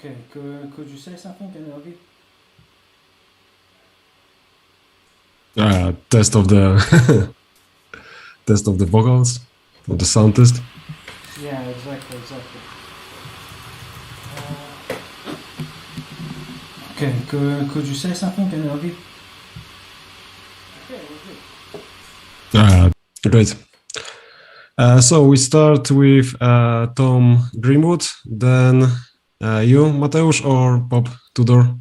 Okay, could you say something in Ogi? Test of the test of the vocals, of the sound test. Yeah, exactly. Okay, could you say something in Ogi? Great. So we start with Tom Grimwood, then you, Mateusz, or Bob Tudor?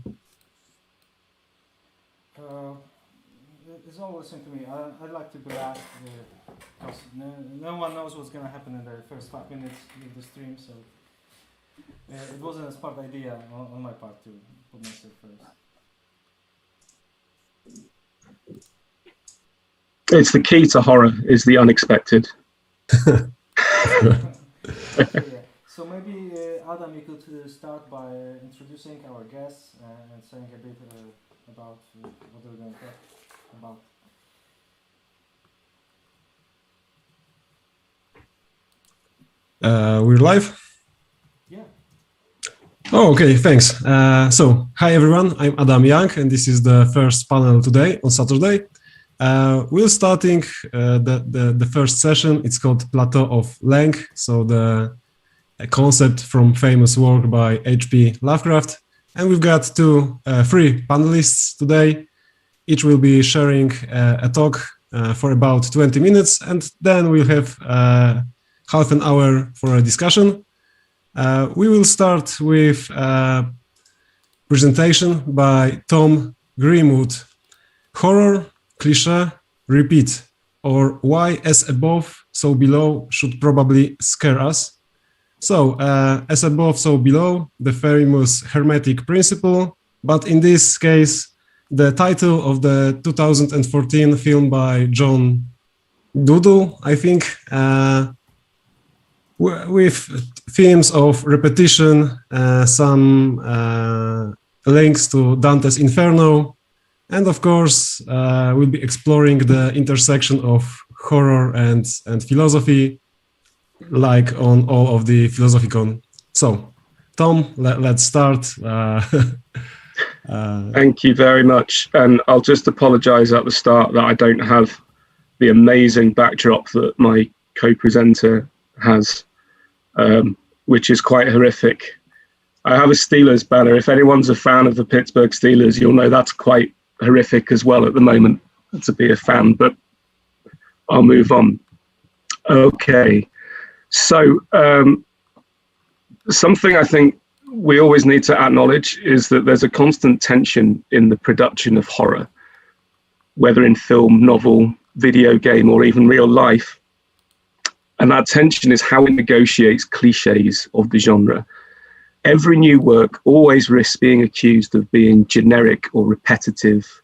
It's all listening to me. I'd like to be last because no one knows what's going to happen in the first 5 minutes of the stream, so it wasn't a smart idea on my part to put myself first. It's the key to horror, is the unexpected. So maybe, Adam, you could start by introducing our guests and saying a bit about what we're going to talk about. We're live? Yeah. Oh, okay, thanks. So, hi everyone, I'm Adam Young, and this is the first panel today, on Saturday. We're starting the first session. It's called Plateau of Leng, so the concept from famous work by HP Lovecraft. And we've got three panelists today. Each will be sharing a talk for about 20 minutes, and then we'll have half an hour for a discussion. We will start with a presentation by Tom Grimwood. Horror, cliché, repeat, or why as above, so below should probably scare us. So, as above, so below, the famous Hermetic principle, but in this case, the title of the 2014 film by John Doodle, I think, with themes of repetition, some links to Dante's Inferno, and of course, we'll be exploring the intersection of horror and philosophy, like on all of the PhilosophyCon. So, Tom, let's start. Thank you very much. And I'll just apologize at the start that I don't have the amazing backdrop that my co-presenter has, which is quite horrific. I have a Steelers banner. If anyone's a fan of the Pittsburgh Steelers, you'll know that's quite horrific as well at the moment to be a fan, but I'll move on. Okay. So something I think we always need to acknowledge is that there's a constant tension in the production of horror, whether in film, novel, video game, or even real life. And that tension is how it negotiates cliches of the genre. Every new work always risks being accused of being generic or repetitive,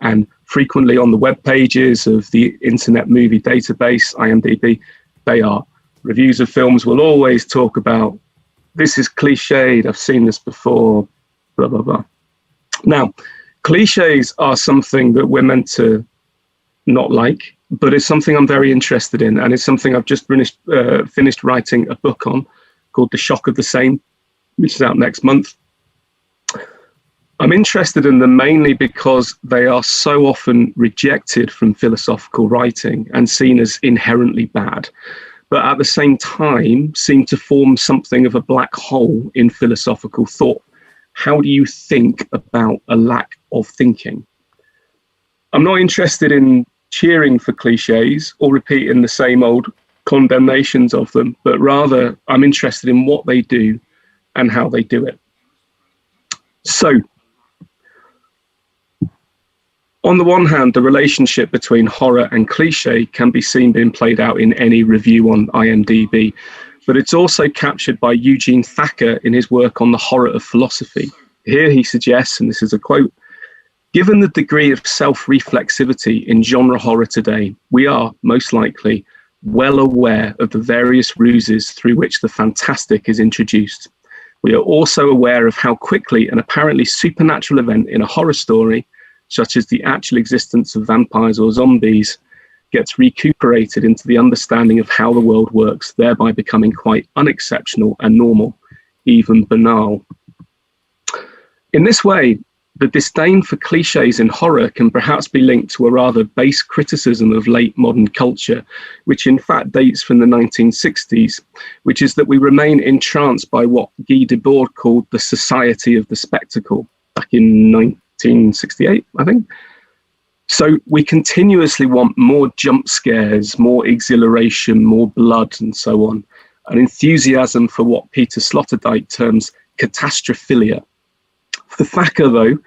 and frequently on the web pages of the Internet Movie Database, IMDb, they are. Reviews of films will always talk about, this is cliched, I've seen this before, blah, blah, blah. Now, cliches are something that we're meant to not like, but it's something I'm very interested in, and it's something I've just finished writing a book on called The Shock of the Same, which is out next month. I'm interested in them mainly because they are so often rejected from philosophical writing and seen as inherently bad, but at the same time seem to form something of a black hole in philosophical thought. How do you think about a lack of thinking? I'm not interested in cheering for cliches or repeating the same old condemnations of them, but rather I'm interested in what they do and how they do it. So, on the one hand, the relationship between horror and cliche can be seen being played out in any review on IMDb, but it's also captured by Eugene Thacker in his work on the horror of philosophy. Here he suggests, and this is a quote, "Given the degree of self-reflexivity in genre horror today, we are, most likely, well aware of the various ruses through which the fantastic is introduced. We are also aware of how quickly an apparently supernatural event in a horror story, such as the actual existence of vampires or zombies, gets recuperated into the understanding of how the world works, thereby becoming quite unexceptional and normal, even banal." In this way, the disdain for cliches in horror can perhaps be linked to a rather base criticism of late modern culture, which in fact dates from the 1960s, which is that we remain entranced by what Guy Debord called the society of the spectacle back in 1968, I think. So we continuously want more jump scares, more exhilaration, more blood, and so on. An enthusiasm for what Peter Sloterdijk terms catastrophilia. For Thacker, though,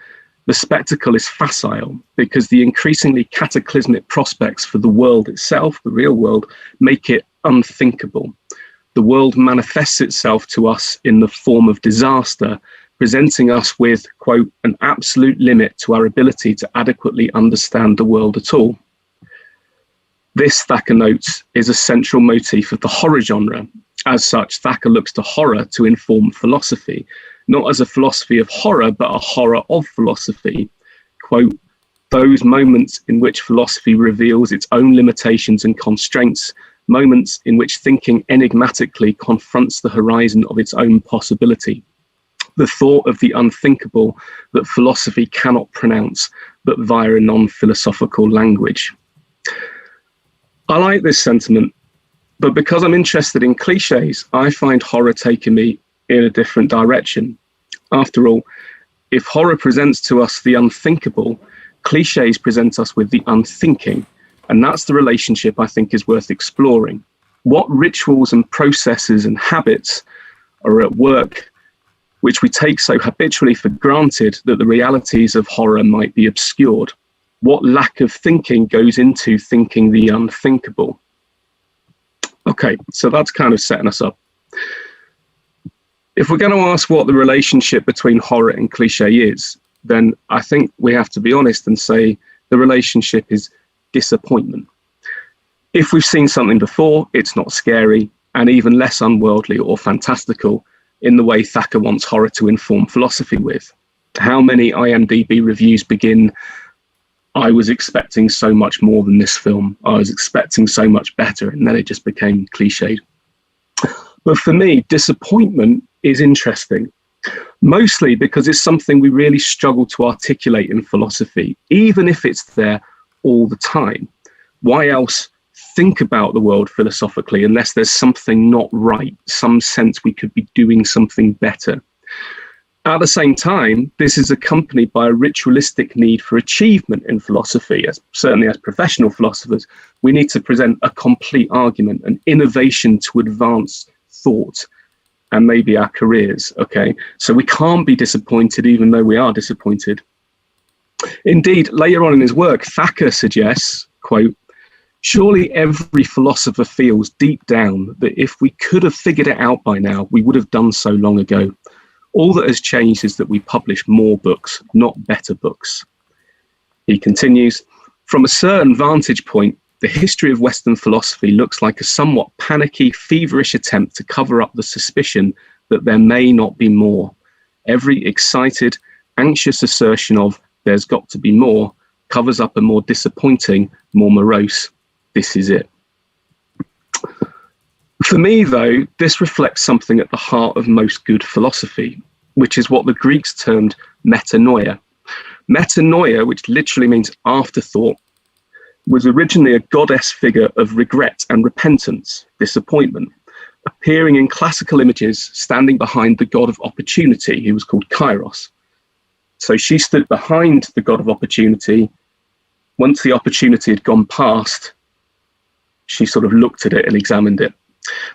the spectacle is facile because the increasingly cataclysmic prospects for the world itself, the real world, make it unthinkable. The world manifests itself to us in the form of disaster, presenting us with, quote, an absolute limit to our ability to adequately understand the world at all. This, Thacker notes, is a central motif of the horror genre. As such, Thacker looks to horror to inform philosophy, not as a philosophy of horror, but a horror of philosophy. Quote, those moments in which philosophy reveals its own limitations and constraints, moments in which thinking enigmatically confronts the horizon of its own possibility. The thought of the unthinkable that philosophy cannot pronounce, but via a non-philosophical language. I like this sentiment, but because I'm interested in cliches, I find horror taking me in a different direction. After all, if horror presents to us the unthinkable, cliches present us with the unthinking, and that's the relationship I think is worth exploring. What rituals and processes and habits are at work which we take so habitually for granted that the realities of horror might be obscured? What lack of thinking goes into thinking the unthinkable? Okay, so that's kind of setting us up. If we're going to ask what the relationship between horror and cliché is, then I think we have to be honest and say the relationship is disappointment. If we've seen something before, it's not scary and even less unworldly or fantastical in the way Thacker wants horror to inform philosophy with. How many IMDb reviews begin, I was expecting so much more than this film, I was expecting so much better, and then it just became cliched. But for me, disappointment is interesting, mostly because it's something we really struggle to articulate in philosophy, even if it's there all the time. Why else think about the world philosophically unless there's something not right, some sense we could be doing something better? At the same time, this is accompanied by a ritualistic need for achievement in philosophy. Certainly as professional philosophers, we need to present a complete argument, an innovation to advance thought and maybe our careers, okay? So we can't be disappointed even though we are disappointed. Indeed, later on in his work, Thacker suggests, quote, surely every philosopher feels deep down that if we could have figured it out by now, we would have done so long ago. All that has changed is that we publish more books, not better books. He continues, from a certain vantage point, the history of Western philosophy looks like a somewhat panicky, feverish attempt to cover up the suspicion that there may not be more. Every excited, anxious assertion of there's got to be more covers up a more disappointing, more morose, this is it. For me, though, this reflects something at the heart of most good philosophy, which is what the Greeks termed metanoia. Metanoia, which literally means afterthought, was originally a goddess figure of regret and repentance, disappointment, appearing in classical images standing behind the god of opportunity, who was called Kairos. So she stood behind the god of opportunity. Once the opportunity had gone past, she sort of looked at it and examined it.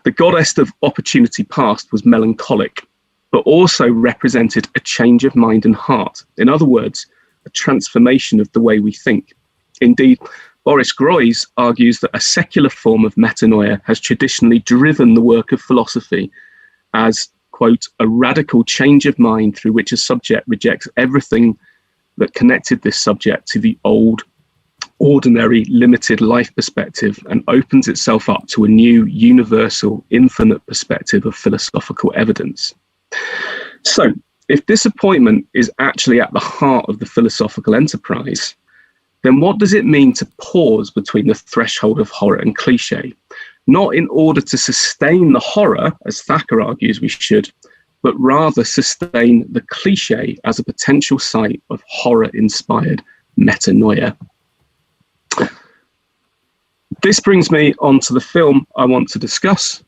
The goddess of opportunity past was melancholic, but also represented a change of mind and heart. In other words, a transformation of the way we think. Indeed, Boris Groys argues that a secular form of metanoia has traditionally driven the work of philosophy as, quote, a radical change of mind through which a subject rejects everything that connected this subject to the old, ordinary, limited life perspective and opens itself up to a new, universal, infinite perspective of philosophical evidence. So, if disappointment is actually at the heart of the philosophical enterprise, then what does it mean to pause between the threshold of horror and cliché? Not in order to sustain the horror, as Thacker argues we should, but rather sustain the cliché as a potential site of horror-inspired metanoia. This brings me on to the film I want to discuss,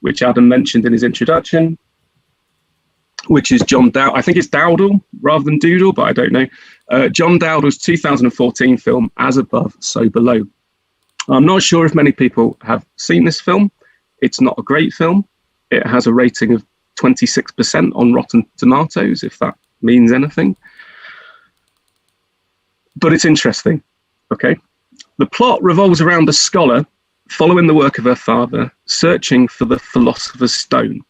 which Adam mentioned in his introduction, which is John I think it's Dowdall rather than Doodle, but I don't know. John Dowdall's 2014 film, As Above, So Below. I'm not sure if many people have seen this film. It's not a great film. It has a rating of 26% on Rotten Tomatoes, if that means anything. But it's interesting, okay? The plot revolves around a scholar following the work of her father, searching for the Philosopher's Stone,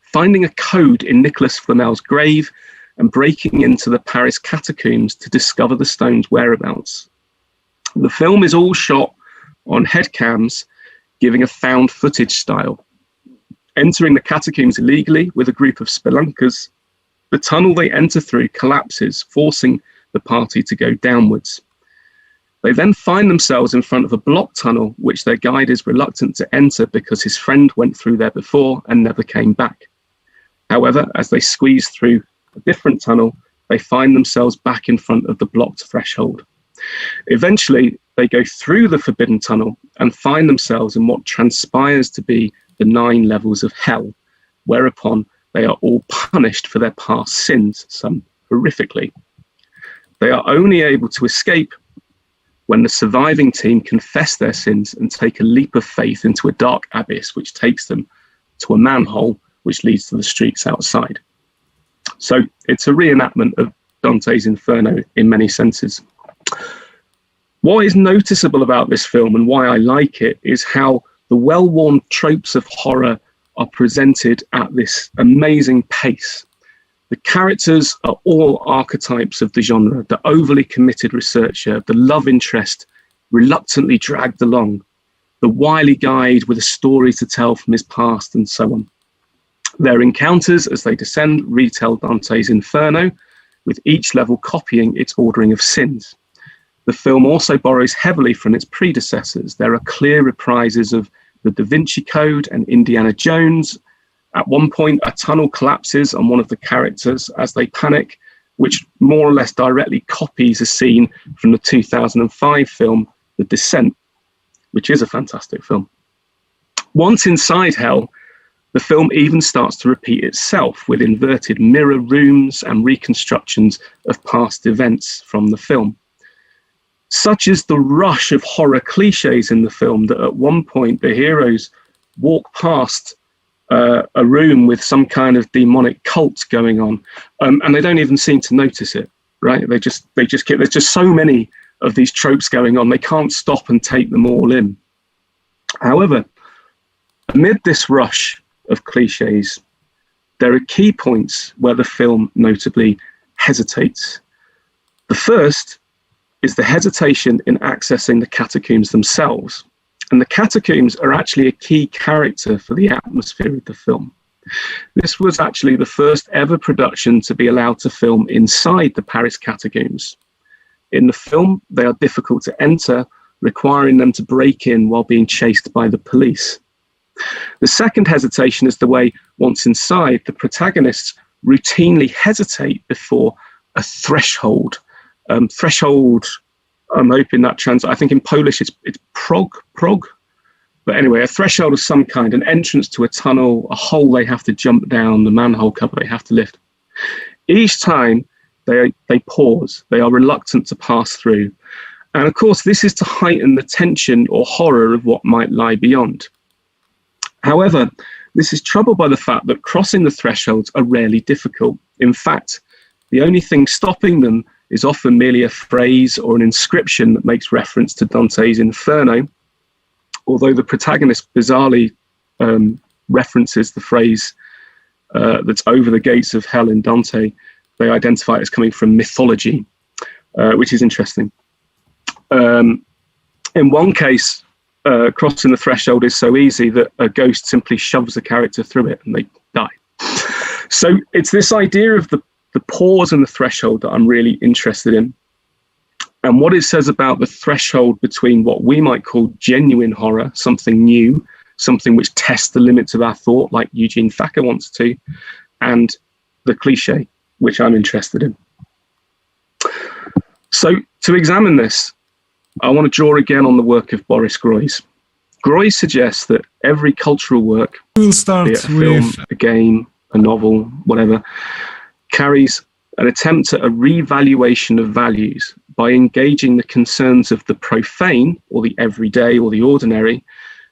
finding a code in Nicholas Flamel's grave and breaking into the Paris catacombs to discover the stone's whereabouts. The film is all shot on headcams, giving a found footage style. Entering the catacombs illegally with a group of spelunkers, the tunnel they enter through collapses, forcing the party to go downwards. They then find themselves in front of a blocked tunnel, which their guide is reluctant to enter because his friend went through there before and never came back. However, as they squeeze through a different tunnel, they find themselves back in front of the blocked threshold. Eventually, they go through the forbidden tunnel and find themselves in what transpires to be the 9 levels of hell, whereupon they are all punished for their past sins, some horrifically. They are only able to escape when the surviving team confess their sins and take a leap of faith into a dark abyss, which takes them to a manhole, which leads to the streets outside. So it's a reenactment of Dante's Inferno in many senses. What is noticeable about this film and why I like it is how the well-worn tropes of horror are presented at this amazing pace. The characters are all archetypes of the genre: the overly committed researcher, the love interest reluctantly dragged along, the wily guide with a story to tell from his past, and so on. Their encounters as they descend retell Dante's Inferno, with each level copying its ordering of sins. The film also borrows heavily from its predecessors. There are clear reprises of the Da Vinci Code and Indiana Jones. At one point, a tunnel collapses on one of the characters as they panic, which more or less directly copies a scene from the 2005 film, The Descent, which is a fantastic film. Once inside hell, the film even starts to repeat itself with inverted mirror rooms and reconstructions of past events from the film. Such is the rush of horror cliches in the film that at one point the heroes walk past a room with some kind of demonic cult going on, and they don't even seem to notice it, right? They just get, there's just so many of these tropes going on, they can't stop and take them all in. However, amid this rush of cliches, there are key points where the film notably hesitates. The first is the hesitation in accessing the catacombs themselves. And the catacombs are actually a key character for the atmosphere of the film. This was actually the first ever production to be allowed to film inside the Paris catacombs. In the film, they are difficult to enter, requiring them to break in while being chased by the police. The second hesitation is the way, once inside, the protagonists routinely hesitate before a threshold. Threshold, I'm hoping that I think in Polish it's prog. But anyway, a threshold of some kind, an entrance to a tunnel, a hole they have to jump down, the manhole cover they have to lift. Each time they pause, they are reluctant to pass through. And of course, this is to heighten the tension or horror of what might lie beyond. However, this is troubled by the fact that crossing the thresholds are rarely difficult. In fact, the only thing stopping them is often merely a phrase or an inscription that makes reference to Dante's Inferno, although the protagonist bizarrely references the phrase that's over the gates of hell in Dante. They identify it as coming from mythology, which is interesting. In one case, crossing the threshold is so easy that a ghost simply shoves a character through it and they die. So it's this idea of the pause and the threshold that I'm really interested in. And what it says about the threshold between what we might call genuine horror, something new, something which tests the limits of our thought, like Eugene Thacker wants to, and the cliché, which I'm interested in. So to examine this, I want to draw again on the work of Boris Groys. Groys suggests that every cultural work, We'll start be it a film, a game, a novel, whatever, carries an attempt at a revaluation of values by engaging the concerns of the profane, or the everyday, or the ordinary,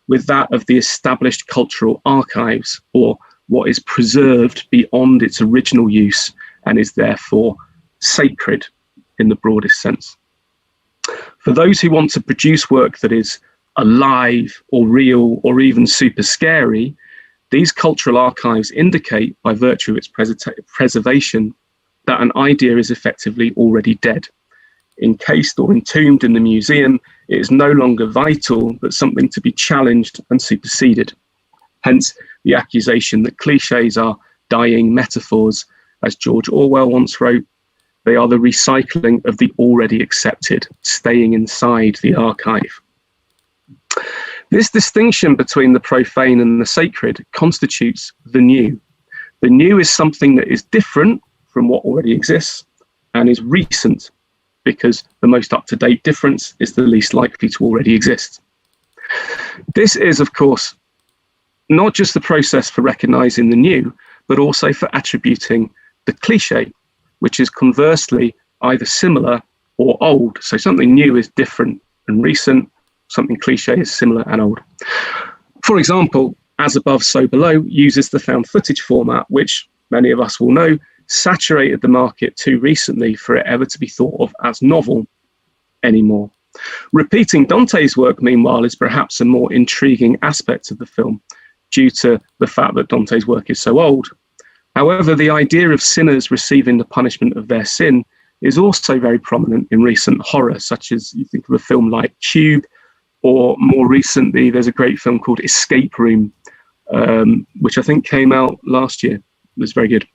with that of the established cultural archives, or what is preserved beyond its original use and is therefore sacred in the broadest sense. For those who want to produce work that is alive or real or even super scary, these cultural archives indicate, by virtue of its preservation, that an idea is effectively already dead. Encased or entombed in the museum, it is no longer vital, but something to be challenged and superseded. Hence, the accusation that clichés are dying metaphors, as George Orwell once wrote. They are the recycling of the already accepted, staying inside the archive. This distinction between the profane and the sacred constitutes the new. The new is something that is different from what already exists and is recent, because the most up-to-date difference is the least likely to already exist. This is, of course, not just the process for recognizing the new, but also for attributing the cliché, which is conversely either similar or old. So something new is different and recent, something cliché is similar and old. For example, As Above, So Below uses the found footage format, which many of us will know saturated the market too recently for it ever to be thought of as novel anymore. Repeating Dante's work, meanwhile, is perhaps a more intriguing aspect of the film, due to the fact that Dante's work is so old. However, the idea of sinners receiving the punishment of their sin is also very prominent in recent horror, such as you think of a film like Cube, or more recently, there's a great film called Escape Room, which I think came out last year. It was very good.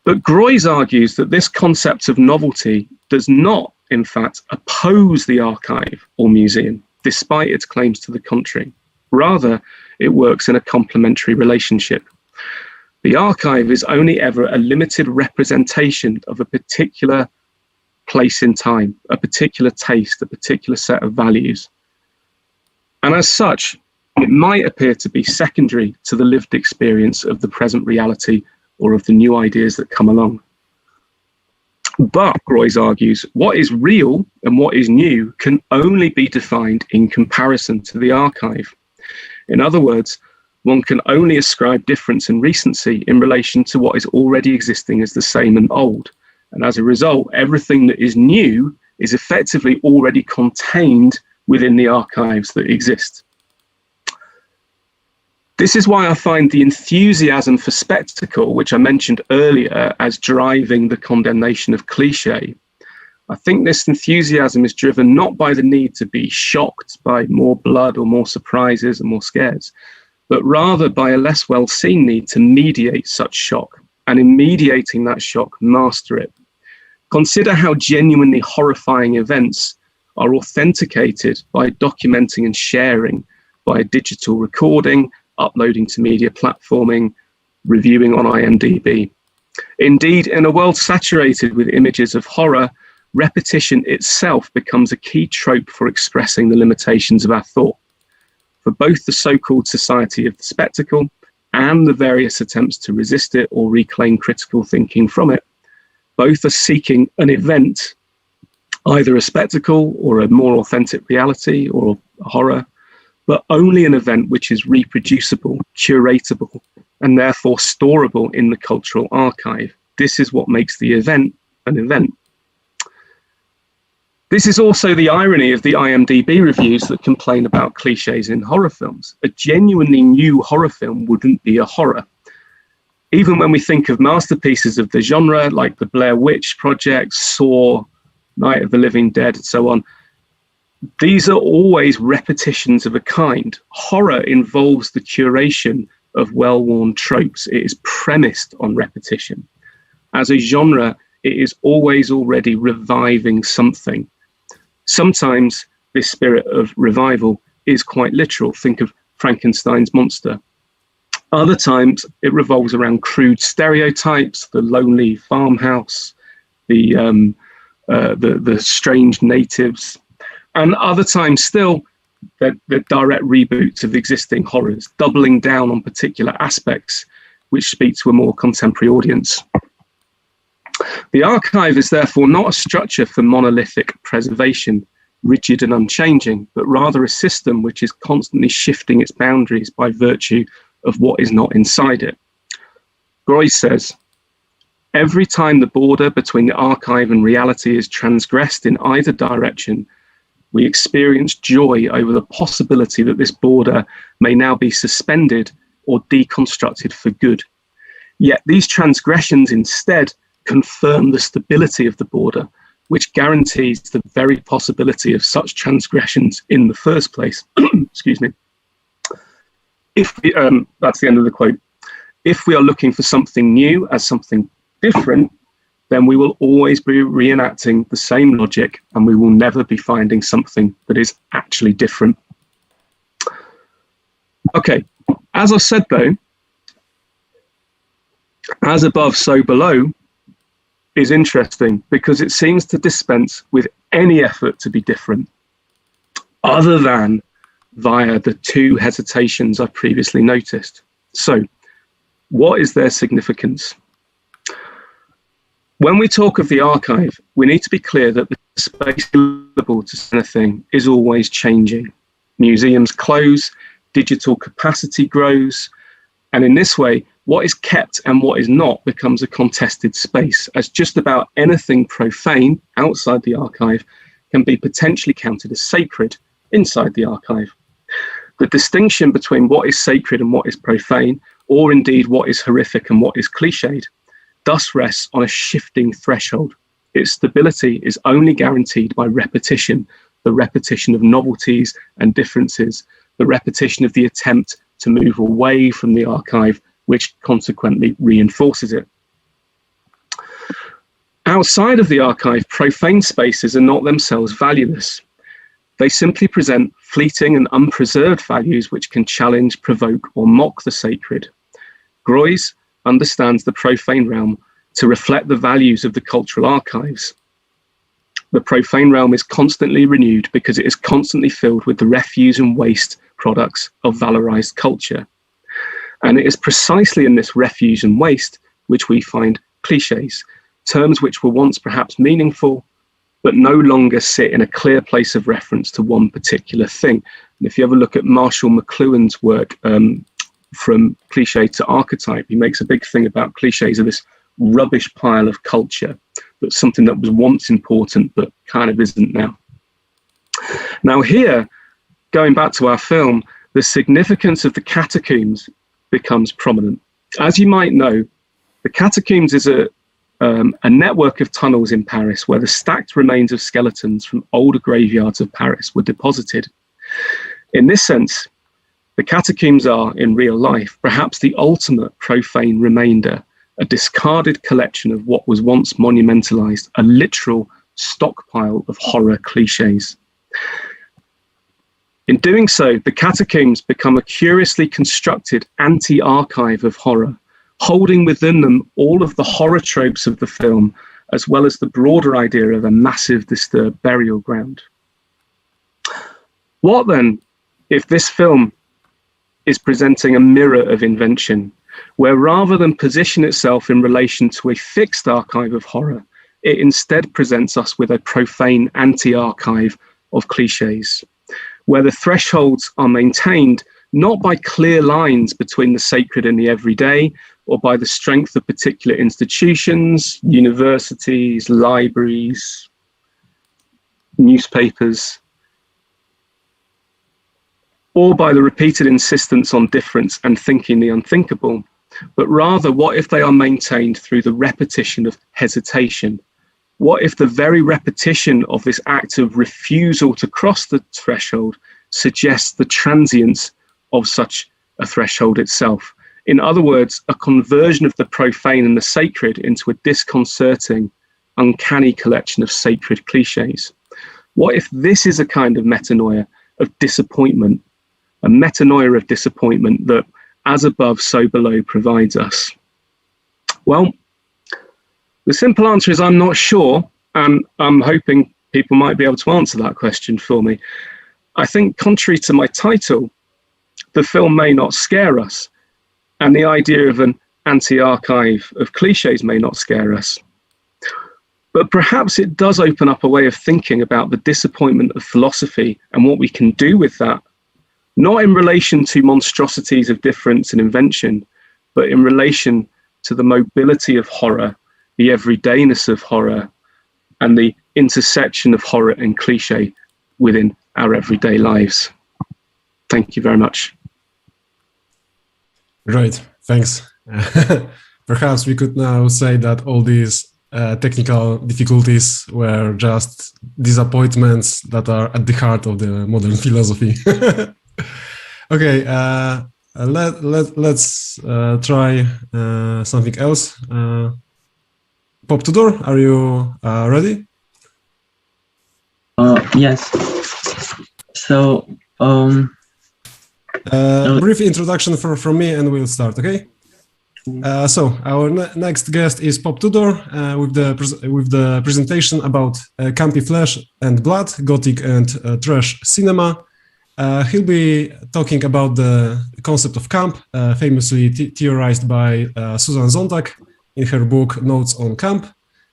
But Groys argues that this concept of novelty does not, in fact, oppose the archive or museum, despite its claims to the contrary. Rather, it works in a complementary relationship. The archive is only ever a limited representation of a particular place in time, a particular taste, a particular set of values. And as such, it might appear to be secondary to the lived experience of the present reality or of the new ideas that come along. But, Groys argues, what is real and what is new can only be defined in comparison to the archive. In other words, one can only ascribe difference and recency in relation to what is already existing as the same and old. And as a result, everything that is new is effectively already contained within the archives that exist. This is why I find the enthusiasm for spectacle, which I mentioned earlier as driving the condemnation of cliché. I think this enthusiasm is driven not by the need to be shocked by more blood or more surprises and more scares, but rather by a less well-seen need to mediate such shock, and in mediating that shock, master it. Consider how genuinely horrifying events are authenticated by documenting and sharing by digital recording, uploading to media platforming, reviewing on IMDb. Indeed, in a world saturated with images of horror, repetition itself becomes a key trope for expressing the limitations of our thought. For both the so-called society of the spectacle and the various attempts to resist it or reclaim critical thinking from it, both are seeking an event, either a spectacle or a more authentic reality or a horror, but only an event which is reproducible, curatable, and therefore storable in the cultural archive. This is what makes the event an event. This is also the irony of the IMDb reviews that complain about clichés in horror films. A genuinely new horror film wouldn't be a horror. Even when we think of masterpieces of the genre, like the Blair Witch Project, Saw, Night of the Living Dead, and so on, these are always repetitions of a kind. Horror involves the curation of well-worn tropes. It is premised on repetition. As a genre, it is always already reviving something. Sometimes this spirit of revival is quite literal. Think of Frankenstein's monster. Other times it revolves around crude stereotypes, the lonely farmhouse, the strange natives, and other times still the direct reboots of existing horrors, doubling down on particular aspects which speak to a more contemporary audience. The archive is therefore not a structure for monolithic preservation, rigid and unchanging, but rather a system which is constantly shifting its boundaries by virtue of what is not inside it. Groys says, every time the border between the archive and reality is transgressed in either direction, we experience joy over the possibility that this border may now be suspended or deconstructed for good. Yet these transgressions instead confirm the stability of the border, which guarantees the very possibility of such transgressions in the first place. Excuse me. That's the end of the quote. If we are looking for something new as something different, then we will always be reenacting the same logic, and we will never be finding something that is actually different. Okay, as I said though, as above, so below is interesting because it seems to dispense with any effort to be different, other than via the two hesitations I previously noticed. So, what is their significance? When we talk of the archive, we need to be clear that the space available to anything is always changing. Museums close, digital capacity grows, and in this way, what is kept and what is not becomes a contested space, as just about anything profane outside the archive can be potentially counted as sacred inside the archive. The distinction between what is sacred and what is profane, or indeed what is horrific and what is cliched, thus rests on a shifting threshold. Its stability is only guaranteed by repetition, the repetition of novelties and differences, the repetition of the attempt to move away from the archive, which consequently reinforces it. Outside of the archive, profane spaces are not themselves valueless. They simply present fleeting and unpreserved values which can challenge, provoke, or mock the sacred. Groys understands the profane realm to reflect the values of the cultural archives. The profane realm is constantly renewed because it is constantly filled with the refuse and waste products of valorized culture. And it is precisely in this refuse and waste which we find cliches, terms which were once perhaps meaningful, but no longer sit in a clear place of reference to one particular thing. And if you ever look at Marshall McLuhan's work, from cliché to archetype, he makes a big thing about cliches of this rubbish pile of culture, but something that was once important, but kind of isn't now. Now here, going back to our film, the significance of the catacombs becomes prominent. As you might know, the catacombs is a network of tunnels in Paris where the stacked remains of skeletons from older graveyards of Paris were deposited. In this sense, the catacombs are, in real life, perhaps the ultimate profane remainder, a discarded collection of what was once monumentalized, a literal stockpile of horror cliches. In doing so, the catacombs become a curiously constructed anti-archive of horror, holding within them all of the horror tropes of the film, as well as the broader idea of a massive disturbed burial ground. What then if this film is presenting a mirror of invention, where rather than position itself in relation to a fixed archive of horror, it instead presents us with a profane anti-archive of cliches, where the thresholds are maintained not by clear lines between the sacred and the everyday, or by the strength of particular institutions, universities, libraries, newspapers, or by the repeated insistence on difference and thinking the unthinkable, but rather what if they are maintained through the repetition of hesitation? What if the very repetition of this act of refusal to cross the threshold suggests the transience of such a threshold itself? In other words, a conversion of the profane and the sacred into a disconcerting, uncanny collection of sacred cliches. What if this is a kind of metanoia of disappointment, a metanoia of disappointment that, as above, so below provides us? Well, the simple answer is I'm not sure, and I'm hoping people might be able to answer that question for me. I think, contrary to my title, the film may not scare us, and the idea of an anti-archive of cliches may not scare us. But perhaps it does open up a way of thinking about the disappointment of philosophy and what we can do with that, not in relation to monstrosities of difference and invention, but in relation to the mobility of horror, the everydayness of horror, and the intersection of horror and cliche within our everyday lives. Thank you very much. Right, thanks. Perhaps we could now say that all these technical difficulties were just disappointments that are at the heart of the modern philosophy. Okay, let's try something else. Pop Tudor, are you ready? Yes. So, brief introduction from me and we'll start, okay? So our next guest is Pop Tudor with the presentation about Campy Flesh and Blood, Gothic and Trash cinema. He'll be talking about the concept of camp, famously theorized by Susan Sontag in her book Notes on Camp,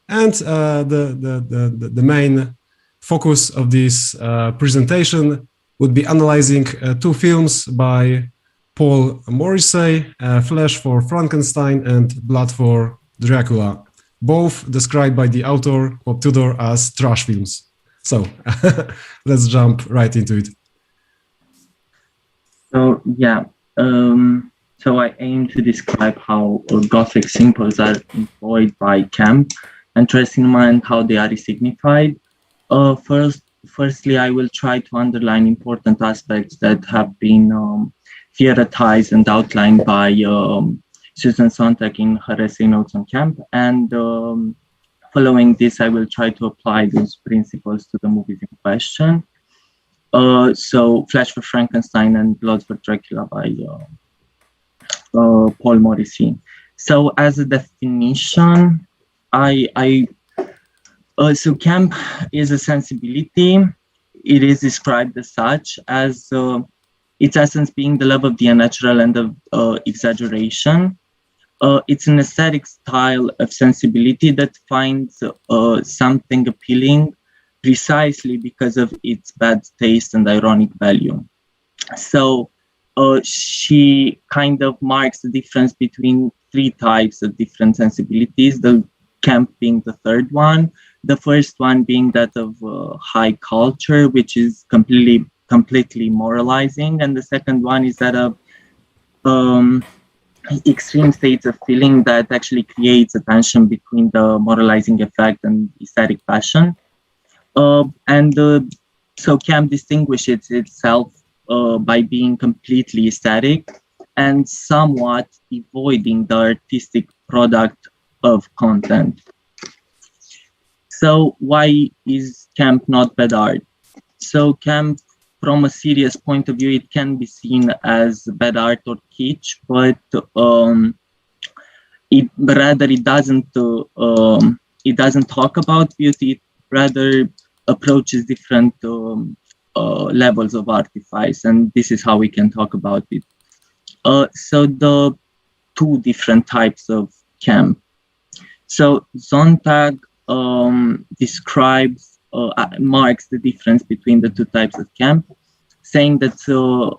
and the main focus of this presentation would be analyzing two films by Paul Morrissey, Flesh for Frankenstein and Blood for Dracula, both described by the author Pop Tudor as trash films. So let's jump right into it. So yeah, so I aim to describe how Gothic symbols are employed by camp and trash cinema and how they are signified. Firstly, I will try to underline important aspects that have been theorized and outlined by Susan Sontag in her essay Notes on Camp. And following this, I will try to apply those principles to the movies in question. So Flesh for Frankenstein and Blood for Dracula by Paul Morrissey. So as a definition, so camp is a sensibility. It is described as such, as its essence being the love of the unnatural and of exaggeration. It's an aesthetic style of sensibility that finds something appealing precisely because of its bad taste and ironic value. So she kind of marks the difference between three types of different sensibilities, the camp being the third one, the first one being that of high culture, which is completely moralizing, and the second one is that of extreme states of feeling that actually creates a tension between the moralizing effect and aesthetic passion. So camp distinguishes itself by being completely aesthetic and somewhat avoiding the artistic product of content. So why is camp not bad art? So camp, from a serious point of view, it can be seen as bad art or kitsch, but it doesn't talk about beauty. It rather approaches different levels of artifice, and this is how we can talk about it. So the two different types of camp. So Sontag marks the difference between the two types of camp, saying that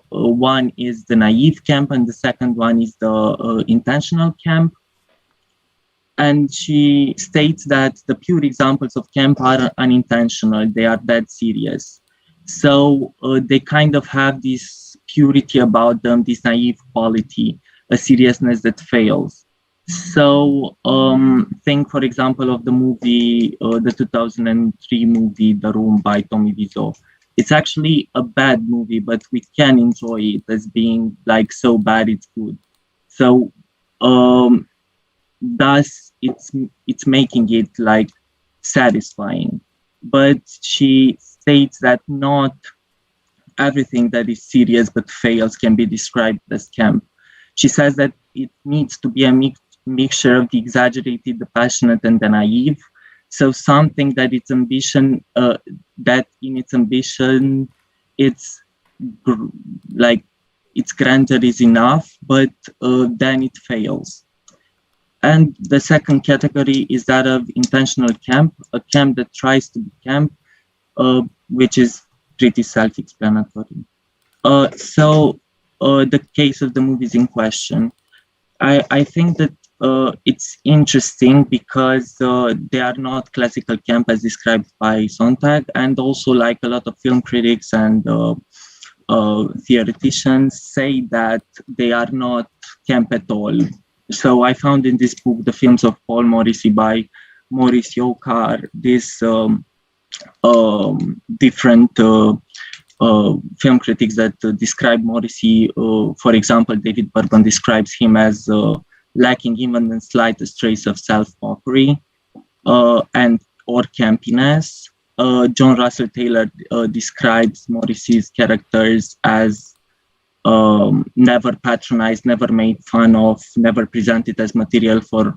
one is the naive camp and the second one is the intentional camp. And she states that the pure examples of camp are unintentional, they are dead serious. So they kind of have this purity about them, this naive quality, a seriousness that fails. So think, for example, of the movie, the 2003 movie, The Room by Tommy Wiseau. It's actually a bad movie, but we can enjoy it as being like so bad it's good. So thus it's making it like satisfying. But she states that not everything that is serious but fails can be described as camp. She says that it needs to be a mixture of the exaggerated, the passionate, and the naive. So something that its ambition, that in its ambition, it's like its grandeur is enough, but then it fails. And the second category is that of intentional camp, a camp that tries to be camp, which is pretty self-explanatory. So the case of the movies in question, I think that it's interesting because they are not classical camp as described by Sontag, and also like a lot of film critics and theoreticians say that they are not camp at all. So I found in this book the films of Paul Morrissey by Maurice Yokar, this different film critics that describe Morrissey. For example, David Bourbon describes him as lacking even the slightest trace of self-mockery and or campiness. John Russell Taylor describes Morrissey's characters as never patronized, never made fun of, never presented as material for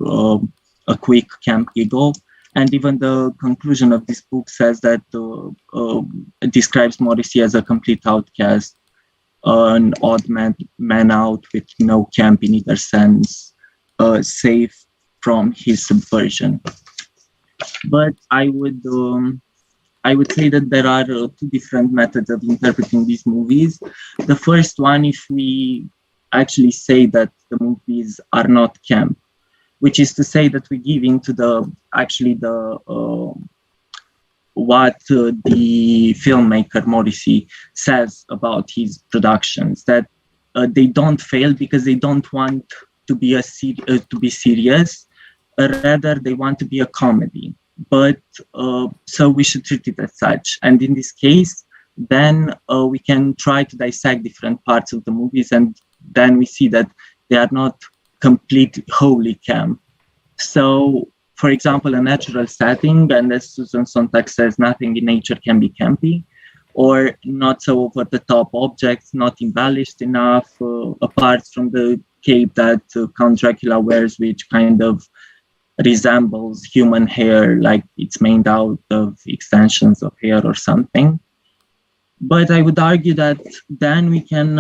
a quick camp giggle. And even the conclusion of this book says that describes Morrissey as a complete outcast, an odd man out with no camp in either sense, safe from his subversion. But I would say that there are two different methods of interpreting these movies. The first one, if we actually say that the movies are not camp, which is to say that we give into what the filmmaker Morrissey says about his productions, that they don't fail because they don't want to be serious, rather they want to be a comedy. But so we should treat it as such. And in this case, then we can try to dissect different parts of the movies, and then we see that they are not complete wholly camp. So, for example, a natural setting, and as Susan Sontag says, nothing in nature can be campy, or not so over the top objects, not embellished enough, apart from the cape that Count Dracula wears, which kind of resembles human hair, like it's made out of extensions of hair or something. But I would argue that then we can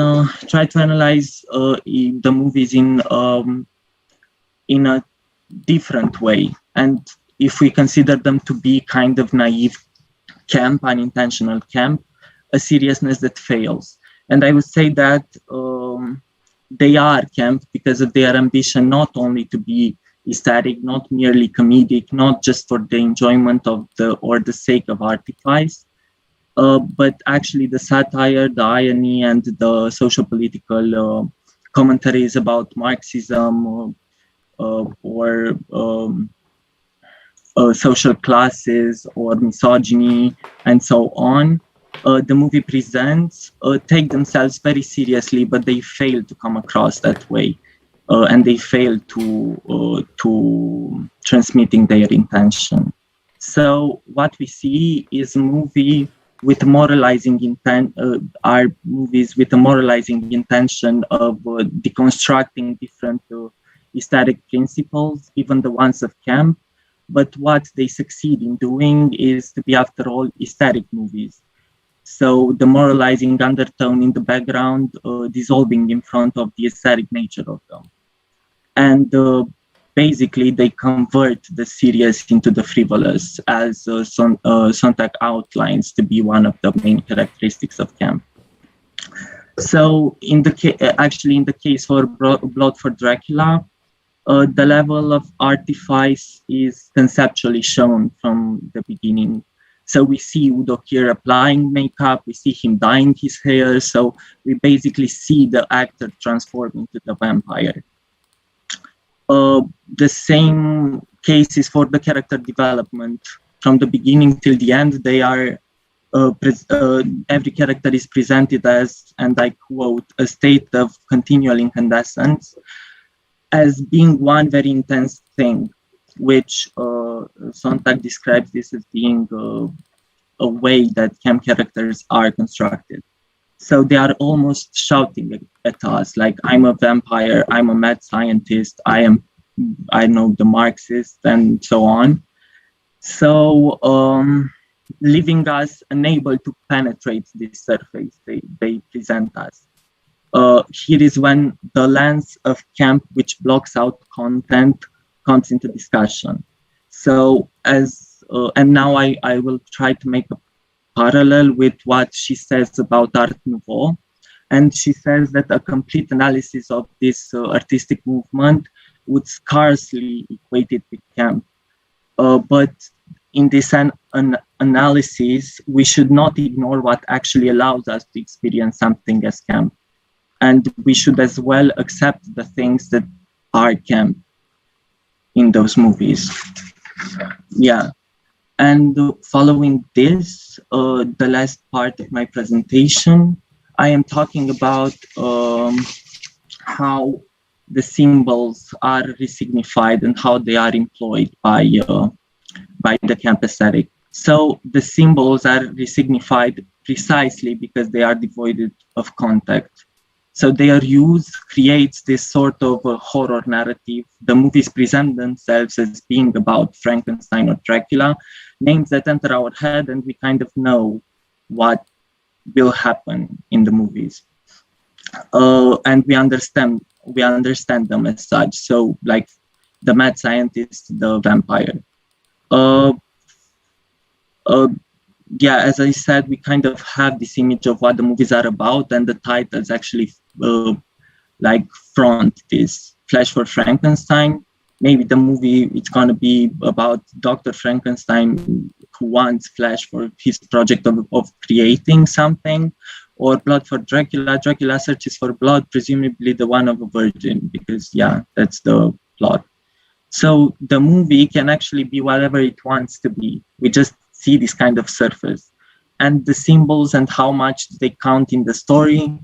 try to analyze the movies in a different way. And if we consider them to be kind of naive camp, unintentional camp, a seriousness that fails. And I would say that they are camp because of their ambition not only to be aesthetic, not merely comedic, not just for the enjoyment of the sake of artifice, but actually the satire, the irony, and the social-political commentaries about Marxism or social classes or misogyny and so on. The movie presents take themselves very seriously, but they fail to come across that way. And they fail to transmitting their intention. So what we see is a movie with moralizing intent, are movies with a moralizing intention of deconstructing different aesthetic principles, even the ones of camp. But what they succeed in doing is to be, after all, aesthetic movies. So the moralizing undertone in the background dissolving in front of the aesthetic nature of them. And basically, they convert the serious into the frivolous, as Sontag outlines to be one of the main characteristics of camp. So, in the case for Blood for Dracula, the level of artifice is conceptually shown from the beginning. So we see Udo Kier applying makeup, we see him dyeing his hair, so we basically see the actor transform into the vampire. The same case is for the character development. From the beginning till the end, they are every character is presented as, and I quote, a state of continual incandescence, as being one very intense thing, which Sontag describes this as being a way that camp characters are constructed. So they are almost shouting at us, like, I'm a vampire, I'm a mad scientist, I know the Marxist, and so on. So leaving us unable to penetrate this surface they present us. Here is when the lens of camp, which blocks out content, comes into discussion. So and now I will try to make a parallel with what she says about Art Nouveau. And she says that a complete analysis of this artistic movement would scarcely equate it with camp. But in this analysis, we should not ignore what actually allows us to experience something as camp. And we should as well accept the things that are camp in those movies. Yeah. And following this, the last part of my presentation, I am talking about how the symbols are resignified and how they are employed by the camp aesthetic. So the symbols are resignified precisely because they are devoid of context. So their use creates this sort of horror narrative. The movies present themselves as being about Frankenstein or Dracula, names that enter our head, and we kind of know what will happen in the movies. And we understand them as such. So like the mad scientist, the vampire. Yeah, as I said, we kind of have this image of what the movies are about, and the titles actually like front this. Flash for Frankenstein. Maybe the movie, it's gonna be about Dr. Frankenstein who wants Flash for his project of creating something, or Blood for Dracula. Dracula searches for blood, presumably the one of a virgin, because yeah, that's the plot. So the movie can actually be whatever it wants to be. We just see this kind of surface, and the symbols and how much they count in the story.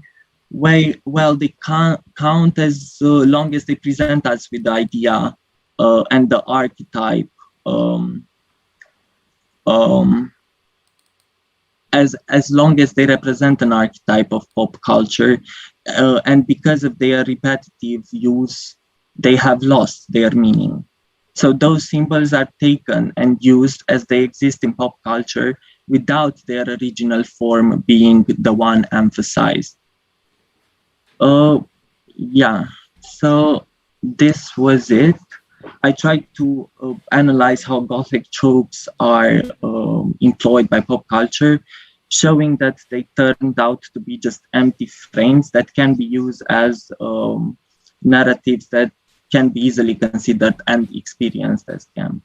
Well, they can't count as long as they present us with the idea and the archetype as long as they represent an archetype of pop culture, and because of their repetitive use, they have lost their meaning. So those symbols are taken and used as they exist in pop culture without their original form being the one emphasized. Yeah, so this was it. I tried to analyze how Gothic tropes are employed by pop culture, showing that they turned out to be just empty frames that can be used as narratives that can be easily considered and experienced as camp.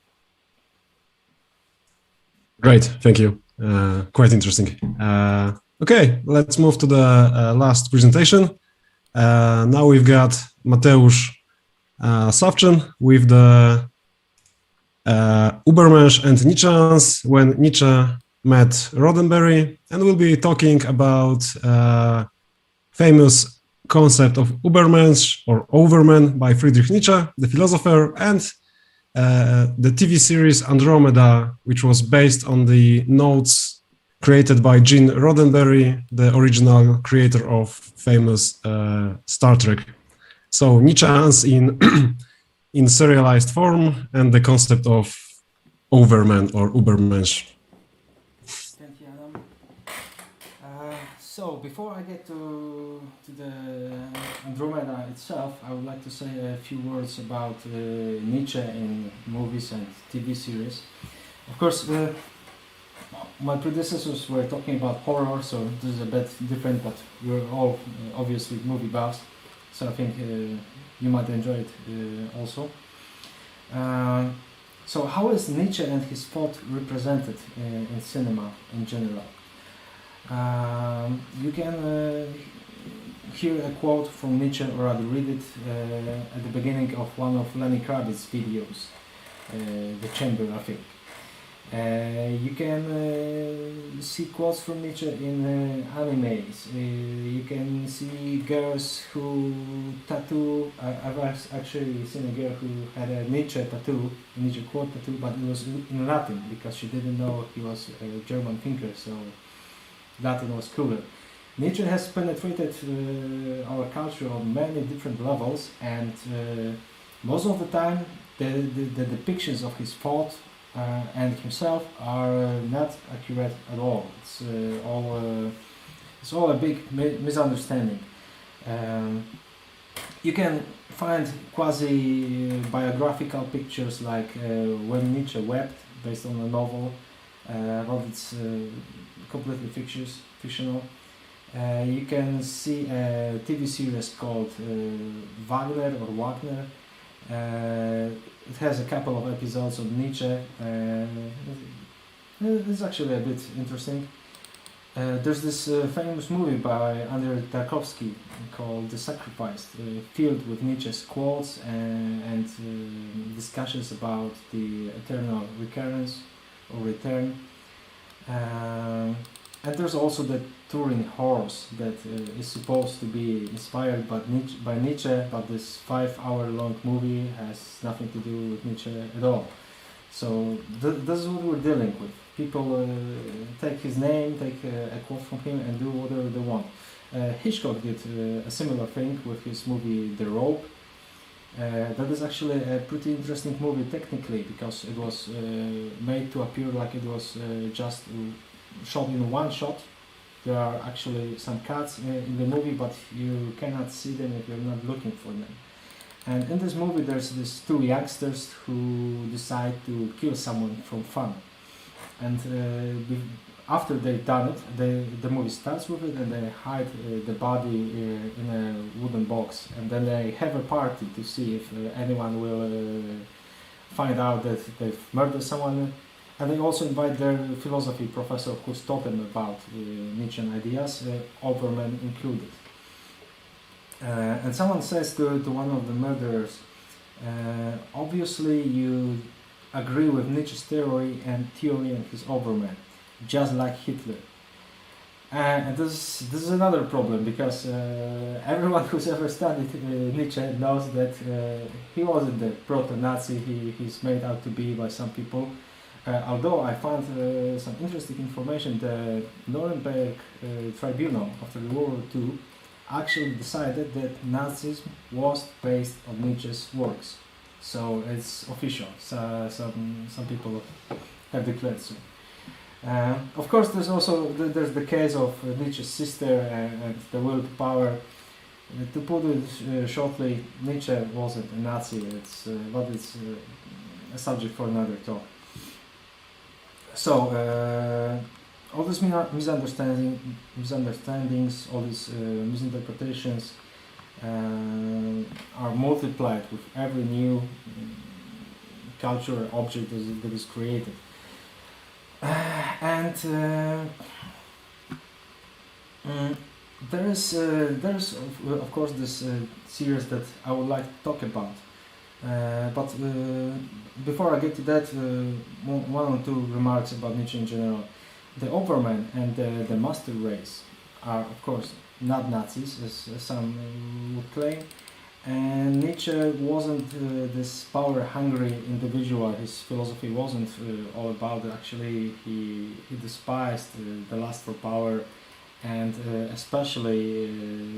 Great, thank you. Quite interesting. Okay, let's move to the last presentation. Now we've got Mateusz Sawczyn with the Ubermensch and Nietzscheans, when Nietzsche met Roddenberry, and we'll be talking about famous concept of Ubermensch or Overman by Friedrich Nietzsche, the philosopher, and the TV series Andromeda, which was based on the notes created by Gene Roddenberry, the original creator of famous Star Trek. So Nietzscheans in serialized form, and the concept of Overman or Ubermensch. Thank you, Adam. So before I get to the Andromeda itself, I would like to say a few words about Nietzsche in movies and TV series. Of course, my predecessors were talking about horror, so this is a bit different, but we're all obviously movie buffs, so I think you might enjoy it also. So how is Nietzsche and his thought represented in cinema in general? You can hear a quote from Nietzsche, or rather read it at the beginning of one of Lenny Kravitz's videos, The Chamber, I think. You can see quotes from Nietzsche in animes. You can see girls who tattoo. I've actually seen a girl who had a Nietzsche tattoo, a Nietzsche quote tattoo, but it was in Latin because she didn't know he was a German thinker, so Latin was cooler. Nietzsche has penetrated our culture on many different levels, and most of the time the depictions of his thought and himself are not accurate at all. It's all a big misunderstanding. You can find quasi-biographical pictures like When Nietzsche Wept, based on a novel, but it's completely fictional. You can see a TV series called Wagner. It has a couple of episodes of Nietzsche. It's actually a bit interesting. There's this famous movie by Andrzej Tarkowski called The Sacrifice, filled with Nietzsche's quotes and discussions about the eternal recurrence or return. And there's also the Turin Horse that is supposed to be inspired by Nietzsche, but this 5-hour-long movie has nothing to do with Nietzsche at all. So this is what we're dealing with. People take his name, take a quote from him, and do whatever they want. Hitchcock did a similar thing with his movie The Rope. That is actually a pretty interesting movie technically, because it was made to appear like it was just shot in one shot. There are actually some cuts in the movie, but you cannot see them if you're not looking for them. And in this movie there's these two youngsters who decide to kill someone from fun. And after they've done it, the movie starts with it, and they hide the body in a wooden box. And then they have a party to see if anyone will find out that they've murdered someone. And they also invite their philosophy professor who's taught them about Nietzschean ideas, Ubermensch included. And someone says to one of the murderers, obviously you agree with Nietzsche's theory and his Ubermensch, just like Hitler. And this is another problem, because everyone who's ever studied Nietzsche knows that he wasn't the proto-Nazi he's made out to be by some people. Although I found some interesting information, the Nuremberg tribunal after World War II actually decided that Nazism was based on Nietzsche's works. So it's official. So some people have declared so. Of course, there's also the case of Nietzsche's sister and the will to power. To put it shortly, Nietzsche wasn't a Nazi. But it's a subject for another talk. So all these misunderstandings, all these misinterpretations are multiplied with every new cultural object that is created. And there is of course this series that I would like to talk about. But before I get to that, one or two remarks about Nietzsche in general. The Ubermensch and the master race are, of course, not Nazis, as some would claim. And Nietzsche wasn't this power-hungry individual. His philosophy wasn't all about it. Actually, he despised the lust for power, and especially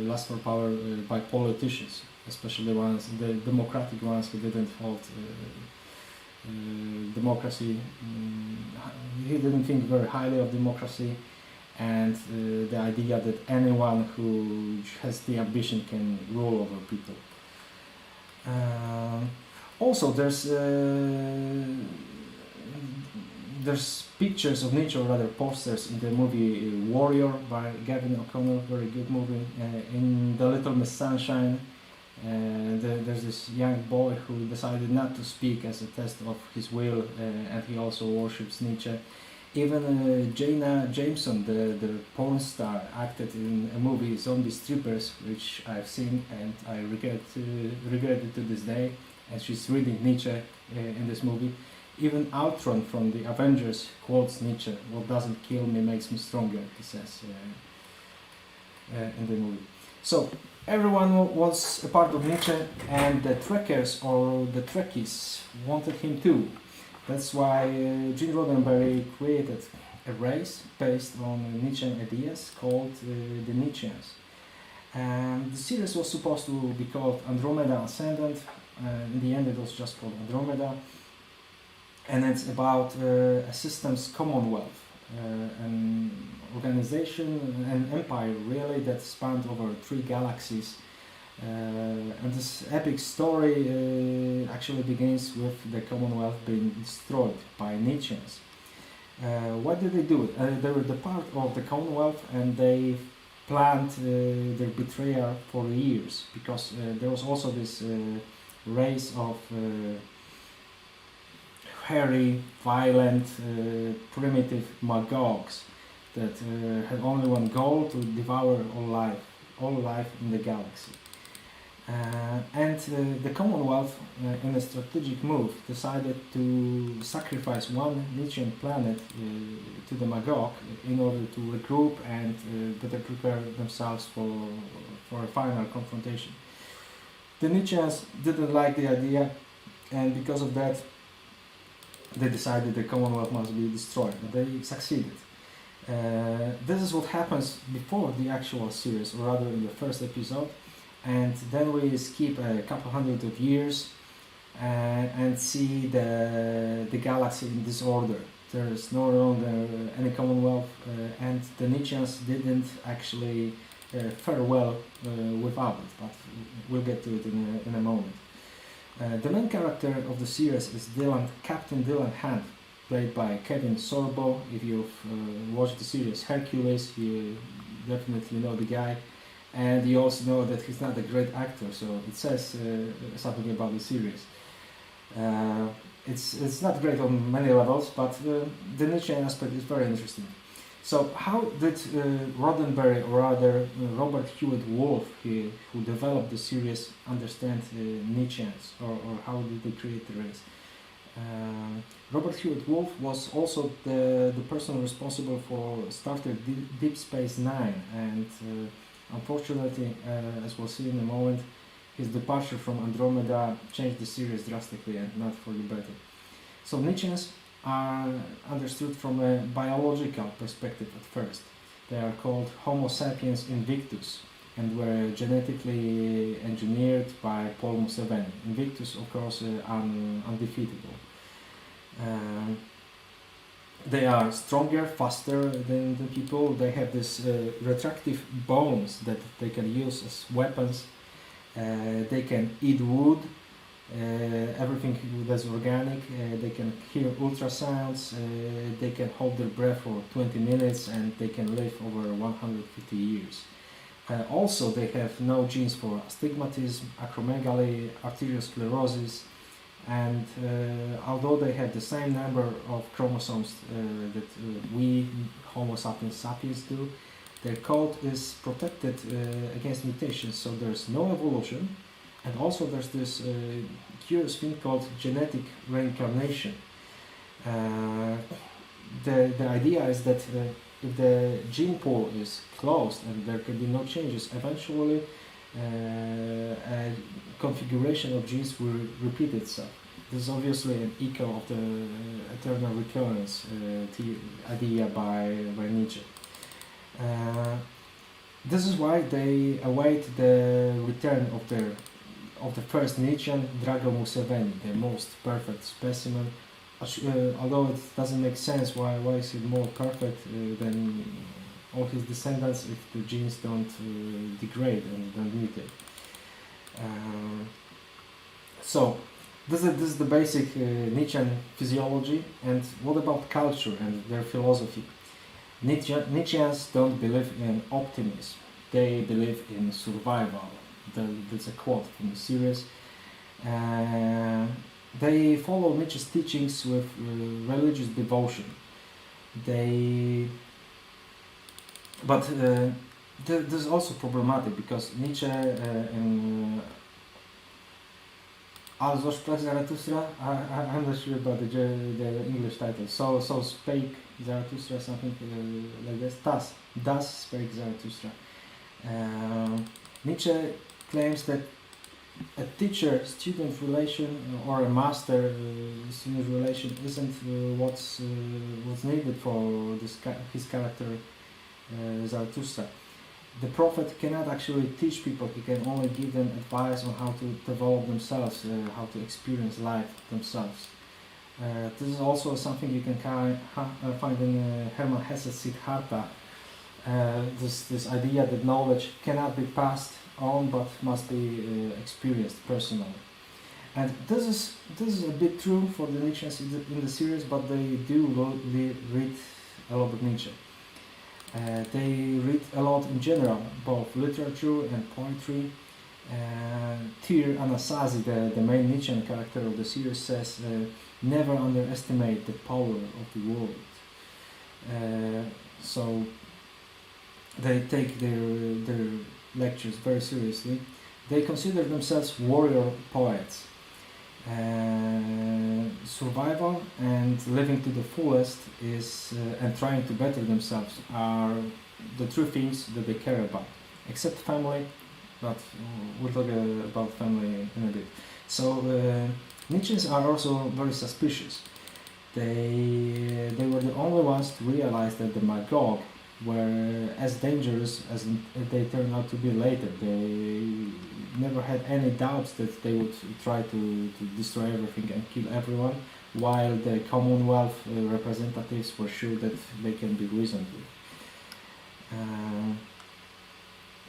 lust for power by politicians, especially the democratic ones who didn't hold democracy. He didn't think very highly of democracy, and the idea that anyone who has the ambition can rule over people. Also, there's pictures of Nietzsche, or rather posters, in the movie Warrior by Gavin O'Connor, very good movie. In The Little Miss Sunshine, there's this young boy who decided not to speak as a test of his will, and he also worships Nietzsche. Even Jana Jameson, the porn star, acted in a movie Zombie Strippers, which I've seen and I regret it to this day. And she's reading Nietzsche in this movie. Even Ultron from the Avengers quotes Nietzsche. "What doesn't kill me makes me stronger," he says in the movie. So everyone was a part of Nietzsche, and the Trekkers or the Trekkies wanted him too. That's why Gene Roddenberry created a race based on Nietzschean ideas called the Nietzscheans. And the series was supposed to be called Andromeda Ascendant. In the end, it was just called Andromeda. And it's about a systems commonwealth, an organization, an empire really that spanned over 3 galaxies. And this epic story actually begins with the Commonwealth being destroyed by Nietzscheans. Why did they do it? They were the part of the Commonwealth, and they planned their betrayal for years, because there was also this race of hairy, violent, primitive magogs that had only one goal: to devour all life in the galaxy. And the Commonwealth, in a strategic move, decided to sacrifice one Nietzschean planet to the Magog in order to regroup and better prepare themselves for a final confrontation. The Nietzscheans didn't like the idea, and because of that, they decided the Commonwealth must be destroyed, and they succeeded. This is what happens before the actual series, or rather in the first episode. And then we skip a couple hundred of years and see the galaxy in disorder. There is no longer any Commonwealth, and the Nietzscheans didn't actually fare well without it, but we'll get to it in a moment. The main character of the series is Captain Dylan Hunt, played by Kevin Sorbo. If you've watched the series Hercules, you definitely know the guy. And you also know that he's not a great actor, so it says something about the series. It's not great on many levels, but the Nietzschean aspect is very interesting. So how did Roddenberry, or rather Robert Hewitt Wolf, who developed the series, understand Nietzscheans, or how did they create the race? Robert Hewitt Wolf was also the person responsible for Star Trek Deep Space Nine, and unfortunately, as we'll see in a moment, his departure from Andromeda changed the series drastically, and not for the better. So Nietzscheans are understood from a biological perspective at first. They are called Homo sapiens invictus, and were genetically engineered by Paul Museveni. Invictus, of course, undefeatable. They are stronger, faster than the people. They have this retractive bones that they can use as weapons. They can eat wood, everything that's organic. They can hear ultrasounds. They can hold their breath for 20 minutes, and they can live over 150 years. Also, they have no genes for astigmatism, acromegaly, arteriosclerosis, and although they have the same number of chromosomes that we Homo sapiens sapiens do, their code is protected against mutations, so there's no evolution. And also there's this curious thing called genetic reincarnation. The idea is that if the gene pool is closed and there can be no changes, eventually a configuration of genes will repeat itself. This is obviously an echo of the eternal recurrence idea by Nietzsche. This is why they await the return of the first Nietzschean, Drago Museveni, the most perfect specimen. Although it doesn't make sense, why is he more perfect than all his descendants if the genes don't degrade and don't mutate? So this is the basic Nietzschean physiology. And what about culture and their philosophy? Nietzscheans don't believe in optimism, they believe in survival. That's a quote from the series. They follow Nietzsche's teachings with religious devotion. But this is also problematic, because Nietzsche in Also sprach Zarathustra, I'm not sure about the English title. So spake Zarathustra, something like this. Thus spake Zarathustra. Nietzsche claims that a teacher-student relation or a master-student relation isn't what's needed for his character Zarathustra. The prophet cannot actually teach people, he can only give them advice on how to develop themselves, how to experience life themselves. This is also something you can find in Hermann Hesse's Siddhartha, this idea that knowledge cannot be passed on but must be experienced personally. And this is a bit true for the Nietzscheans in the series, but they do read a lot of Nietzsche. They read a lot in general, both literature and poetry. Tyr Anasazi, the main Nietzschean character of the series, says, never underestimate the power of the world. So they take their lectures very seriously. They consider themselves warrior poets. Survival and living to the fullest and trying to better themselves are the true things that they care about, except family, but we'll talk about family in a bit. So Nietzscheans are also very suspicious. They were the only ones to realize that the Magog were as dangerous as they turned out to be later. They never had any doubts that they would try to destroy everything and kill everyone, while the Commonwealth representatives were sure that they can be reasoned with.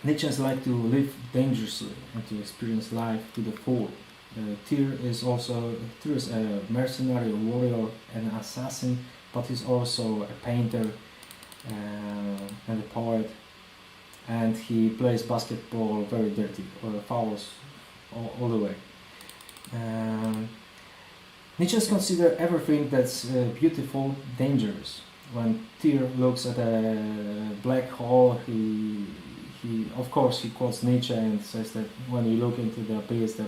Nietzscheans like to live dangerously and to experience life to the full. Tyr is a mercenary, a warrior, an assassin, but he's also a painter and a poet, and he plays basketball very dirty, or fouls all the way. Nietzscheans consider everything that's beautiful dangerous. When Tyr looks at a black hole, of course he quotes Nietzsche and says that when you look into the abyss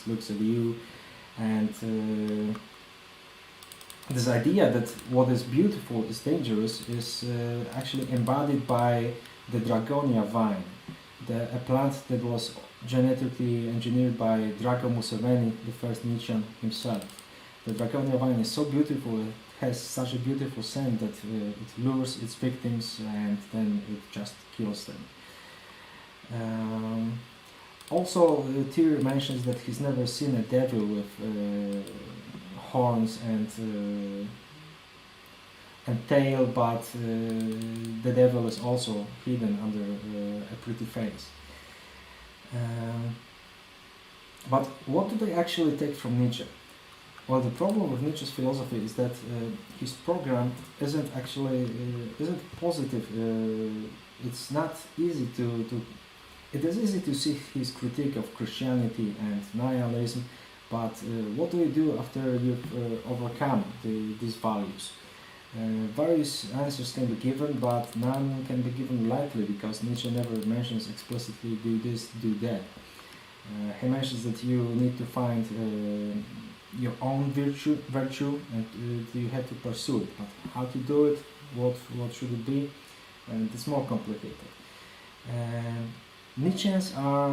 looks at you, and this idea that what is beautiful is dangerous is actually embodied by the Dragonia vine, a plant that was genetically engineered by Drago Museveni, the first Nietzschean himself. The Dragonia vine is so beautiful, it has such a beautiful scent that it lures its victims and then it just kills them. Also, Tyr mentions that he's never seen a devil with horns and tail, but the devil is also hidden under a pretty face. But what do they actually take from Nietzsche? Well, the problem with Nietzsche's philosophy is that his program isn't positive. It's not easy it is easy to see his critique of Christianity and nihilism, but what do you do after you've overcome these values? Various answers can be given, but none can be given lightly, because Nietzsche never mentions explicitly do this, do that. He mentions that you need to find your own virtue and you have to pursue it. But how to do it, what should it be, and it's more complicated. Nietzscheans are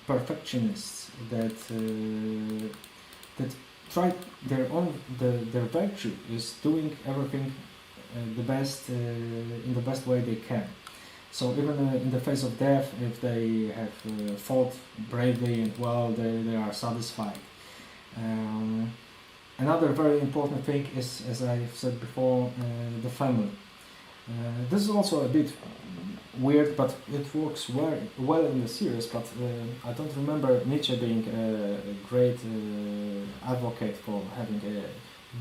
perfectionists that try their virtue is doing everything in the best way they can. So even in the face of death, if they have fought bravely and well, they are satisfied. Another very important thing is, as I've said before, the family. This is also a bit weird, but it works well in the series, but I don't remember Nietzsche being a great advocate for having a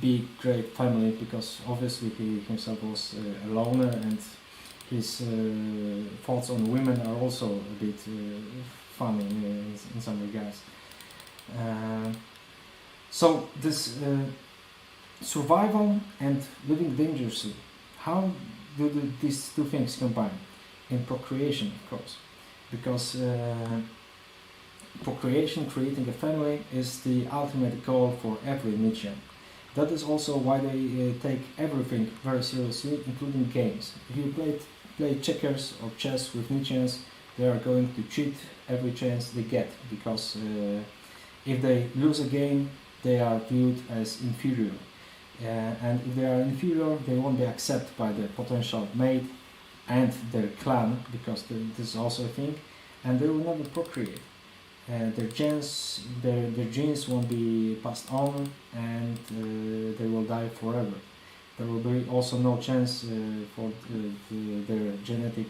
big, great family, because obviously he himself was a loner, and his thoughts on women are also a bit funny in some regards. So this survival and living dangerously, how do these two things combine? In procreation, of course, because procreation, creating a family, is the ultimate goal for every Nietzschean. That is also why they take everything very seriously, including games. If you play checkers or chess with Nietzscheans, they are going to cheat every chance they get, because if they lose a game, they are viewed as inferior. And if they are inferior, they won't be accepted by the potential mate and their clan, because this is also a thing, and they will never procreate. Their genes won't be passed on, and they will die forever. There will be also no chance for their genetic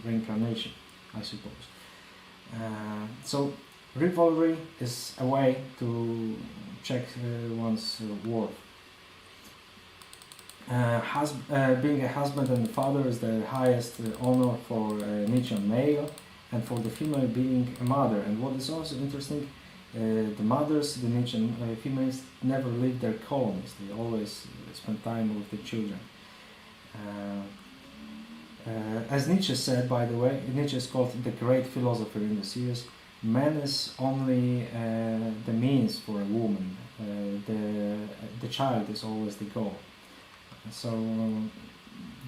reincarnation, I suppose. So rivalry is a way to check one's worth. Being a husband and father is the highest honor for a Nietzschean male, and for the female being a mother. And what is also interesting, the mothers, the Nietzschean females, never leave their colonies. They always spend time with the children. As Nietzsche said, by the way, Nietzsche is called the great philosopher in the series. Man is only the means for a woman. The child is always the goal. So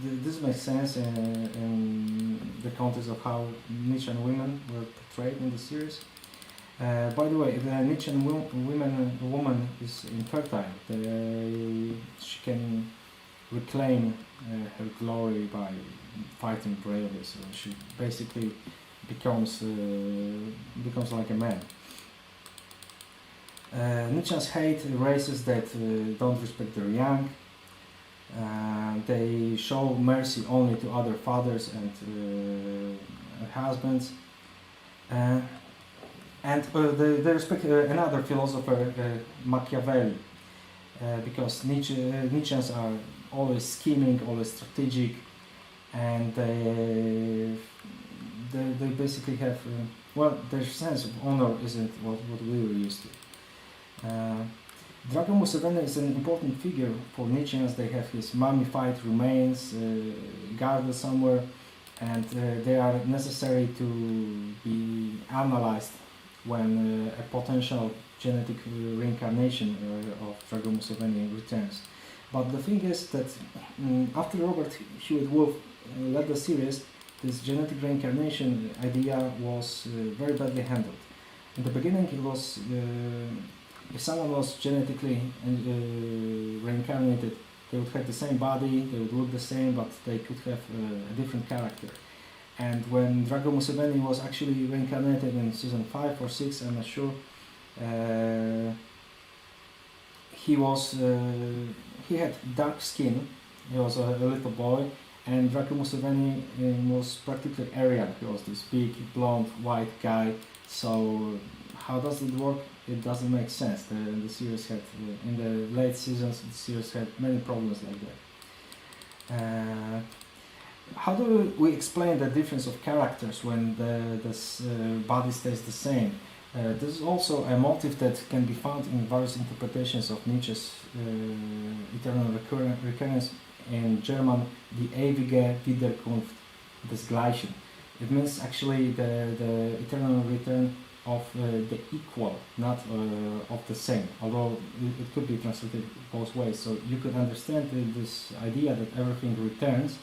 this makes sense in the context of how Nietzschean women were portrayed in the series. By the way, if a Nietzschean woman is infertile, she can reclaim her glory by fighting bravely. So she basically becomes like a man. Nietzscheans hate races that don't respect their young. They show mercy only to other fathers and husbands, and they respect another philosopher, Machiavelli, because Nietzscheans are always scheming, always strategic, and they basically have their sense of honor isn't what we were used to. Drago Museveni is an important figure for Nietzscheans. They have his mummified remains guarded somewhere, and they are necessary to be analyzed when a potential genetic reincarnation of Drago Museveni returns. But the thing is that after Robert Hewitt Wolf led the series, this genetic reincarnation idea was very badly handled. In the beginning, it was if someone was genetically reincarnated, they would have the same body, they would look the same, but they could have a different character. And when Drago Museveni was actually reincarnated in season 5 or 6, I'm not sure, he had dark skin, he was a little boy, and Drago Museveni was practically Aryan. He was this big, blonde, white guy. So how does it work? It doesn't make sense. The series had, in the late seasons, the series had many problems like that. How do we explain the difference of characters when the body stays the same? This is also a motive that can be found in various interpretations of Nietzsche's eternal recurrence. In German, die ewige Wiederkunft des Gleichen. It means actually the eternal return of the equal, not of the same, although it could be translated both ways. So you could understand this idea that everything returns,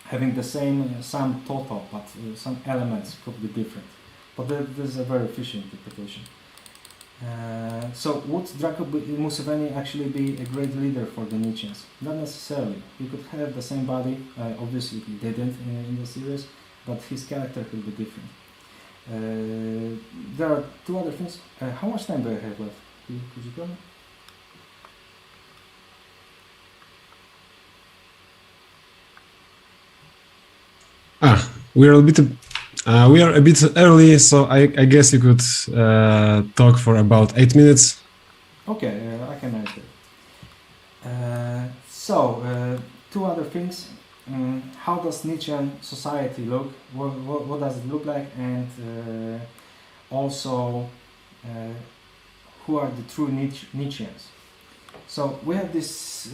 having the same sum total, but some elements could be different. But this is a very efficient interpretation. So would Drago Museveni actually be a great leader for the Nietzscheans? Not necessarily. He could have the same body, obviously he didn't in the series, but his character could be different. There are two other things. How much time do I have left? Could you tell me? We are a bit early, so I guess you could talk for about 8 minutes. Okay, I can answer. So, two other things. How does Nietzschean society look? What does it look like? And also, who are the true Nietzscheans? So, we have this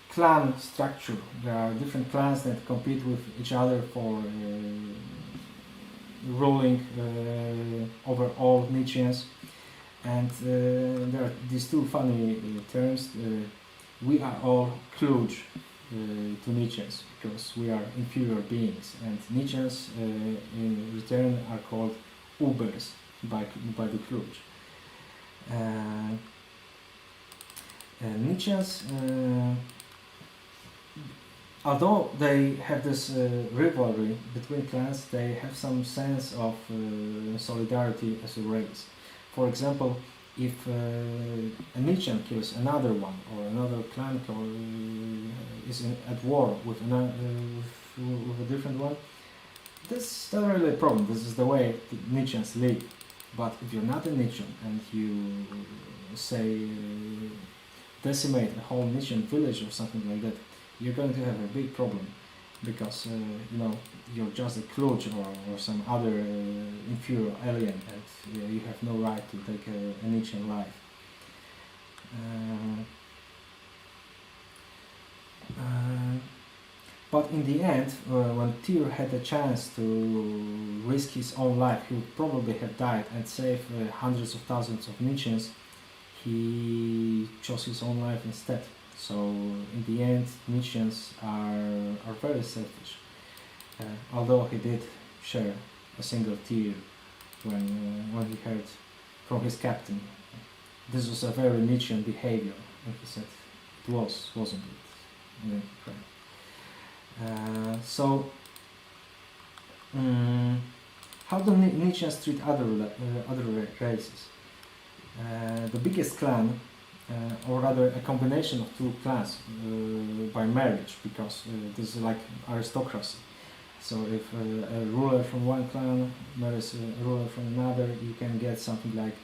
clan structure. There are different clans that compete with each other for ruling over all Nietzscheans, and there are these two funny terms. We are all Cluj, to Nietzscheans, because we are inferior beings, and Nietzscheans in return are called Ubers by the Kluge. Nietzscheans, although they have this rivalry between clans, they have some sense of solidarity as a race. For example, if a Nietzschean kills another one, or another clan is at war with a different one, this is not really a problem. This is the way the Nietzscheans live. But if you're not a Nietzschean and you say decimate a whole Nietzschean village or something like that, you're going to have a big problem, because you're just a Kluge or some other inferior alien, and you have no right to take a Nietzschean life. But in the end, when Tyr had a chance to risk his own life, he would probably have died and saved hundreds of thousands of Nietzscheans. He chose his own life instead. So in the end, Nietzscheans are very selfish. Although he did share a single tear when he heard from his captain. This was a very Nietzschean behavior, and he said it wasn't it? How do Nietzscheans treat other races? The biggest clan, or rather a combination of two clans by marriage, because this is like aristocracy. So if a ruler from one clan marries a ruler from another, you can get something like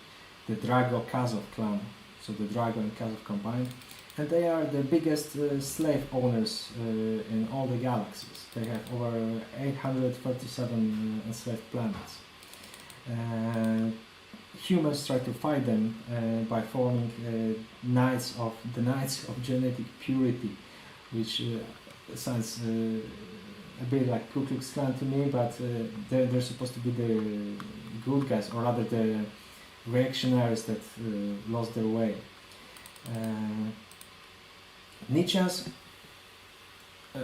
the Drago-Kazov clan, so the Drago and Kazov combined. And they are the biggest slave owners in all the galaxies. They have over 837 enslaved planets. Humans try to fight them by forming Knights of Genetic Purity, which sounds a bit like Ku Klux Klan to me, but they're supposed to be the good guys, or rather the reactionaries that lost their way. Nietzscheans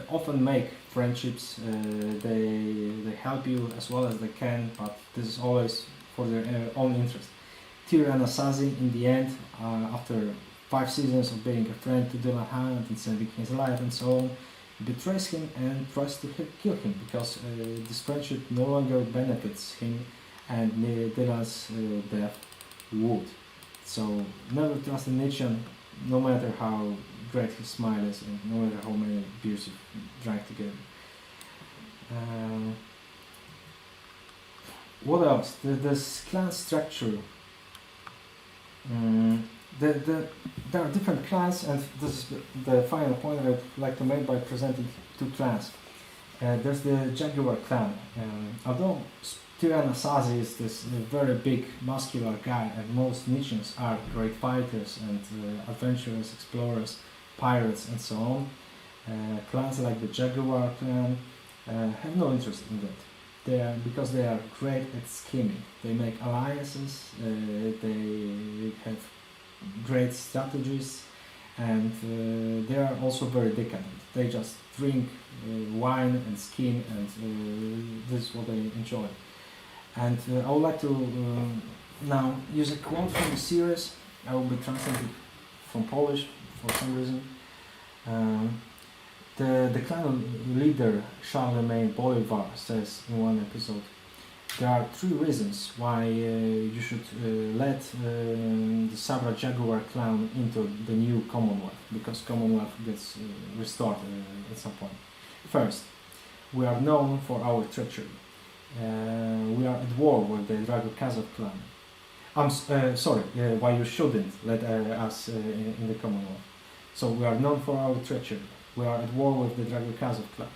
often make friendships. They help you as well as they can, but this is always for their own interest. Tyr and Asazi, in the end, after 5 seasons of being a friend to Dylan and saving his life and so on, betrays him and tries to kill him, because this friendship no longer benefits him, and Dylan's death would. So never trust a Nietzschean, no matter how great his smile is, and no matter how many beers you drank together. What else? This clan structure. There are different clans, and this is the final point I'd like to make by presenting 2 clans. There's the Jaguar clan. Although Tyrann Asazi is this very big, muscular guy, and most Nietzscheans are great fighters and adventurers, explorers, pirates, and so on, clans like the Jaguar clan have no interest in that. Because they are great at scheming. They make alliances, they have great strategies, and they are also very decadent. They just drink wine and scheme, and this is what they enjoy. And I would like to now use a quote from the series. I will be translating from Polish for some reason. The clan leader Charlemagne Bolivar says in one episode, there are 3 reasons why you should let the Sabra Jaguar clan into the new Commonwealth, because Commonwealth gets restored at some point. First, we are known for our treachery. We are at war with the Drago-Kazov clan. Why you shouldn't let us in the Commonwealth. So we are known for our treachery. We are at war with the Drago-Kazov clan,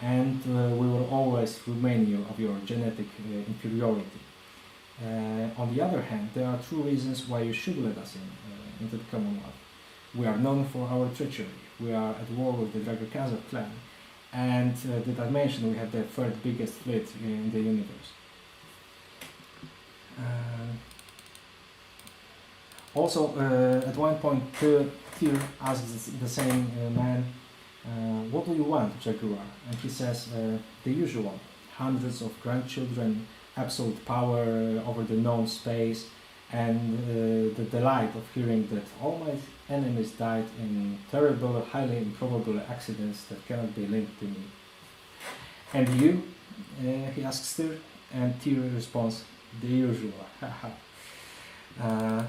and we will always remind you of your genetic inferiority. On the other hand, there are 2 reasons why you should let us into the Commonwealth. We are known for our treachery. We are at war with the Drago-Kazov clan, and did I mention we have the 3rd biggest fleet in the universe. Also, at one point, Tyr asks the same man, What do you want, Jaguar? And he says, the usual, hundreds of grandchildren, absolute power over the known space, and the delight of hearing that all my enemies died in terrible, highly improbable accidents that cannot be linked to me. And you? He asks Tyr, and Tyr responds, the usual.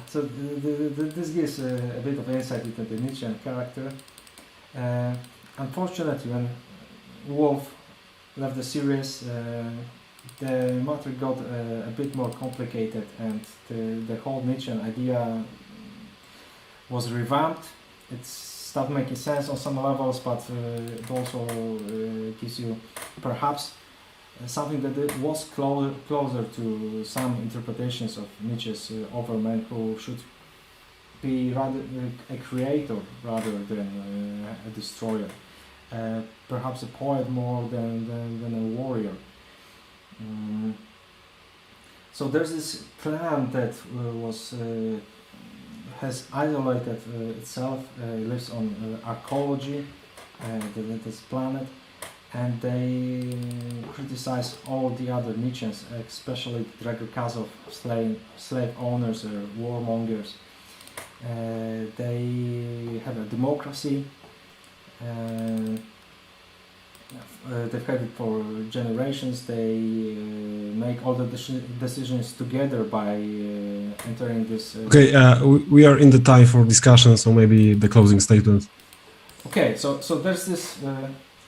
So this gives a bit of insight into the Nietzschean character. Unfortunately, when Wolf left the series, the matter got a bit more complicated, and the whole Nietzschean idea was revamped. It started making sense on some levels, but it also gives you perhaps something that was closer to some interpretations of Nietzsche's Ubermensch, who should be rather a creator rather than a destroyer. Perhaps a poet more than a warrior. So there's this plan that has isolated itself, lives on Archaeology, this planet, and they criticize all the other Nietzscheans, especially Dragokazov, slave owners or warmongers. They have a democracy. They've had it for generations. They make all the decisions together by entering this. Okay, we are in the time for discussion, so maybe the closing statement. Okay, so there's this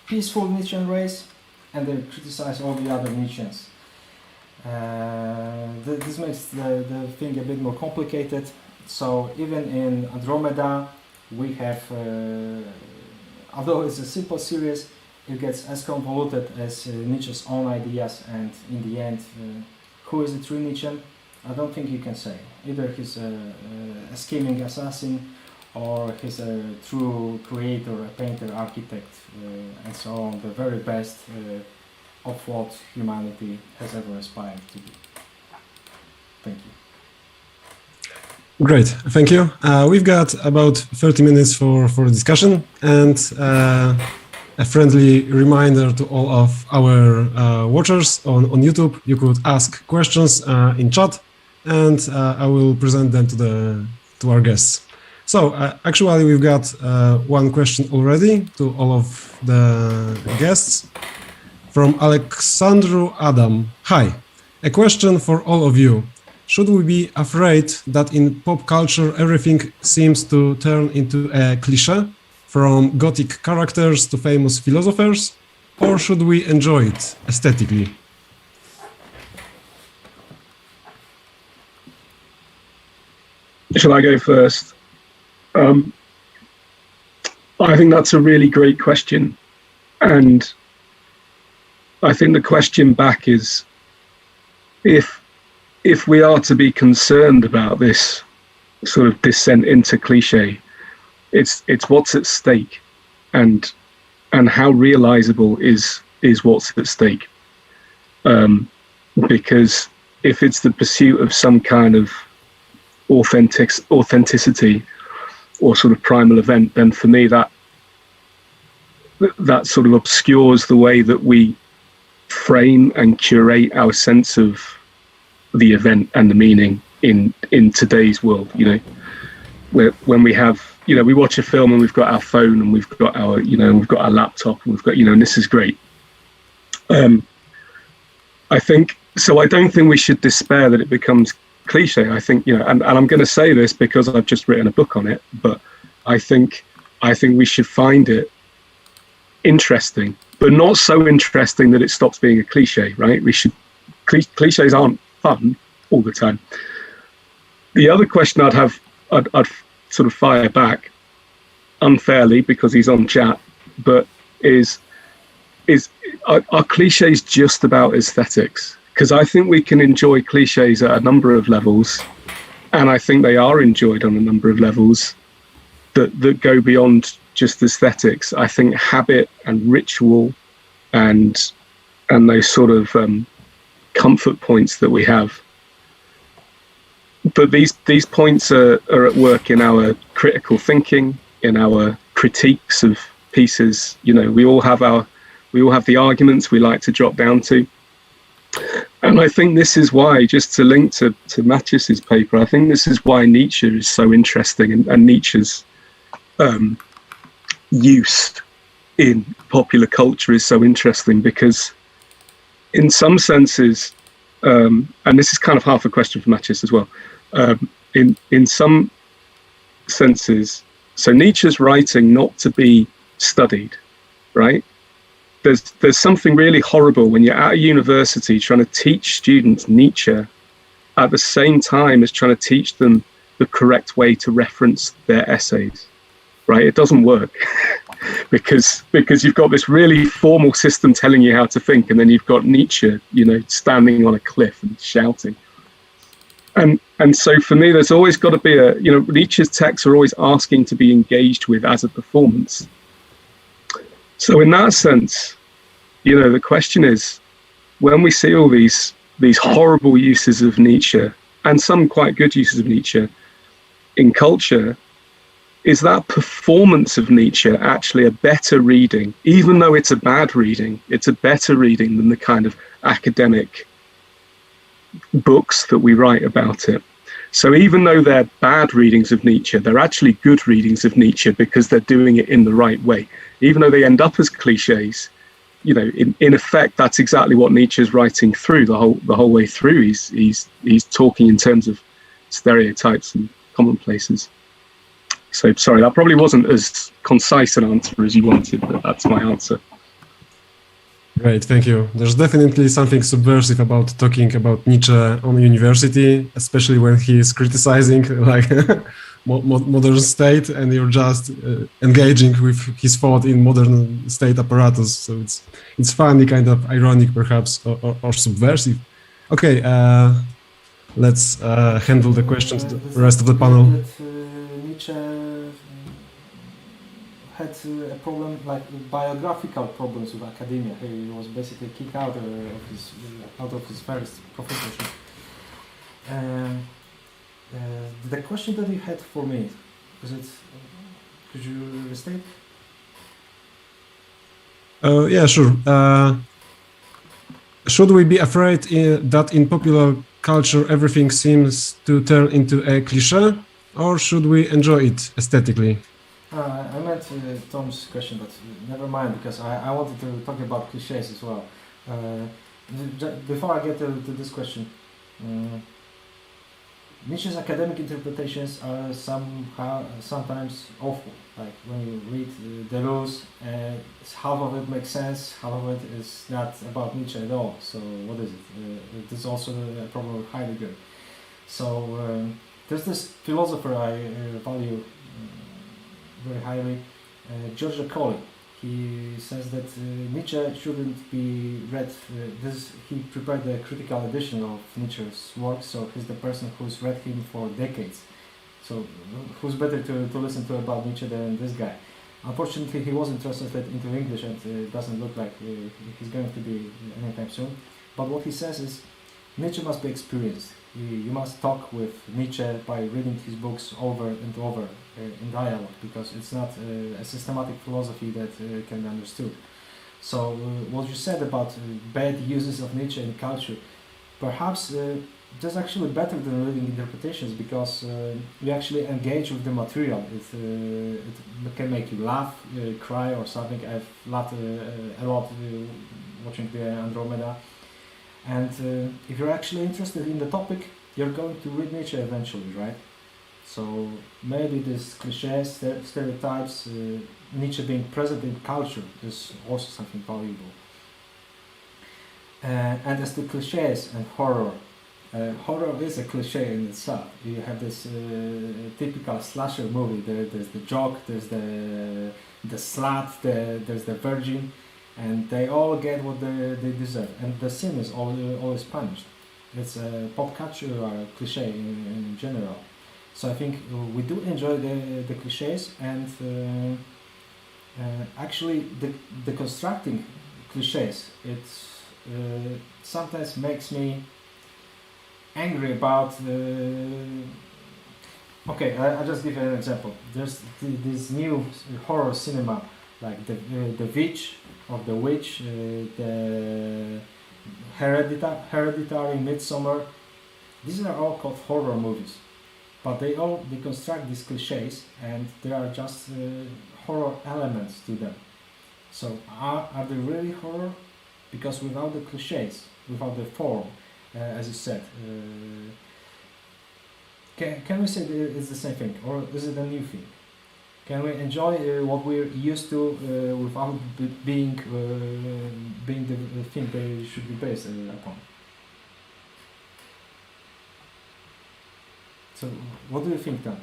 peaceful Nietzschean race, and they criticize all the other Nietzscheans. This makes the thing a bit more complicated. So even in Andromeda, we have, although it's a simple series, it gets as convoluted as Nietzsche's own ideas, and in the end, who is the true Nietzschean? I don't think you can say. Either he's a scheming assassin, or he's a true creator, a painter, architect, and so on, the very best of what humanity has ever aspired to be. Thank you. Great, thank you. We've got about 30 minutes for discussion, and a friendly reminder to all of our watchers on YouTube. You could ask questions in chat, and I will present them to our guests. So actually we've got one question already to all of the guests from Alexandru Adam. Hi, a question for all of you. Should we be afraid that in pop culture everything seems to turn into a cliché, from Gothic characters to famous philosophers, or should we enjoy it aesthetically? Shall I go first? I think that's a really great question, and I think the question back is, if we are to be concerned about this sort of descent into cliché, it's what's at stake, and how realizable is what's at stake. Because if it's the pursuit of some kind of authenticity or sort of primal event, then for me that sort of obscures the way that we frame and curate our sense of the event and the meaning in today's world. You know, when we have, you know, we watch a film and we've got our phone and we've got our, you know, we've got our laptop and we've got, you know, and this is great. I think so. I don't think we should despair that it becomes cliche. I think, you know, and I'm going to say this because I've just written a book on it, but I think we should find it interesting, but not so interesting that it stops being a cliche, right? Cliches aren't fun all the time. The other question I'd sort of fire back unfairly because he's on chat, but are cliches just about aesthetics? Because I think we can enjoy cliches at a number of levels, and I think they are enjoyed on a number of levels that go beyond just aesthetics. I think habit and ritual and those sort of comfort points that we have. But these points are at work in our critical thinking, in our critiques of pieces. You know, we all have the arguments we like to drop down to. And I think this is why, just to link to Mateusz's paper, I think this is why Nietzsche is so interesting, and Nietzsche's use in popular culture is so interesting, because in some senses, and this is kind of half a question for Mateusz as well, in some senses, so Nietzsche's writing not to be studied, right? There's something really horrible when you're at a university trying to teach students Nietzsche at the same time as trying to teach them the correct way to reference their essays, right? It doesn't work because you've got this really formal system telling you how to think, and then you've got Nietzsche, you know, standing on a cliff and shouting. And so for me, there's always got to be Nietzsche's texts are always asking to be engaged with as a performance. So in that sense, you know, the question is, when we see all these horrible uses of Nietzsche, and some quite good uses of Nietzsche in culture, is that performance of Nietzsche actually a better reading? Even though it's a bad reading, it's a better reading than the kind of academic books that we write about it. So even though they're bad readings of Nietzsche, they're actually good readings of Nietzsche because they're doing it in the right way. Even though they end up as cliches, you know, in effect, that's exactly what Nietzsche's writing through the whole way through. He's talking in terms of stereotypes and commonplaces. So sorry, that probably wasn't as concise an answer as you wanted, but that's my answer. Great, thank you. There's definitely something subversive about talking about Nietzsche on university, especially when he is criticizing like modern state, and you're just engaging with his thought in modern state apparatus. So it's funny, kind of ironic, perhaps, or subversive. Okay, let's handle the questions to the rest of the panel. Nietzsche had a problem, like biographical problems with academia. He was basically kicked out of his first professorship. The question that you had for me, could you restate? Yeah, sure. Should we be afraid that in popular culture everything seems to turn into a cliché, or should we enjoy it aesthetically? I meant Tom's question, but never mind, because I wanted to talk about cliches as well. Before I get to this question, Nietzsche's academic interpretations are sometimes awful. Like when you read Deleuze, half of it makes sense, half of it is not about Nietzsche at all. So what is it? It is also a problem with Heidegger. So there's this philosopher I value very highly, George Colley. He says that Nietzsche shouldn't be read. He prepared a critical edition of Nietzsche's work, so he's the person who's read him for decades. So who's better to listen to about Nietzsche than this guy? Unfortunately, he wasn't translated into English, and it doesn't look like he's going to be anytime soon. But what he says is, Nietzsche must be experienced. You must talk with Nietzsche by reading his books over and over in dialogue, because it's not a systematic philosophy that can be understood. So what you said about bad uses of Nietzsche in culture, perhaps that's actually better than reading interpretations, because you actually engage with the material. It can make you laugh, cry or something. I've laughed a lot watching the Andromeda. And if you're actually interested in the topic, you're going to read Nietzsche eventually, right? So maybe these cliches, stereotypes, Nietzsche being present in culture is also something valuable. And as the cliches and horror, horror is a cliche in itself. You have this typical slasher movie. There's the jock, there's the slut, there's the virgin, and they all get what they deserve. And the sin is always punished. It's a pop culture or a cliche in general. So I think we do enjoy the cliches, and actually the constructing cliches, it sometimes makes me angry about okay, I'll just give you an example. There's this new horror cinema like the Witch or the Witch, the Hereditary, Midsummer. These are all called horror movies, but they all deconstruct these cliches, and there are just horror elements to them. So are they really horror? Because without the cliches, without the form, as you said, can we say that it's the same thing, or is it a new thing? Can we enjoy what we're used to without being the thing they should be based upon? So, what do you think then?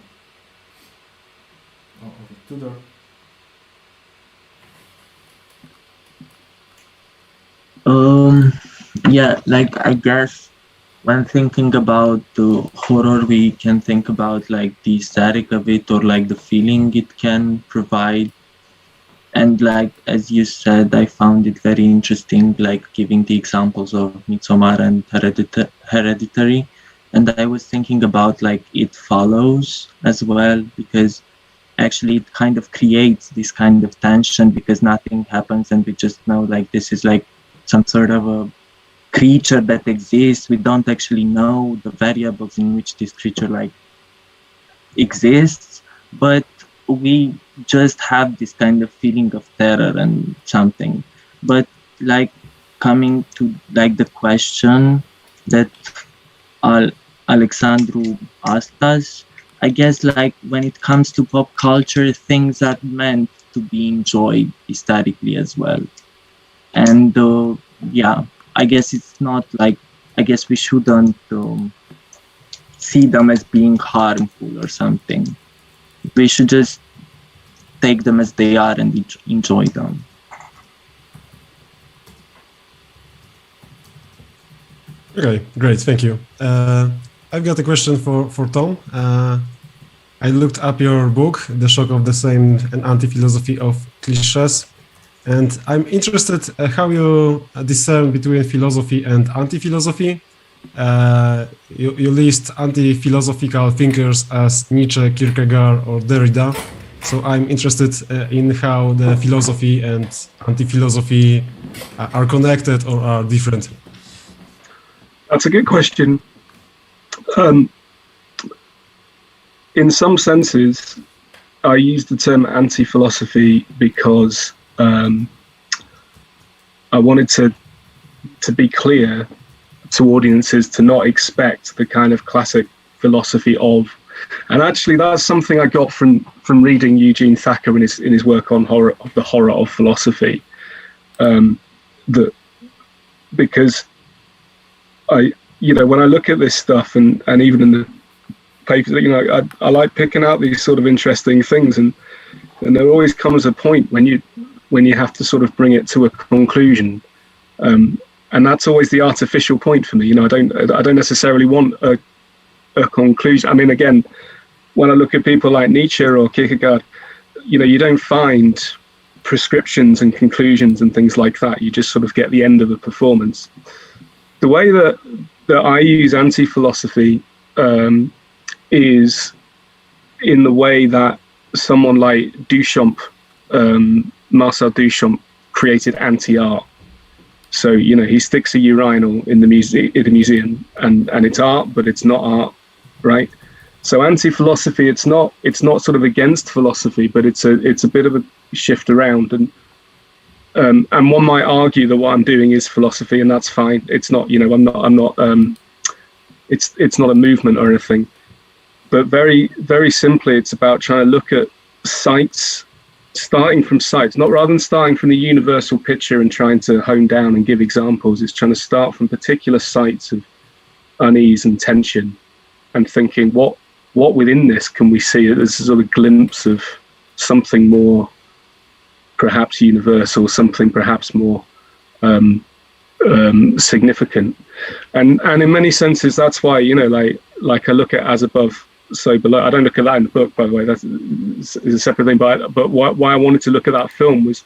Oh, okay. Tudor. Yeah, like I guess when thinking about the horror, we can think about like the aesthetic of it or like the feeling it can provide. And like, as you said, I found it very interesting, like giving the examples of Midsommar and Hereditary. And I was thinking about like It Follows as well, because actually it kind of creates this kind of tension because nothing happens and we just know like this is like some sort of a creature that exists. We don't actually know the variables in which this creature like exists, but we just have this kind of feeling of terror and something. But like coming to like the question that Alexandru asked us, I guess like when it comes to pop culture, things are meant to be enjoyed aesthetically as well. And yeah, I guess it's not like, I guess we shouldn't see them as being harmful or something. We should just take them as they are and enjoy them. Okay, great, thank you. I've got a question for Tom. I looked up your book, The Shock of the Same and Anti-Philosophy of Clichés, and I'm interested how you discern between philosophy and anti-philosophy. You list anti-philosophical thinkers as Nietzsche, Kierkegaard, or Derrida. So I'm interested in how the philosophy and anti-philosophy are connected or are different. That's a good question. In some senses, I use the term anti-philosophy because I wanted to be clear to audiences to not expect the kind of classic philosophy of, and actually that's something I got from reading Eugene Thacker in his work on the horror of philosophy. That because when I look at this stuff and even in the papers, I like picking out these sort of interesting things, and there always comes a point when you have to sort of bring it to a conclusion, and that's always the artificial point for me. I don't necessarily want a conclusion. I mean, again, when I look at people like Nietzsche or Kierkegaard, you don't find prescriptions and conclusions and things like that. You just sort of get the end of a performance. The way that I use anti-philosophy is in the way that someone like Duchamp, Marcel Duchamp, created anti-art. So he sticks a urinal in the museum, and it's art, but it's not art, right? So anti-philosophy, it's not sort of against philosophy, but it's a bit of a shift around, and one might argue that what I'm doing is philosophy, and that's fine. It's not, I'm not. It's not a movement or anything, but very, very simply, it's about trying to look at sites, starting from sites, rather than starting from the universal picture and trying to hone down and give examples. It's trying to start from particular sites of unease and tension, and thinking what within this can we see as a sort of glimpse of something more, perhaps universal, something perhaps more significant, and in many senses that's why like I look at As Above, So Below. I don't look at that in the book, by the way. That's is a separate thing. But why I wanted to look at that film was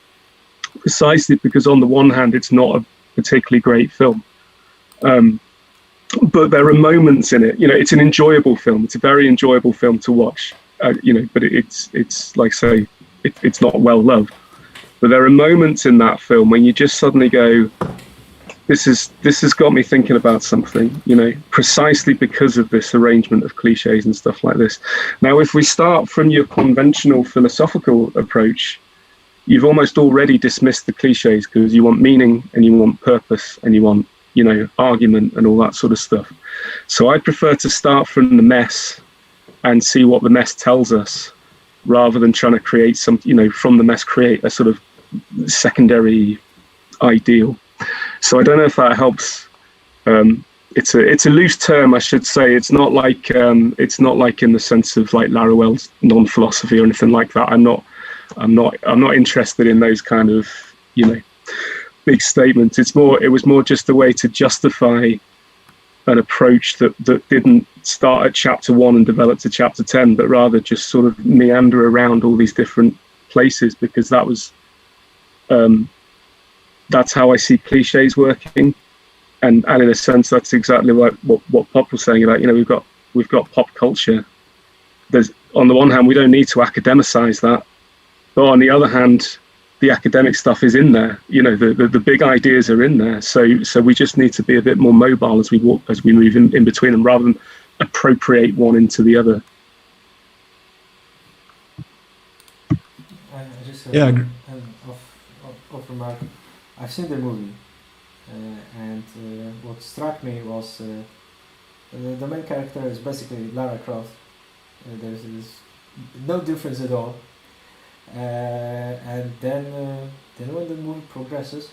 precisely because on the one hand it's not a particularly great film, but there are moments in it. It's an enjoyable film. It's a very enjoyable film to watch. But it's like say it's not well loved. But there are moments in that film when you just suddenly go, this has got me thinking about something, you know, precisely because of this arrangement of cliches and stuff like this. Now, if we start from your conventional philosophical approach, you've almost already dismissed the cliches because you want meaning and you want purpose and you want, you know, argument and all that sort of stuff. So I prefer to start from the mess and see what the mess tells us, rather than trying to create some, you know, from the mess create a sort of secondary ideal. So I don't know if that helps. It's a loose term, I should say. It's not like in the sense of like Laruelle's non-philosophy or anything like that. I'm not interested in those kind of, you know, big statements. It was more just a way to justify an approach that didn't start at chapter 1 and develop to chapter 10, but rather just sort of meander around all these different places, because that was that's how I see cliches working, and in a sense that's exactly what Pop was saying about, you know, we've got pop culture. There's, on the one hand, we don't need to academicize that, but on the other hand, the academic stuff is in there. You know, the big ideas are in there. So we just need to be a bit more mobile as we move in between them, rather than appropriate one into the other. Off remark. I've seen the movie, and what struck me was the main character is basically Lara Croft. There's no difference at all. And then when the movie progresses,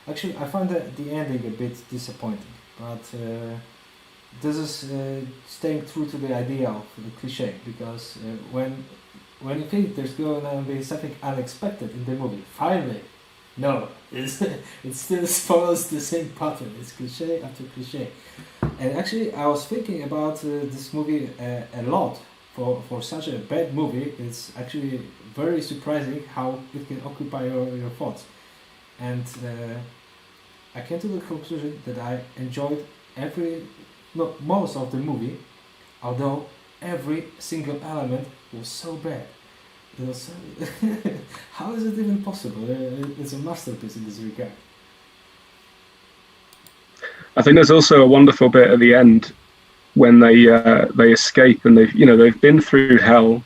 actually I find the ending a bit disappointing. But this is staying true to the idea of the cliche, because when you think there's going to be something unexpected in the movie, finally, no, it still follows the same pattern. It's cliche after cliche. And actually, I was thinking about this movie a lot. For such a bad movie, it's actually very surprising how it can occupy your thoughts. And I came to the conclusion that I enjoyed most of the movie, although every single element was so bad. It was so how is it even possible? It's a masterpiece in this regard. I think there's also a wonderful bit at the end when they escape, and they've been through hell.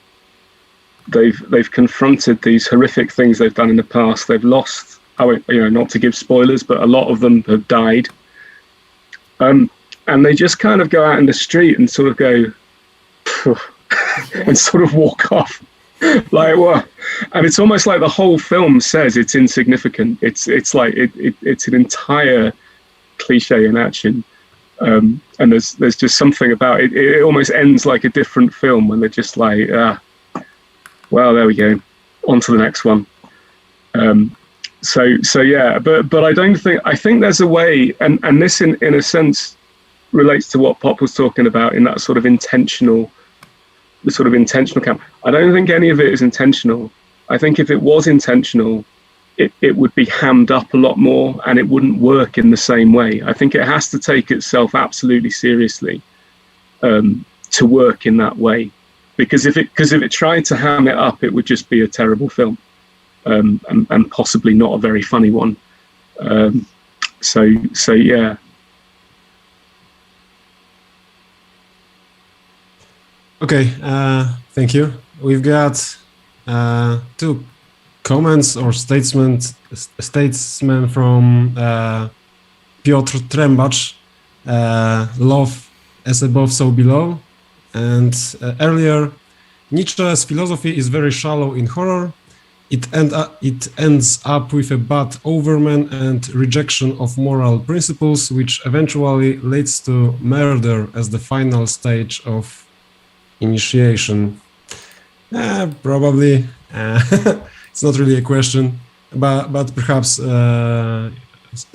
They've confronted these horrific things they've done in the past. They've lost, not to give spoilers, but a lot of them have died. And they just kind of go out in the street and sort of go and sort of walk off. Like what? And it's almost like the whole film says it's insignificant. It's like it's an entire cliche in action. And there's just something about it. It almost ends like a different film when they're just like, well, there we go, on to the next one. So yeah, but I think there's a way, and this in a sense relates to what Pop was talking about in that sort of intentional camp. I don't think any of it is intentional. I think if it was intentional, it would be hammed up a lot more, and it wouldn't work in the same way. I think it has to take itself absolutely seriously to work in that way. Because if it tried to ham it up, it would just be a terrible film, and possibly not a very funny one. So yeah. Okay, thank you. We've got two comments or statesmen from Piotr Trembacz, love as above, so below. And earlier, Nietzsche's philosophy is very shallow in horror. It ends up with a bad overman and rejection of moral principles, which eventually leads to murder as the final stage of initiation. Probably. It's not really a question, but perhaps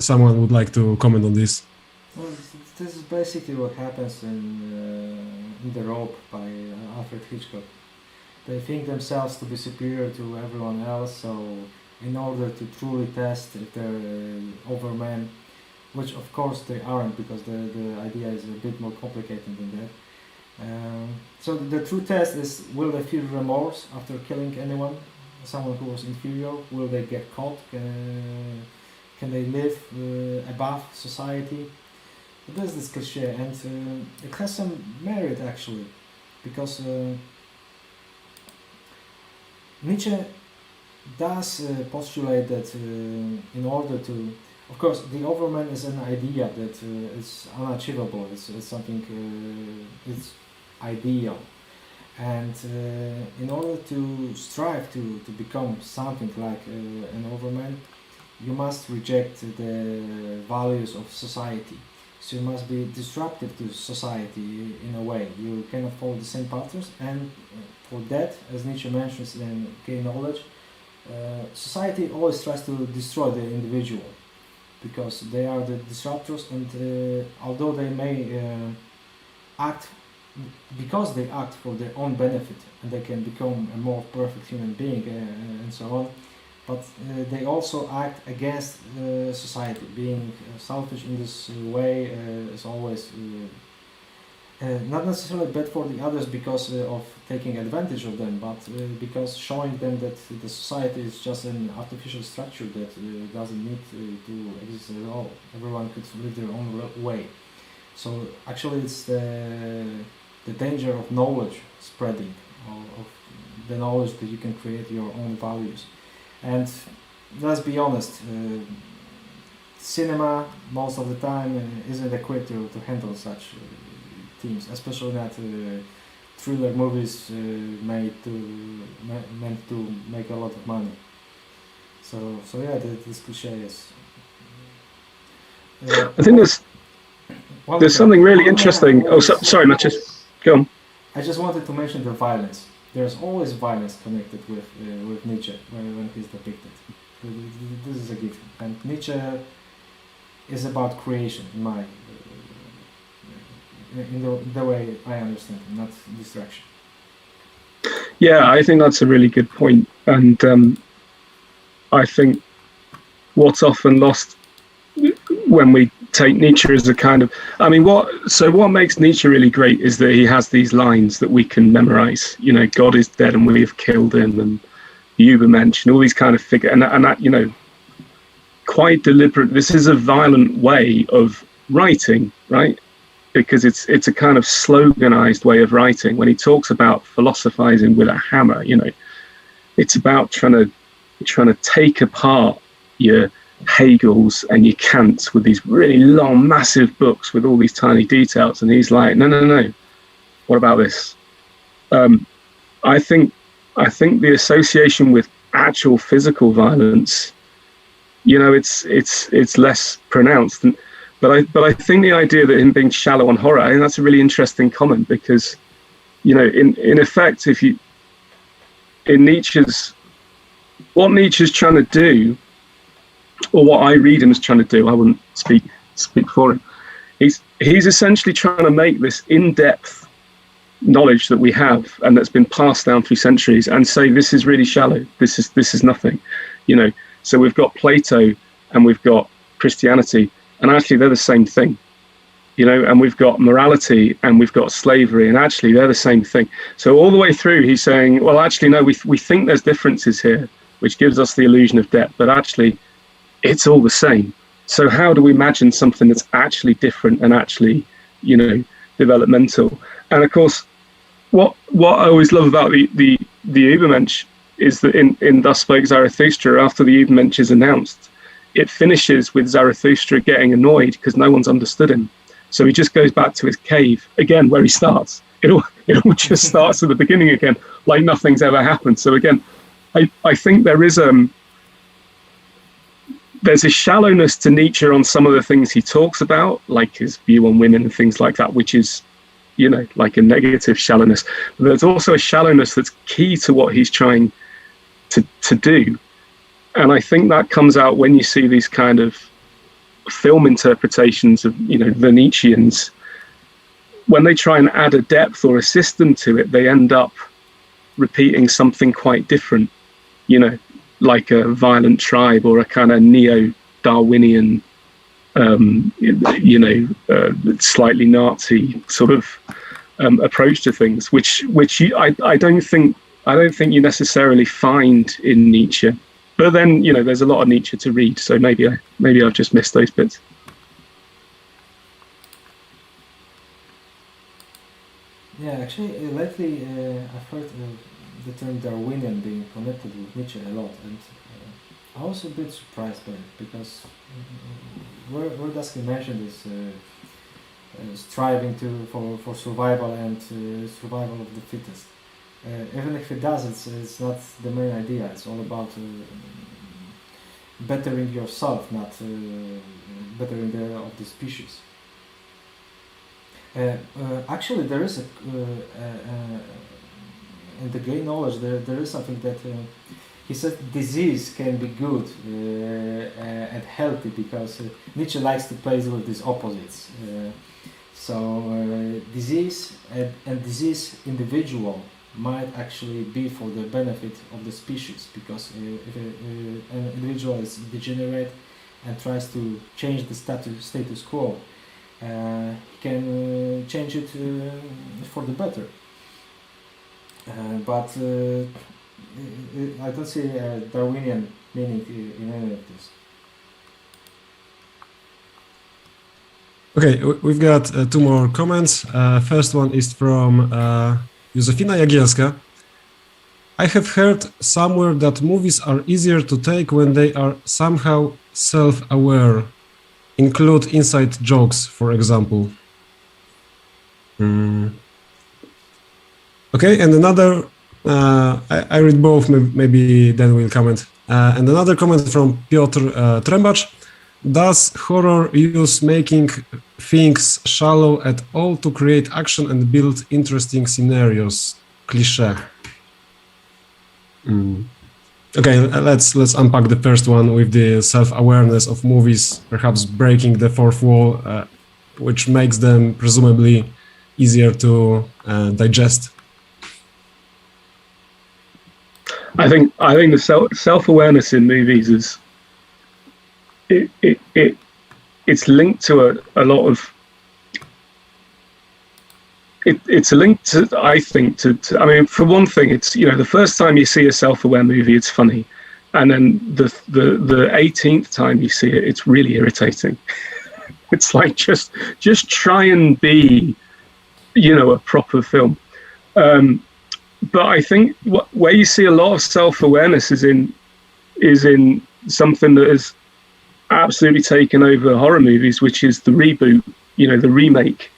someone would like to comment on this. Well, this is basically what happens in The Rope by Alfred Hitchcock. They think themselves to be superior to everyone else, so in order to truly test if they're overmen, which of course they aren't, because the idea is a bit more complicated than that. So the true test is, will they feel remorse after killing anyone someone who was inferior? Will they get caught? Can they live above society? There's this cliché, and it has some merit actually, because Nietzsche does postulate that in order to, of course, the Ubermensch is an idea that is unachievable. It's something, it's ideal, and in order to strive to become something like an Ubermensch, you must reject the values of society. So you must be disruptive to society in a way. You cannot follow the same patterns, and for that, as Nietzsche mentions in Decay Knowledge, society always tries to destroy the individual, because they are the disruptors, and although they may act, because they act for their own benefit, and they can become a more perfect human being and so on, but they also act against society. Being selfish in this way is always not necessarily bad for the others because of taking advantage of them, but because showing them that the society is just an artificial structure that doesn't need to exist at all. Everyone could live their own way. So actually it's the danger of knowledge spreading, of the knowledge that you can create your own values. And let's be honest, cinema most of the time isn't equipped to handle such themes, especially not thriller movies meant to make a lot of money. So yeah, this cliché is. I think there's something really interesting. Oh, sorry, Mateusz. Go on. I just wanted to mention the violence. There's always violence connected with Nietzsche when he's depicted. This is a given. And Nietzsche is about creation, in the way I understand it, not destruction. Yeah, I think that's a really good point. And I think what's often lost when we take Nietzsche as a kind of, I mean, what makes Nietzsche really great is that he has these lines that we can memorize. You know, God is dead and we have killed him, and the Ubermensch, and all these kind of figures, and that, you know, quite deliberate. This is a violent way of writing, right? Because it's a kind of sloganized way of writing. When he talks about philosophizing with a hammer, you know, it's about trying to take apart your Hegel's and your Kant's with these really long, massive books with all these tiny details, and he's like, no. What about this? I think the association with actual physical violence, you know, it's less pronounced. But I think the idea that him being shallow on horror, I think that's a really interesting comment, because, you know, in effect, what Nietzsche's trying to do, or what I read him as trying to do, I wouldn't speak for him. He's essentially trying to make this in-depth knowledge that we have and that's been passed down through centuries, and say this is really shallow. This is nothing, you know. So we've got Plato and we've got Christianity, and actually they're the same thing, you know. And we've got morality and we've got slavery, and actually they're the same thing. So all the way through, he's saying, well, actually no, we think there's differences here, which gives us the illusion of depth, but actually it's all the same. So how do we imagine something that's actually different and actually, you know, developmental? And of course, what I always love about the Ubermensch is that in Thus Spoke Zarathustra, after the Ubermensch is announced, it finishes with Zarathustra getting annoyed because no one's understood him. So he just goes back to his cave again, where he starts. It all just starts at the beginning again, like nothing's ever happened. So again, I think there's a shallowness to Nietzsche on some of the things he talks about, like his view on women and things like that, which is, you know, like a negative shallowness. But there's also a shallowness that's key to what he's trying to do. And I think that comes out when you see these kind of film interpretations of, you know, the Nietzscheans. When they try and add a depth or a system to it, they end up repeating something quite different, you know, like a violent tribe or a kind of neo-Darwinian, you know, slightly Nazi sort of approach to things, which I don't think I don't think you necessarily find in Nietzsche. But then, you know, there's a lot of Nietzsche to read, so maybe I've just missed those bits. Yeah, actually, lately I've heard the term Darwinian being connected with Nietzsche a lot, and I was a bit surprised by it, because where does he mention this striving for survival and survival of the fittest? Even if it does, it's not the main idea. It's all about bettering yourself, not bettering of the species. Actually, there is in the gay knowledge there is something that he said disease can be good and healthy, because Nietzsche likes to play with these opposites. So disease and disease individual might actually be for the benefit of the species, because if an individual is degenerate and tries to change the status quo, he can change it for the better. But I don't see a Darwinian meaning in any of this. Okay, we've got two more comments. First one is from Józefina Jagielska. I have heard somewhere that movies are easier to take when they are somehow self-aware. Include inside jokes, for example. Okay, and another, I read both, maybe then we'll comment. And another comment from Piotr Trembacz. Does horror use making things shallow at all to create action and build interesting scenarios? Cliché. Okay, let's unpack the first one with the self-awareness of movies, perhaps breaking the fourth wall, which makes them presumably easier to digest. I think the self-awareness in movies is it's linked to a lot of it's linked to, I think, to I mean, for one thing, it's, you know, the first time you see a self-aware movie, it's funny, and then the 18th time you see it, it's really irritating. It's like just try and be, you know, a proper film. But I think where you see a lot of self-awareness is in something that has absolutely taken over horror movies, which is the reboot, you know, the remake,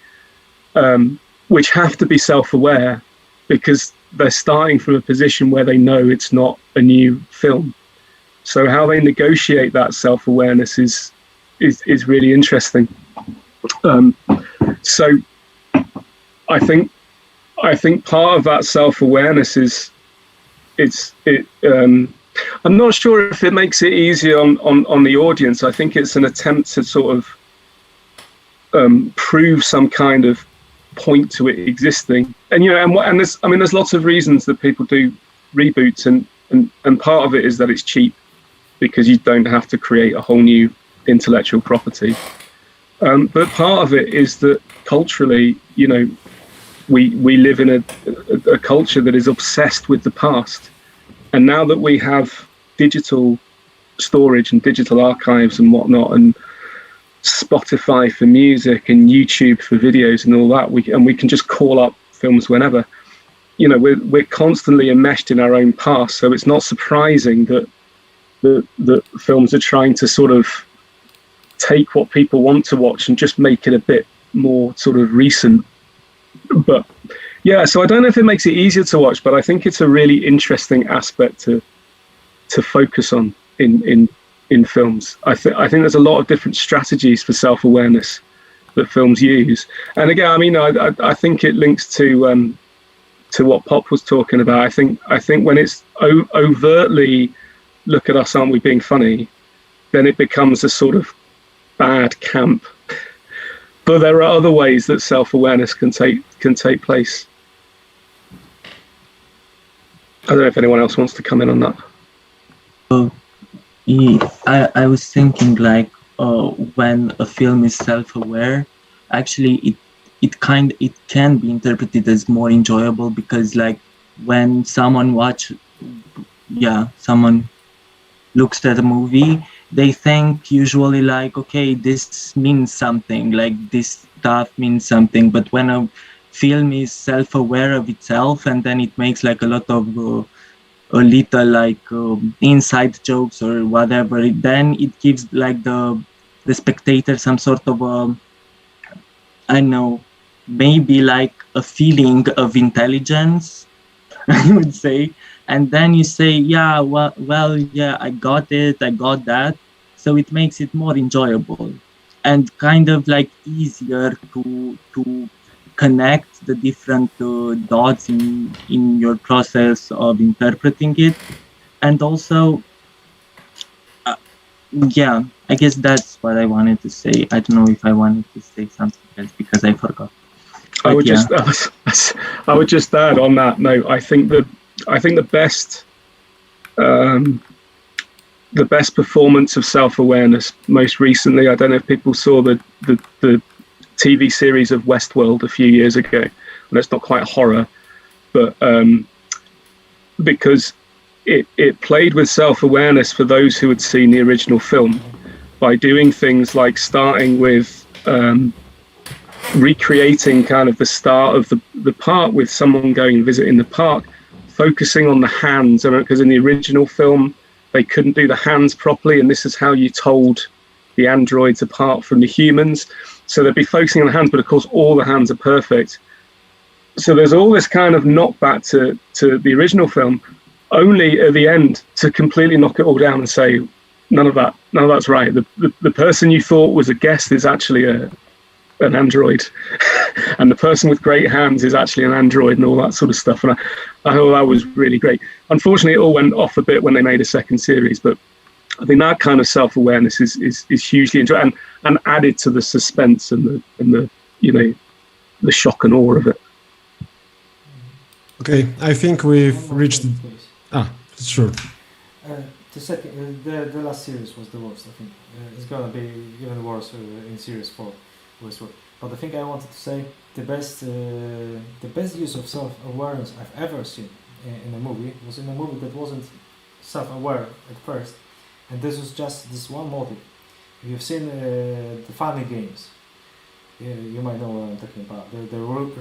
which have to be self-aware because they're starting from a position where they know it's not a new film. So how they negotiate that self-awareness is really interesting. So I think part of that self-awareness is I'm not sure if it makes it easier on the audience. I think it's an attempt to sort of prove some kind of point to it existing. And, you know, and there's lots of reasons that people do reboots, and part of it is that it's cheap because you don't have to create a whole new intellectual property. But part of it is that culturally, you know, we live in a culture that is obsessed with the past. And now that we have digital storage and digital archives and whatnot, and Spotify for music and YouTube for videos and all that, we can just call up films whenever. You know, we're constantly enmeshed in our own past, so it's not surprising that films are trying to sort of take what people want to watch and just make it a bit more sort of recent. But yeah, so I don't know if it makes it easier to watch, but I think it's a really interesting aspect to focus on in films. I think there's a lot of different strategies for self-awareness that films use. And again, I mean, I think it links to what Pop was talking about. I think when it's overtly look at us, aren't we being funny, then it becomes a sort of bad camp. But there are other ways that self-awareness can take place. I don't know if anyone else wants to come in on that. I was thinking, like, when a film is self-aware, actually it can be interpreted as more enjoyable, because, like, when someone someone looks at a movie, they think usually like, okay, this means something, like this stuff means something. But when a film is self-aware of itself, and then it makes like a lot of a little like inside jokes or whatever, then it gives like the spectator some sort of I don't know, maybe like a feeling of intelligence, I would say. And then you say, yeah, well, yeah, I got it, I got that. So it makes it more enjoyable and kind of like easier to connect the different dots in your process of interpreting it. And also, yeah, I guess that's what I wanted to say. I don't know if I wanted to say something else because I forgot. I But would yeah. I would just add on that note. I think the best performance of self-awareness most recently. I don't know if people saw the TV series of Westworld a few years ago. And it's not quite horror, but because it played with self-awareness for those who had seen the original film by doing things like starting with recreating kind of the start of the park with someone going and visiting the park, focusing on the hands. Because in the original film, they couldn't do the hands properly, and this is how you told the androids apart from the humans. So they'd be focusing on the hands, but of course all the hands are perfect. So there's all this kind of knockback to the original film, only at the end to completely knock it all down and say, none of that's right. The person you thought was a guest is actually an android, and the person with great hands is actually an android, and all that sort of stuff. And I thought that was really great. Unfortunately, it all went off a bit when they made a second series, but I think that kind of self-awareness is hugely interesting and added to the suspense and the the shock and awe of it. Okay, I think we've reached. Sure. The last series was the worst. I think it's gonna be even worse in series 4, Westworld. But the thing I wanted to say, the best use of self-awareness I've ever seen in a movie was in a movie that wasn't self-aware at first, and this was just this one motive. If you've seen the Funny Games, you might know what I'm talking about. The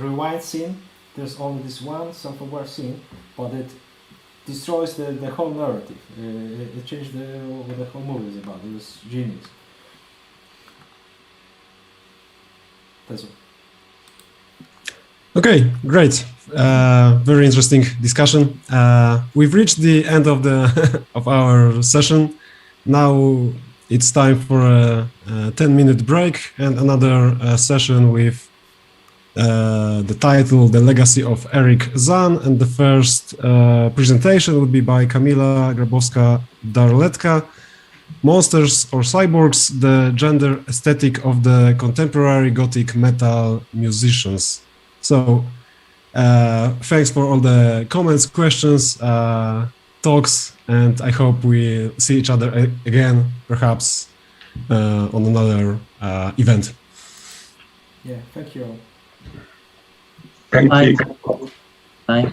rewind scene. There's only this one self-aware scene, but it destroys the whole narrative. It changed what the whole movie is about. It was genius. That's all. Okay, great. Very interesting discussion. We've reached the end of the of our session. Now it's time for a 10-minute break and another session with the title The Legacy of Erich Zann, and the first presentation will be by Kamila Grabowska-Derlatka, Monsters or Cyborgs, the Gender Aesthetic of the Contemporary Gothic Metal Musicians. So thanks for all the comments, questions, talks, and I hope we see each other again, perhaps on another event. Yeah, thank you all. Thank Bye. you. Bye.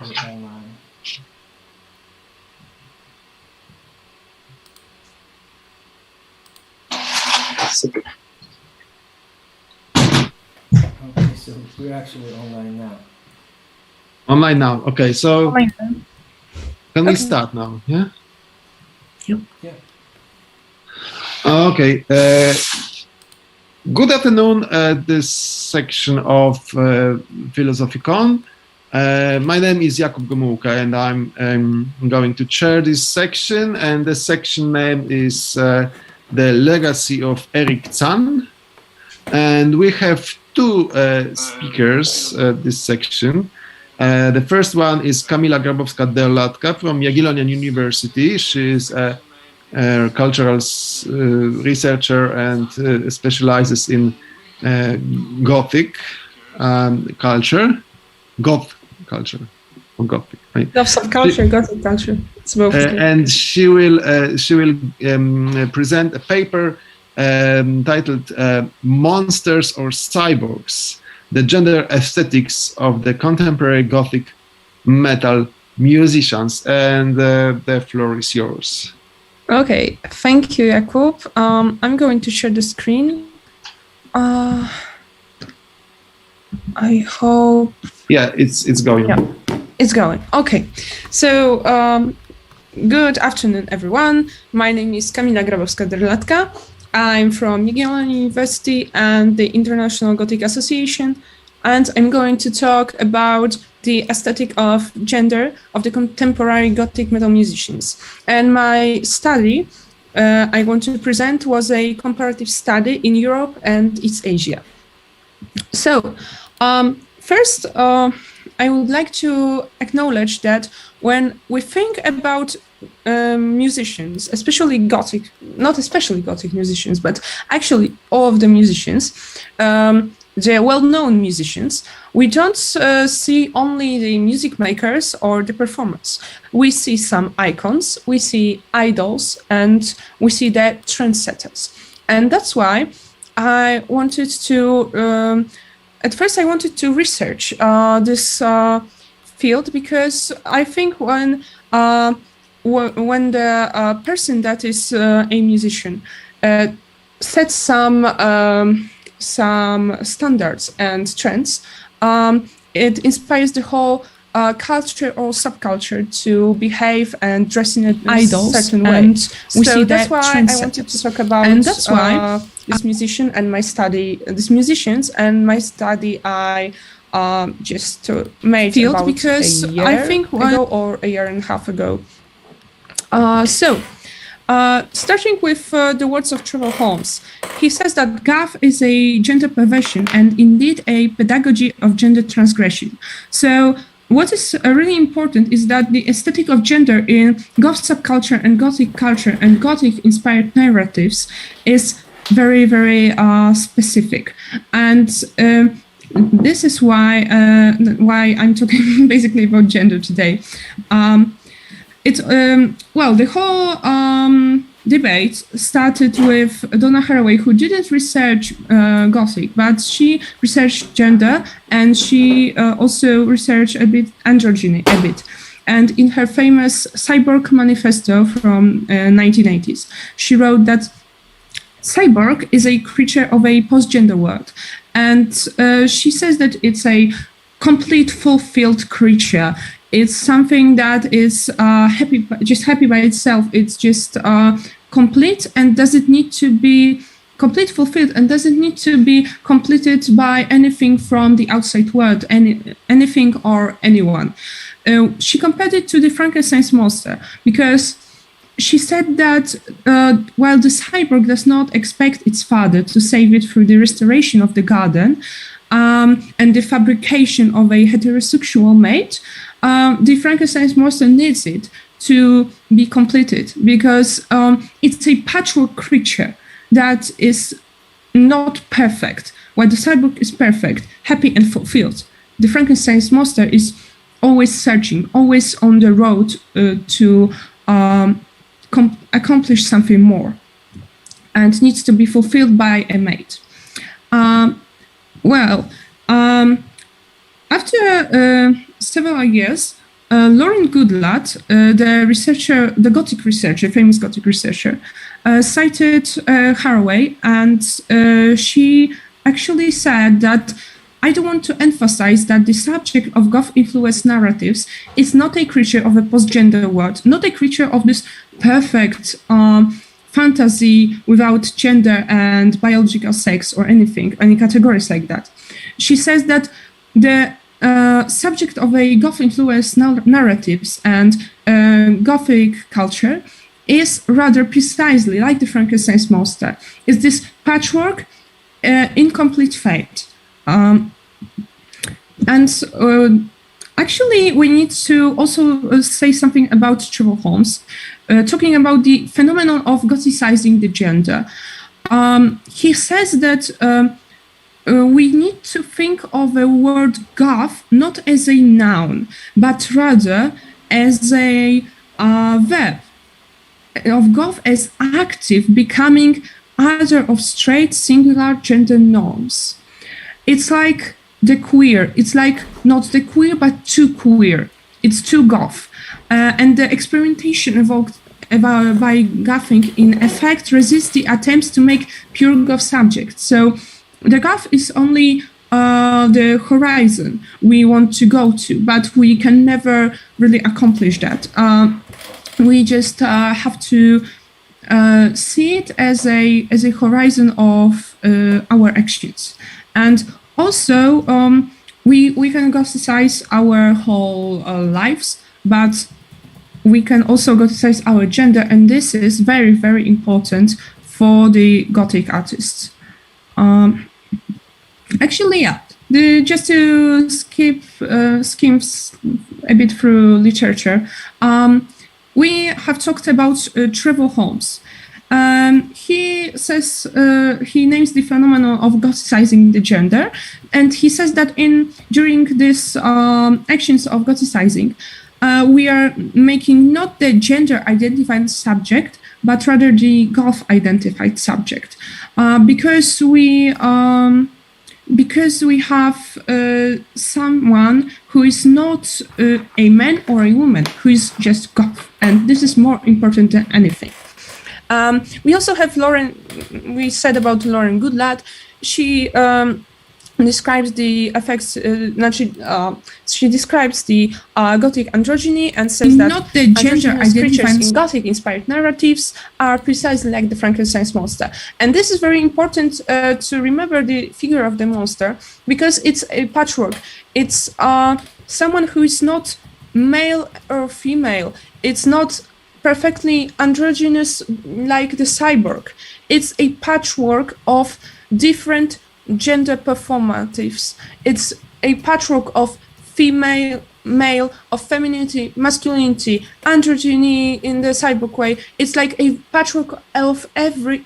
We're online. Okay, so we're actually online now. Online now. Okay, so Online. can we Okay. start now? Yeah. Yeah. Okay. Good afternoon. This section of PhilosophyCon. My name is Jakub Gomułka, and I'm going to chair this section. And the section name is the Legacy of Erich Zann. And we have two speakers this section. The first one is Kamila Grabowska-Derlatka from Jagiellonian University. She is a cultural researcher and specializes in Gothic culture. Goth culture, or Gothic, right? Love subculture, Gothic culture. It's both. And she will present a paper titled "Monsters or Cyborgs: The Gender Aesthetics of the Contemporary Gothic Metal Musicians." And the floor is yours. Okay, thank you, Jakub. I'm going to share the screen. I hope Yeah, it's going. Yeah. It's going. Okay, so good afternoon, everyone. My name is Kamila Grabowska-Derlatka. I'm from Jagiellonian University and the International Gothic Association, and I'm going to talk about the aesthetic of gender of the contemporary Gothic metal musicians. And my study I want to present was a comparative study in Europe and East Asia. So first, I would like to acknowledge that when we think about musicians, especially Gothic, not especially Gothic musicians, but actually all of the musicians, the well-known musicians, we don't see only the music makers or the performers. We see some icons, we see idols, and we see the trendsetters. And that's why I wanted to, at first I wanted to research this field, because I think when the person that is a musician sets some standards and trends, it inspires the whole culture or subculture to behave and dress in a certain way. And we see that's why I wanted to talk about. And that's why this musician and my study, these musicians and my study, I just made field about because a year I think ago or a year and a half ago. Starting with the words of Trevor Holmes, he says that goth is a gender perversion and indeed a pedagogy of gender transgression. So what is really important is that the aesthetic of gender in goth subculture and Gothic culture and Gothic-inspired narratives is very, very specific. And this is why I'm talking basically about gender today. The whole debate started with Donna Haraway, who didn't research Gothic, but she researched gender, and she also researched a bit androgyny, a bit. And in her famous Cyborg manifesto from 1980s, she wrote that cyborg is a creature of a post-gender world. And she says that it's a complete, fulfilled creature. It's something that is happy by itself. It's just complete and doesn't need to be complete, fulfilled, and doesn't need to be completed by anything from the outside world, anything or anyone. She compared it to the Frankenstein's monster because she said that while the cyborg does not expect its father to save it through the restoration of the garden and the fabrication of a heterosexual mate, the Frankenstein's monster needs it to be completed because it's a patchwork creature that is not perfect, while the cyborg is perfect, happy and fulfilled. The Frankenstein's monster is always searching, always on the road to accomplish something more, and needs to be fulfilled by a mate. After several years, Lauren Goodlatte, the Gothic researcher, famous Gothic researcher, cited Haraway, and she actually said that I don't want to emphasize that the subject of Goth-influenced narratives is not a creature of a post-gender world, not a creature of this perfect fantasy without gender and biological sex or anything, any categories like that. She says that the subject of a Goth-influenced narratives and Gothic culture is rather precisely like the Frankenstein's monster. It's this patchwork, incomplete fate. Actually, we need to also say something about Trevor Holmes, talking about the phenomenon of Gothicizing the gender. He says that we need to think of the word goth not as a noun, but rather as a verb, of goth as active, becoming either of straight singular gender norms. It's like the queer. It's like not the queer, but too queer. It's too goth. And the experimentation evoked by Gothic in effect resists the attempts to make pure goth subjects. So the goth is only the horizon we want to go to, but we can never really accomplish that. We just have to see it as a horizon of our actions. And also, we can Gothicize our whole lives, but we can also Gothicize our gender, and this is very, very important for the Gothic artists. Actually, yeah, just to skim a bit through literature, we have talked about Trevor Holmes. He says, he names the phenomenon of Gothicizing the gender, and he says that during this actions of Gothicizing, we are making not the gender-identified subject, but rather the goth-identified subject, because we have someone who is not a man or a woman, who is just goth, and this is more important than anything. We also have we said about Lauren Goodlatte. She describes the effects, she describes the Gothic androgyny and says that not the gender creatures in Gothic-inspired narratives are precisely like the Frankenstein's monster. And this is very important to remember the figure of the monster, because it's a patchwork. It's someone who is not male or female. It's not perfectly androgynous like the cyborg. It's a patchwork of different gender performatives. It's a patchwork of female, male, of femininity, masculinity, androgyny in the cyborg way. It's like a patchwork of every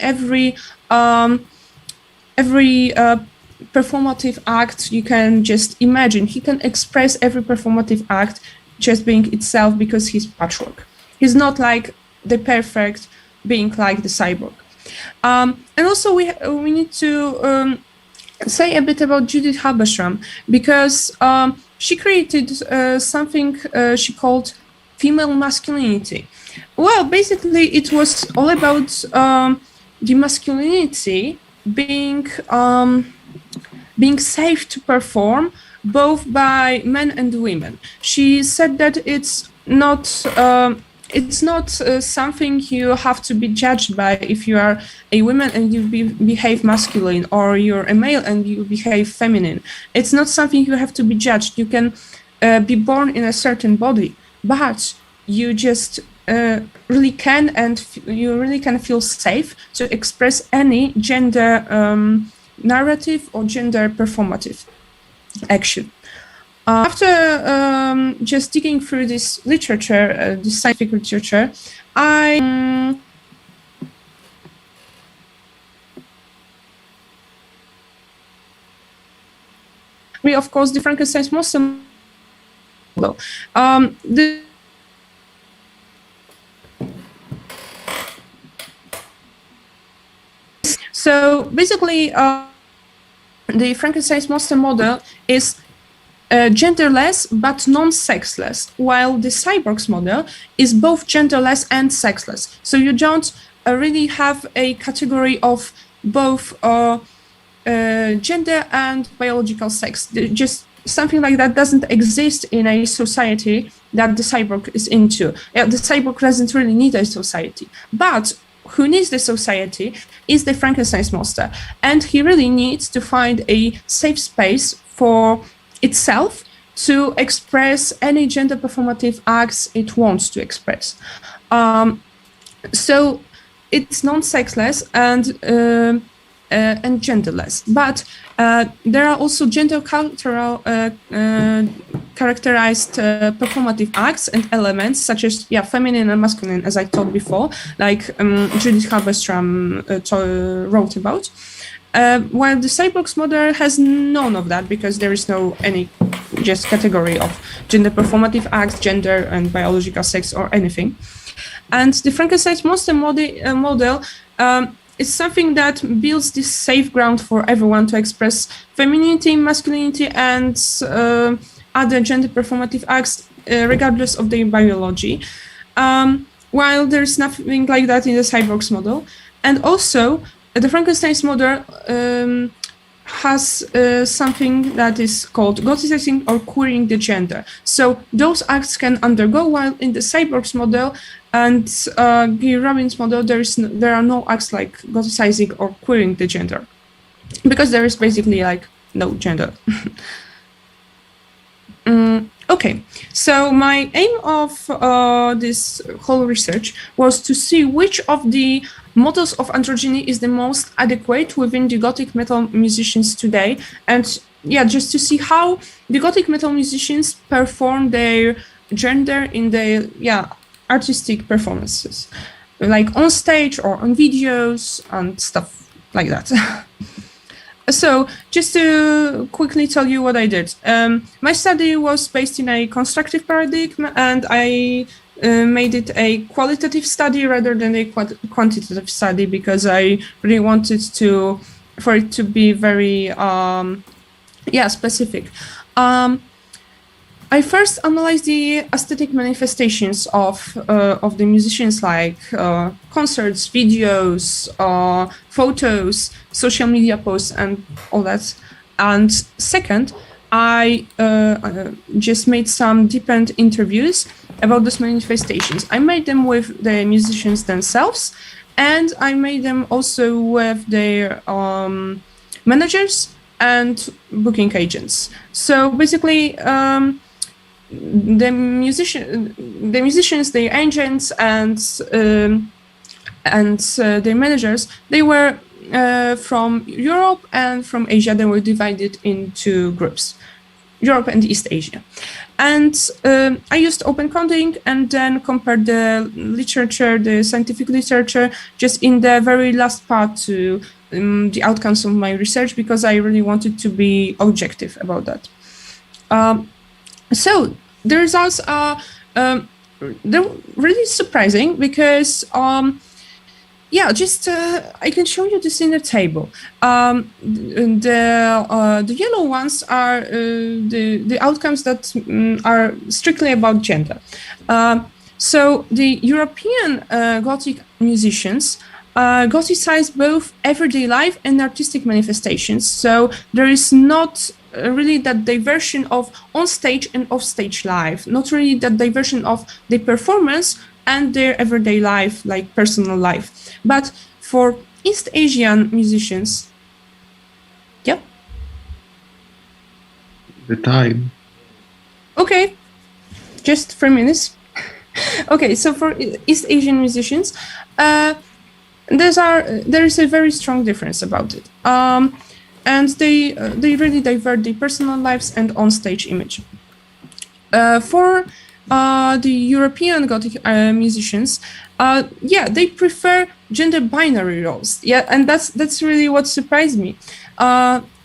performative act you can just imagine. He can express every performative act just being itself, because he's patchwork. He's not like the perfect being like the cyborg. And also we need to say a bit about Judith Halberstam, because she created something she called female masculinity. Well, basically it was all about the masculinity being safe to perform both by men and women. She said that it's not something you have to be judged by if you are a woman and you behave masculine, or you're a male and you behave feminine. It's not something you have to be judged. You can be born in a certain body, but you just really can, and you really can feel safe to express any gender narrative or gender performative action. After just digging through this literature, this scientific literature, of course, the Frankenstein's monster model. So basically, the Frankenstein's monster model is genderless but non-sexless, while the Cyborgs model is both genderless and sexless. So you don't really have a category of both gender and biological sex. Just something like that doesn't exist in a society that the cyborg is into. The cyborg doesn't really need a society, but who needs the society is the Frankenstein's monster, and he really needs to find a safe space for itself to express any gender performative acts it wants to express. So it's non-sexless and genderless, but there are also gender cultural characterized performative acts and elements such as feminine and masculine, as I told before, like Judith Halberstram wrote about. While the Cyborgs model has none of that, because there is no any just category of gender performative acts, gender and biological sex or anything. And the Frankenstein's monster model is something that builds this safe ground for everyone to express femininity, masculinity, and other gender performative acts, regardless of their biology. While there's nothing like that in the Cyborgs model. And also, the Frankenstein's model has something that is called gothicizing or queering the gender. So those acts can undergo, while in the Cyborgs model and Guy Robin's model, there are no acts like gothicizing or queering the gender, because there is basically like no gender. Okay, so my aim of this whole research was to see which of the models of androgyny is the most adequate within the Gothic metal musicians today, and just to see how the Gothic metal musicians perform their gender in their artistic performances, like on stage or on videos and stuff like that. So just to quickly tell you what I did. My study was based in a constructive paradigm, and I made it a qualitative study rather than a quantitative study, because I really wanted for it to be very specific. I first analyzed the aesthetic manifestations of the musicians, like concerts, videos, photos, social media posts, and all that. And second, I just made some deep-end interviews about those manifestations. I made them with the musicians themselves, and I made them also with their managers and booking agents. So basically, the musicians, their agents, and their managers, they were from Europe and from Asia. They were divided into groups, Europe and East Asia. And I used open coding and then compared the literature, the scientific literature, just in the very last part to the outcomes of my research, because I really wanted to be objective about that. So the results are they're really surprising, because I can show you this in the table. The yellow ones are the outcomes that are strictly about gender. So the European Gothic musicians gothicize both everyday life and artistic manifestations. So there is not really that diversion of on-stage and off-stage life, not really that diversion of the performance and their everyday life, like personal life. But for East Asian musicians, The time. Okay, just 3 minutes. Okay, so for East Asian musicians, there is a very strong difference about it. And they really divert their personal lives and on-stage image. For the European Gothic musicians, they prefer gender binary roles. And that's really what surprised me.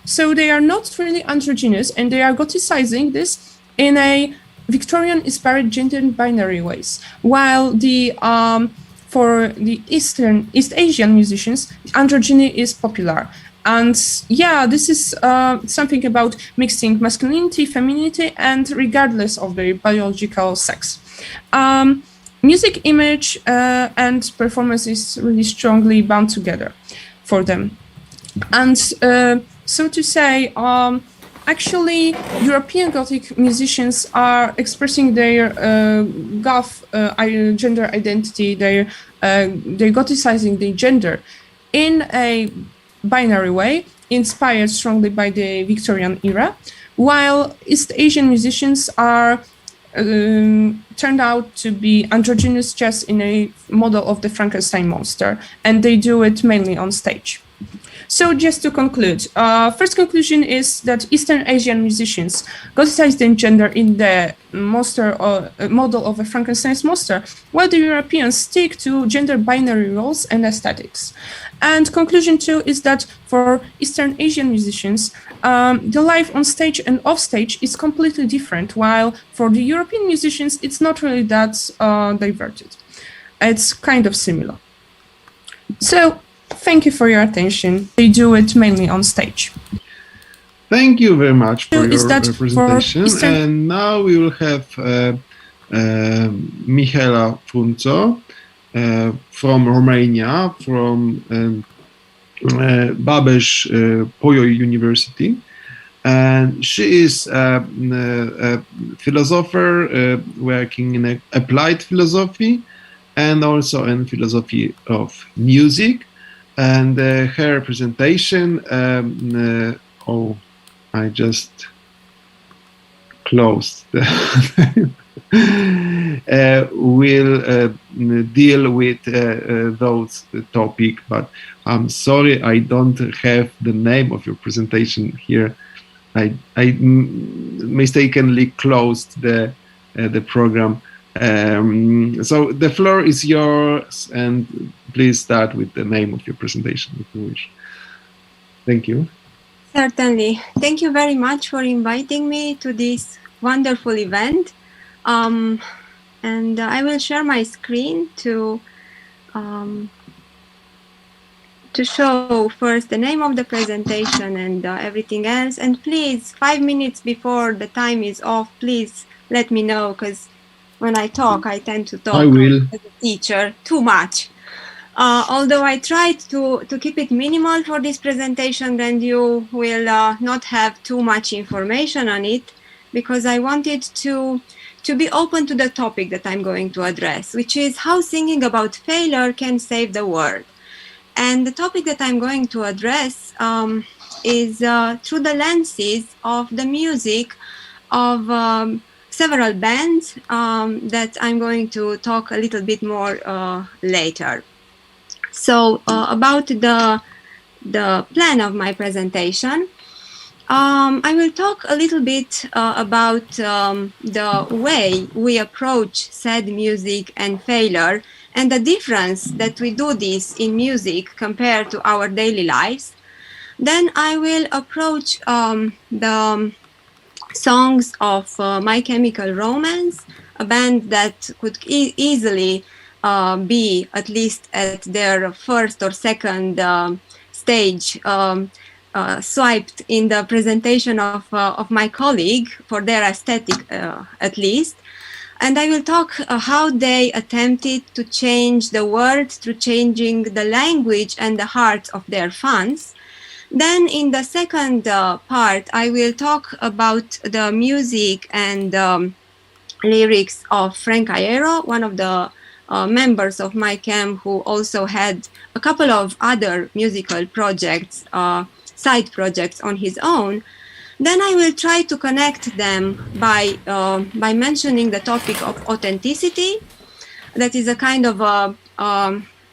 So they are not really androgynous, and they are gothicizing this in a Victorian-inspired gender binary ways. While for the East Asian musicians, androgyny is popular. And yeah, this is something about mixing masculinity, femininity, and regardless of their biological sex. Music, image, and performance is really strongly bound together for them. And so to say, actually, European Gothic musicians are expressing their goth gender identity, they're gothicizing their gender in a binary way, inspired strongly by the Victorian era, while East Asian musicians are turned out to be androgynous just in a model of the Frankenstein monster, and they do it mainly on stage. So just to conclude, first conclusion is that Eastern Asian musicians goticize their gender in the monster model of a Frankenstein's monster, while the Europeans stick to gender binary roles and aesthetics. And conclusion two is that for Eastern Asian musicians, the life on stage and off stage is completely different, while for the European musicians, it's not really that diverted. It's kind of similar. So, thank you for your attention. They do it mainly on stage. Thank you very much for Is your that presentation. for And now we will have Michaela Frunza from Romania, from Babes-Bolyai University. And she is a philosopher working in applied philosophy and also in philosophy of music. And her presentation, I just closed, will deal with those topic, but I'm sorry, I don't have the name of your presentation here. I mistakenly closed the program. So the floor is yours, and please start with the name of your presentation if you wish. Thank you. Certainly. Thank you very much for inviting me to this wonderful event. And I will share my screen to show first the name of the presentation and everything else. And please, 5 minutes before the time is off, please let me know, because when I talk, I tend to talk as a teacher too much. Although I tried to keep it minimal for this presentation, then you will not have too much information on it, because I wanted to be open to the topic that I'm going to address, which is how singing about failure can save the world. And the topic that I'm going to address is through the lenses of the music of several bands that I'm going to talk a little bit more later. So about the plan of my presentation, I will talk a little bit about the way we approach sad music and failure, and the difference that we do this in music compared to our daily lives. Then I will approach the songs of My Chemical Romance, a band that could easily be, at least at their first or second stage, swiped in the presentation of my colleague for their aesthetic, at least. And I will talk how they attempted to change the world through changing the language and the hearts of their fans. Then in the second part, I will talk about the music and lyrics of Frank Iero, one of the members of my camp, who also had a couple of other musical projects, side projects on his own. Then I will try to connect them by mentioning the topic of authenticity. That is a kind of a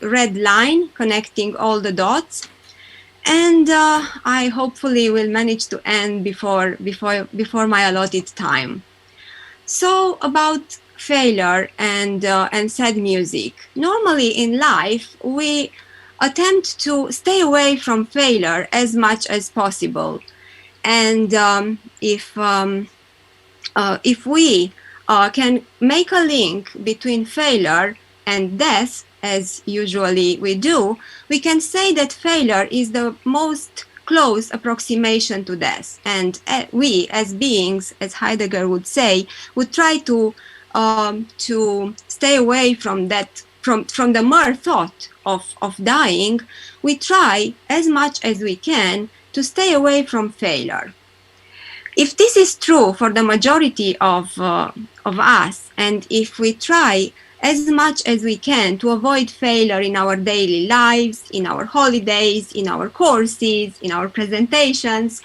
red line connecting all the dots. And I hopefully will manage to end before my allotted time. So about failure and sad music. Normally in life, we attempt to stay away from failure as much as possible. And if we can make a link between failure and death, as usually we do, we can say that failure is the most close approximation to death. And we, as beings, as Heidegger would say, would try to stay away from that, from the mere thought of dying. We try as much as we can to stay away from failure. If this is true for the majority of us, and if we try as much as we can to avoid failure in our daily lives, in our holidays, in our courses, in our presentations,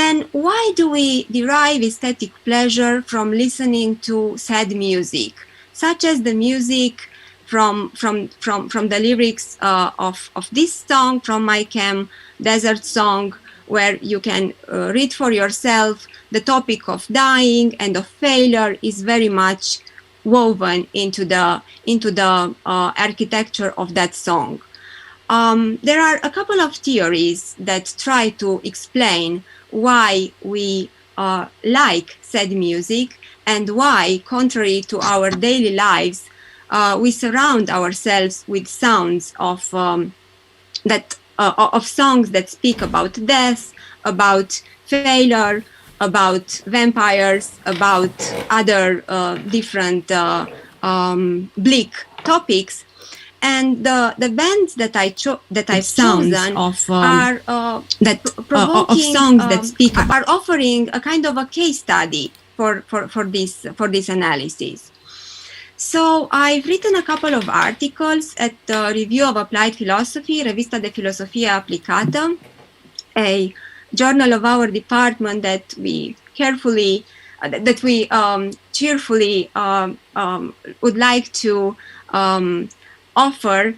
then why do we derive aesthetic pleasure from listening to sad music, such as the music from the lyrics of this song from my camp, Desert Song, where you can read for yourself the topic of dying and of failure is very much woven into the architecture of that song. There are a couple of theories that try to explain why we like sad music and why, contrary to our daily lives, we surround ourselves with sounds of songs that speak about death, about failure, about vampires, about other different bleak topics. And the bands that I've chosen are songs that speak are offering a kind of a case study for this analysis. So I've written a couple of articles at the Review of Applied Philosophy, Revista de Filosofia Aplicata, a journal of our department that we cheerfully would like to offer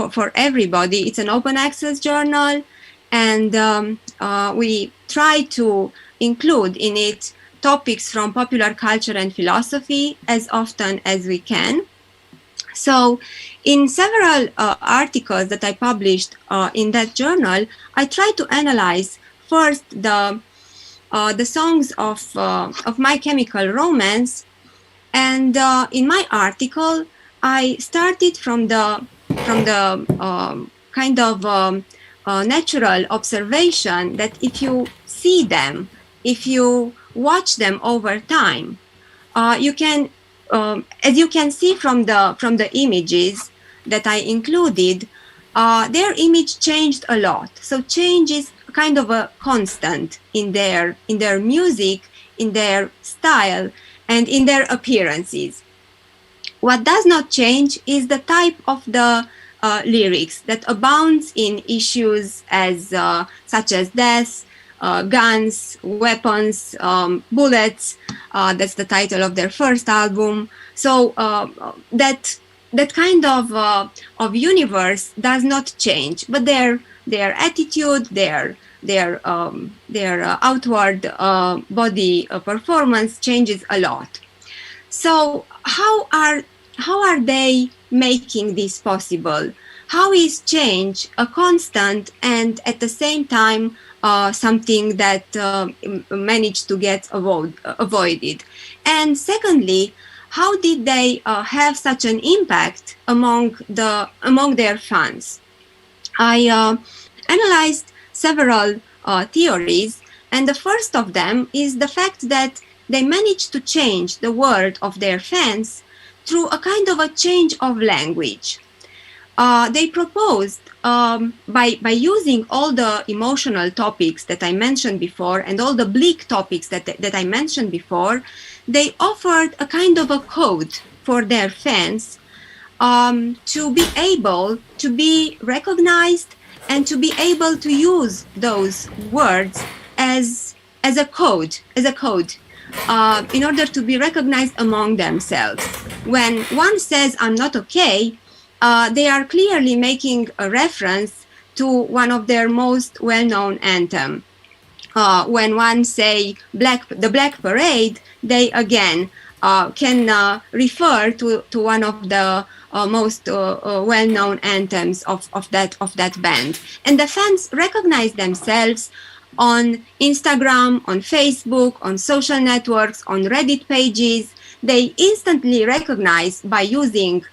for everybody. It's an open access journal, and we try to include in it topics from popular culture and philosophy as often as we can. So in several articles that I published in that journal, I tried to analyze first the songs of My Chemical Romance, and in my article I started from the kind of natural observation that if you see them, if you watch them over time, you can, as you can see from the images that I included, their image changed a lot. So change is kind of a constant in their music, in their style, and in their appearances. What does not change is the type of the lyrics that abounds in issues as such as death, guns, weapons, bullets. That's the title of their first album. So that kind of universe does not change, but their attitude, their outward body performance changes a lot. So how are they making this possible? How is change a constant and at the same time something that managed to get avoided? And secondly, how did they have such an impact among their fans? I analyzed several theories, and the first of them is the fact that they managed to change the world of their fans through a kind of a change of language. They proposed, by using all the emotional topics that I mentioned before and all the bleak topics that I mentioned before, they offered a kind of a code for their fans to be able to be recognized and to be able to use those words as a code, in order to be recognized among themselves. When one says, "I'm not okay," they are clearly making a reference to one of their most well-known anthem. When one say the Black Parade, they again can refer to one of the most well-known anthems of that band. And the fans recognize themselves on Instagram, on Facebook, on social networks, on Reddit pages. They instantly recognize by using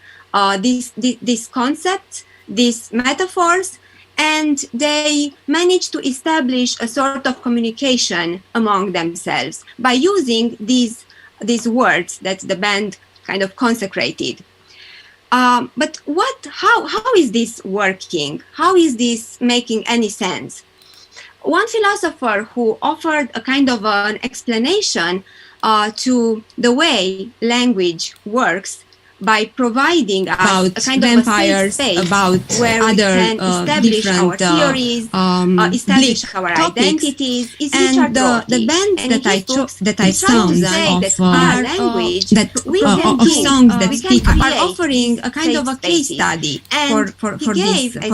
these concepts, these metaphors, and they managed to establish a sort of communication among themselves by using these words that the band kind of consecrated. But how is this working? How is this making any sense? One philosopher who offered a kind of an explanation to the way language works by providing us a kind of a safe space where we can establish our theories, establish our identities, is Richard Rorty. The band that I found of songs that speak are offering a kind of a case study for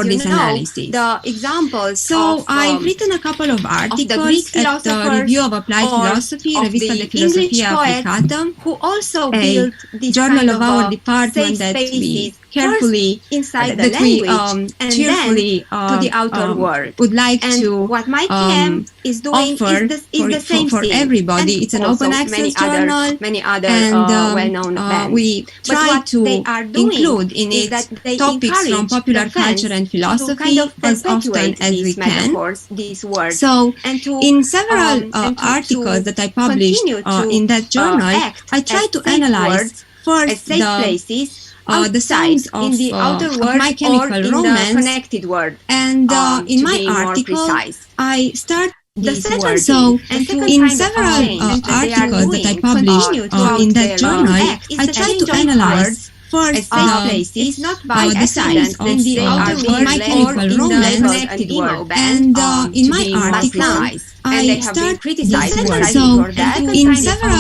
this analysis. The examples. So I've written a couple of articles at the Review of Applied Philosophy, Revista de Filosofia Aplicată, who also built this journal of our department that we carefully inside the language and cheerfully to the outer world. Would like and to what my camp is doing is the same for thing. everybody. And it's an open access journal, many other and well-known bands. We try to include in it topics from popular culture and philosophy as often as we can. These words. So and to, in several articles that I published in that journal, I try to analyze first the songs of in the outer world My Chemical or Romance, in the connected world. And in my article, I start So in several articles that I published in that journal, I try to analyze first the songs of My Chemical Romance, and in my article, I start so in several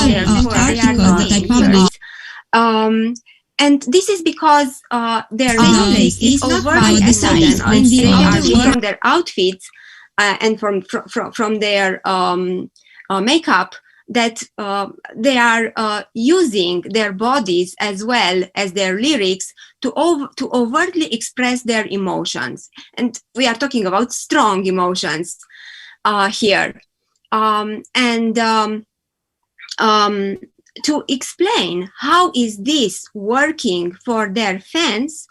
articles that I published. And this is because their race is overtly design from their outfits and from their makeup, that they are using their bodies as well as their lyrics to overtly express their emotions. And we are talking about strong emotions here. To explain how is this working for their fans,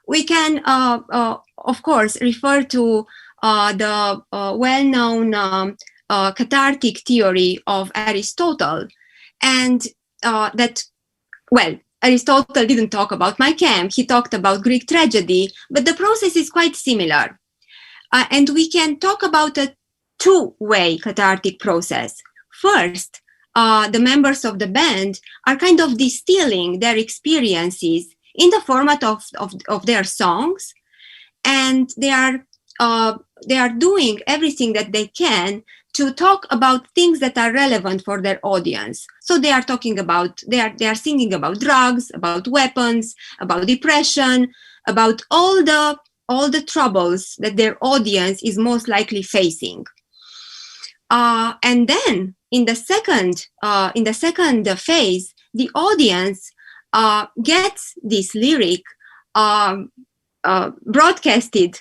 we can, of course, refer to the well-known cathartic theory of Aristotle, and Aristotle didn't talk about my camp, he talked about Greek tragedy, but the process is quite similar. And we can talk about a two-way cathartic process. First, the members of the band are kind of distilling their experiences in the format of their songs, and they are doing everything that they can to talk about things that are relevant for their audience. So they are talking about, they are singing about drugs, about weapons, about depression, about all the troubles that their audience is most likely facing. And then in the second phase, the audience gets this lyric broadcasted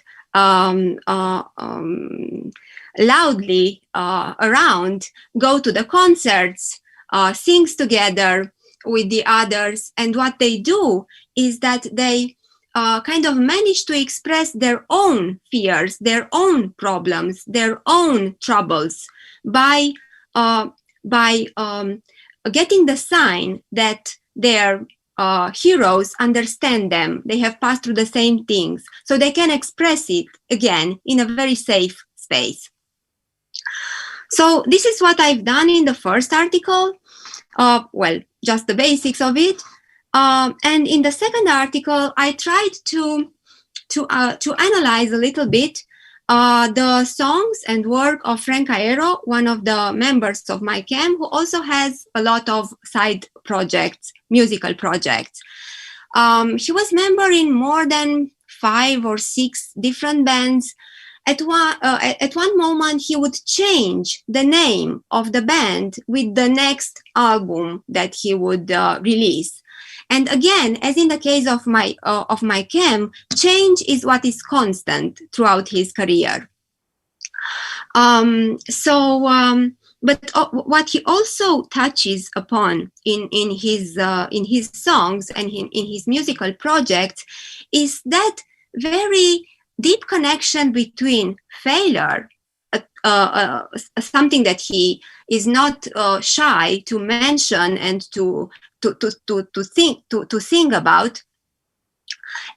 loudly around, go to the concerts, sings together with the others, and what they do is that they kind of manage to express their own fears, their own problems, their own troubles by getting the sign that their heroes understand them. They have passed through the same things, so they can express it again in a very safe space. So this is what I've done in the first article. Well, just the basics of it. And in the second article, I tried to analyze a little bit the songs and work of Frank Aero, one of the members of my camp, who also has a lot of side projects, musical projects. He was member in more than 5 or 6 different bands. At one moment, he would change the name of the band with the next album that he would release. And again, as in the case of my camp, change is what is constant throughout his career. But what he also touches upon in his songs and in his musical projects is that deep connection between failure, something that he is not shy to mention and to think about,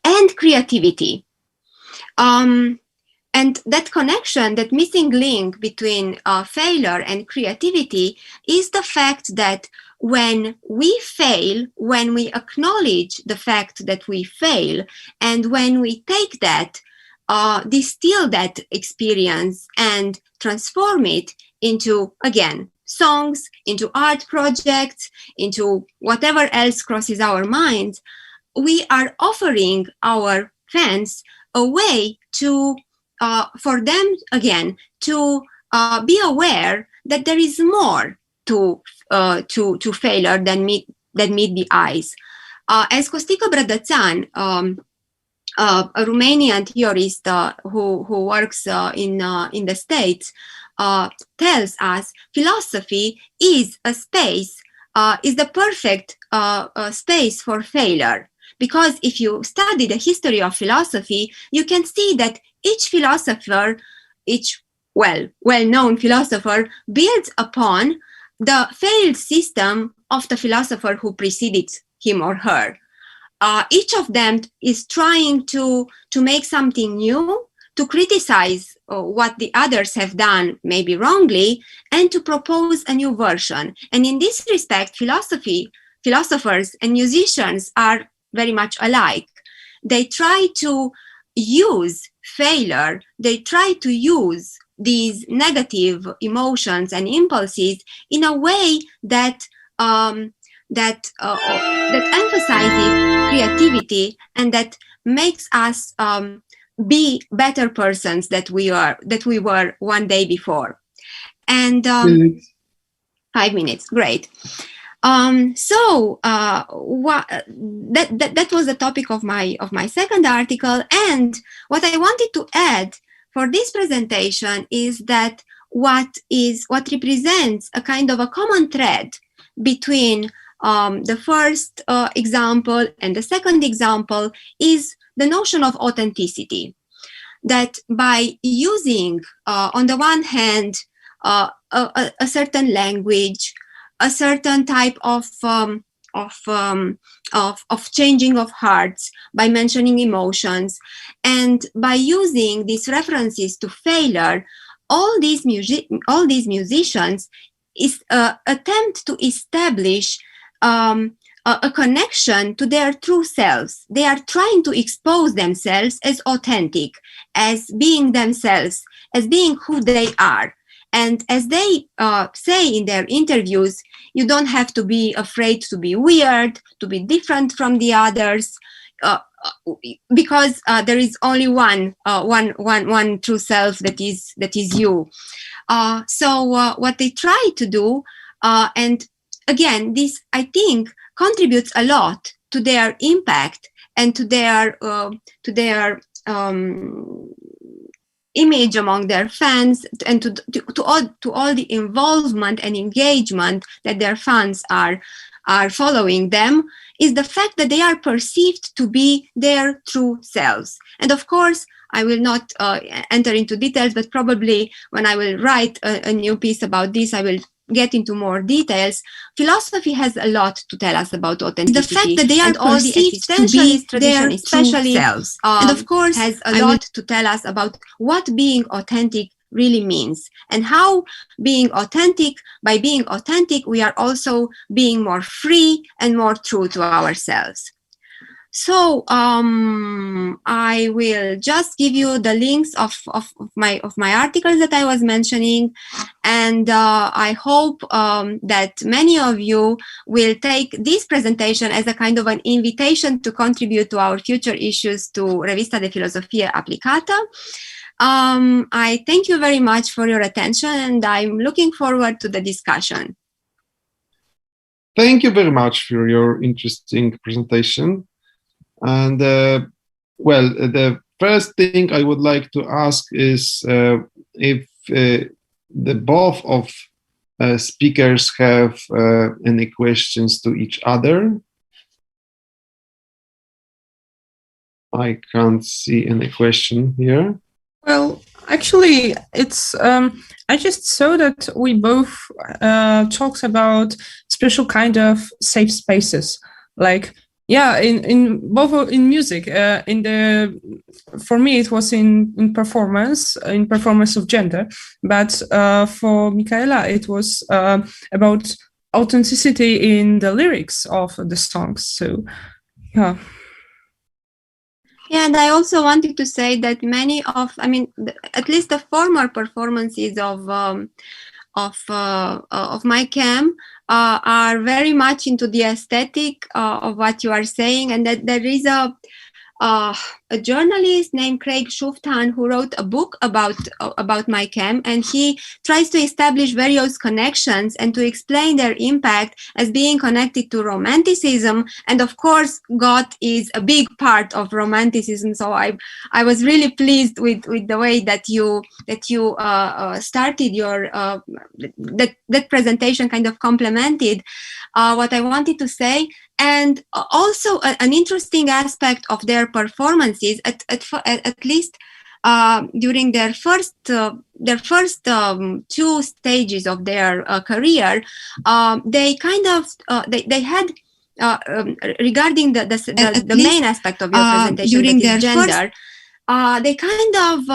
and creativity. And that connection, that missing link between failure and creativity is the fact that when we fail, when we acknowledge the fact that we fail, and when we take that, distill that experience and transform it into, again, songs, into art projects, into whatever else crosses our minds, we are offering our fans a way to, for them, again, to be aware that there is more to failure than meet the eyes. As Costica Brădățan, a Romanian theorist who works in the States, tells us, philosophy is a space, is the perfect space for failure. Because if you study the history of philosophy, you can see that each philosopher, each well-known philosopher, builds upon the failed system of the philosopher who preceded him or her. Each of them is trying to make something new, to criticize what the others have done, maybe wrongly, and to propose a new version. And in this respect, philosophers and musicians are very much alike. They try to use failure, they try to use these negative emotions and impulses in a way that that emphasizes creativity and that makes us be better persons that we were one day before. And 5 minutes, great. So that was the topic of my second article, and what I wanted to add for this presentation is that what represents a kind of a common thread between the first example and the second example is the notion of authenticity. That by using, on the one hand, a certain language, a certain type of changing of hearts, by mentioning emotions, and by using these references to failure, all these musicians attempt to establish a connection to their true selves. They are trying to expose themselves as authentic, as being themselves, as being who they are. And as they say in their interviews, you don't have to be afraid to be weird, to be different from the others, because there is only one true self that is you. So what they try to do, and again, this I think contributes a lot to their impact and to their image among their fans, and to all the involvement and engagement that their fans are following them, is the fact that they are perceived to be their true selves. And of course, I will not enter into details, but probably when I will write a new piece about this, I will get into more details. Philosophy has a lot to tell us about authenticity. The fact that they are perceived to be their especially selves, and of course, has a lot to tell us about what being authentic really means, and how by being authentic, we are also being more free and more true to ourselves. So I will just give you the links of my articles that I was mentioning, and I hope that many of you will take this presentation as a kind of an invitation to contribute to our future issues to Revista de Filosofia Aplicată. I thank you very much for your attention, and I'm looking forward to the discussion. Thank you very much for your interesting presentation. And well, the first thing I would like to ask is if the both of speakers have any questions to each other. I can't see any question here. Well, actually, it's I just saw that we both talked about special kind of safe spaces, like in both in music. For me it was in performance of gender, but for Michaela it was about authenticity in the lyrics of the songs. So yeah. Yeah, and I also wanted to say that many of, at least the former performances of my camp are very much into the aesthetic of what you are saying, and that there is a journalist named Craig Shuftan who wrote a book about my camp, and he tries to establish various connections and to explain their impact as being connected to romanticism. And of course, God is a big part of romanticism. So I was really pleased with the way that you started your that presentation, kind of complemented what I wanted to say. And also an interesting aspect of their performances, at least during their first 2 stages of their career, they kind of they had regarding the main aspect of your presentation, during their gender. They kind of